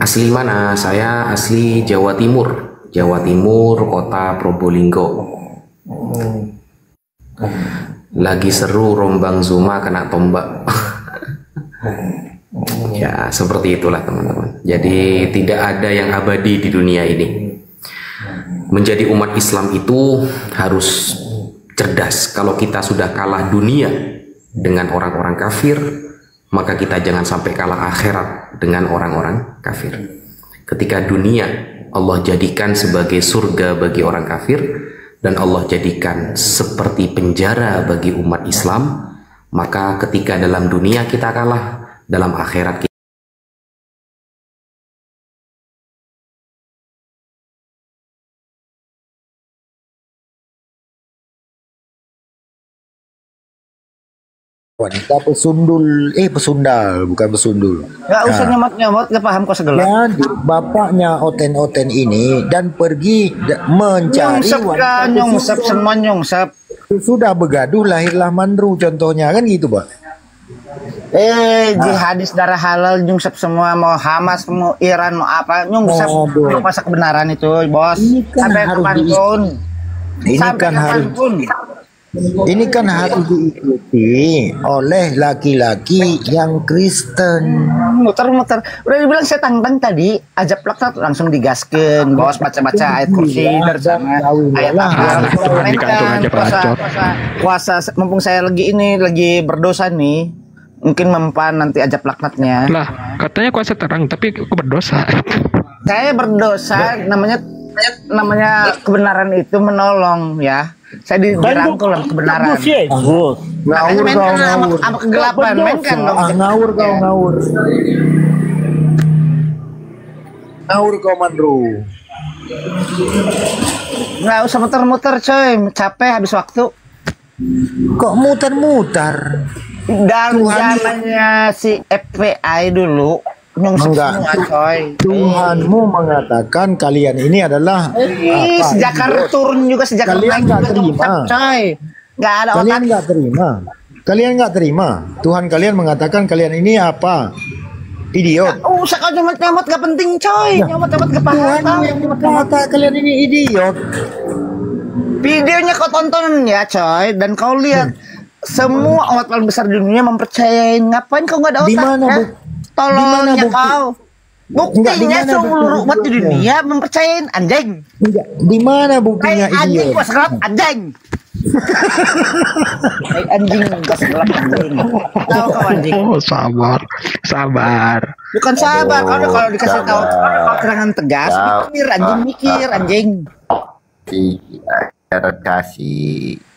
Asli mana? Saya asli Jawa Timur. Jawa Timur, kota Probolinggo. Lagi seru rombang Zuma kena tombak. Ya, seperti itulah teman-teman. Jadi tidak ada yang abadi di dunia ini. Menjadi umat Islam itu harus cerdas. Kalau kita sudah kalah dunia dengan orang-orang kafir, maka kita jangan sampai kalah akhirat dengan orang-orang kafir. Ketika dunia Allah jadikan sebagai surga bagi orang kafir, dan Allah jadikan seperti penjara bagi umat Islam, maka ketika dalam dunia kita kalah, dalam akhirat kita wanita pesundul, pesundal, bukan pesundul. Nggak usah nyomot-nyomot, nggak paham kok segala. Jadi bapaknya Oten-Oten ini dan pergi mencari wanita nyungsep, semua nyungsep. Sudah begaduh, lahirlah Mandru contohnya, kan gitu, Pak. Jihadis darah halal nyungsep semua, mau Hamas, mau Iran, mau apa, nyungsep masa kebenaran itu, bos. Sampai kapanpun. Ini kan harus diikuti oleh laki-laki yang Kristen. Muter-muter. Udah dibilang saya tantang tadi, ajab laknat langsung digaskeun, bos, baca-baca ayat kursi dari sana. Ayat puasa, mumpung saya lagi berdosa nih, mungkin mempan nanti ajab laknatnya. Lah, katanya kuasa terang, tapi aku berdosa. Saya berdosa, namanya kebenaran itu menolong ya. Saya dirangkul sama kebenaran. Ngawur kau, ngawur. Sama kegelapan, mainkan dong. Ngawur kau, ngawur. Ngawur kau, Mandru. Nggak usah muter-muter, coy. Capek habis waktu. Kok muter-muter? Dan zamannya si FBI dulu. Enggak, Tuhanmu mengatakan kalian ini adalah sejak turun juga, sejak kalian nggak terima, nggak ada otak. Kalian nggak terima. Tuhan kalian mengatakan kalian ini apa? Idiot. Usah kau nyomot-nyomot, nggak penting, coy. Nyomot-nyomot nggak paham. Tuhan yang berkata kalian ini idiot. Videonya kau tonton ya, coy, dan kau lihat semua umat paling besar di dunia mempercayai. Ngapain kau nggak ada otak? Di mana, Bu? Tolongnya kau. Buktinya seluruh umat di dunia mempercayain anjing. Di mana buktinya idiot? Anjing, anjing. Anjing gas belak anjing. Tahu kau anjing. Oh, sabar. Bukan sabar, kalau dikasih tahu keterangan tegas, mikir anjing.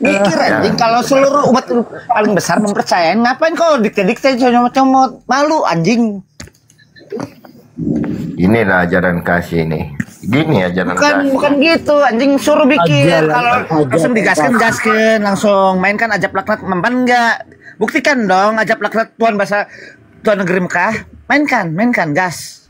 Mikir anjing, kalau seluruh umat paling besar mempercayai, ngapain kau dikte-dikte comot-comot, malu anjing. Inilah ajaran kasih ini. Gini ajaran kasih. Bukan gitu, anjing suruh mikir. Kalau langsung digaskan, langsung mainkan ajab laknat mempan enggak? Buktikan dong ajab laknat Tuhan negeri Mekah. Mainkan, gas.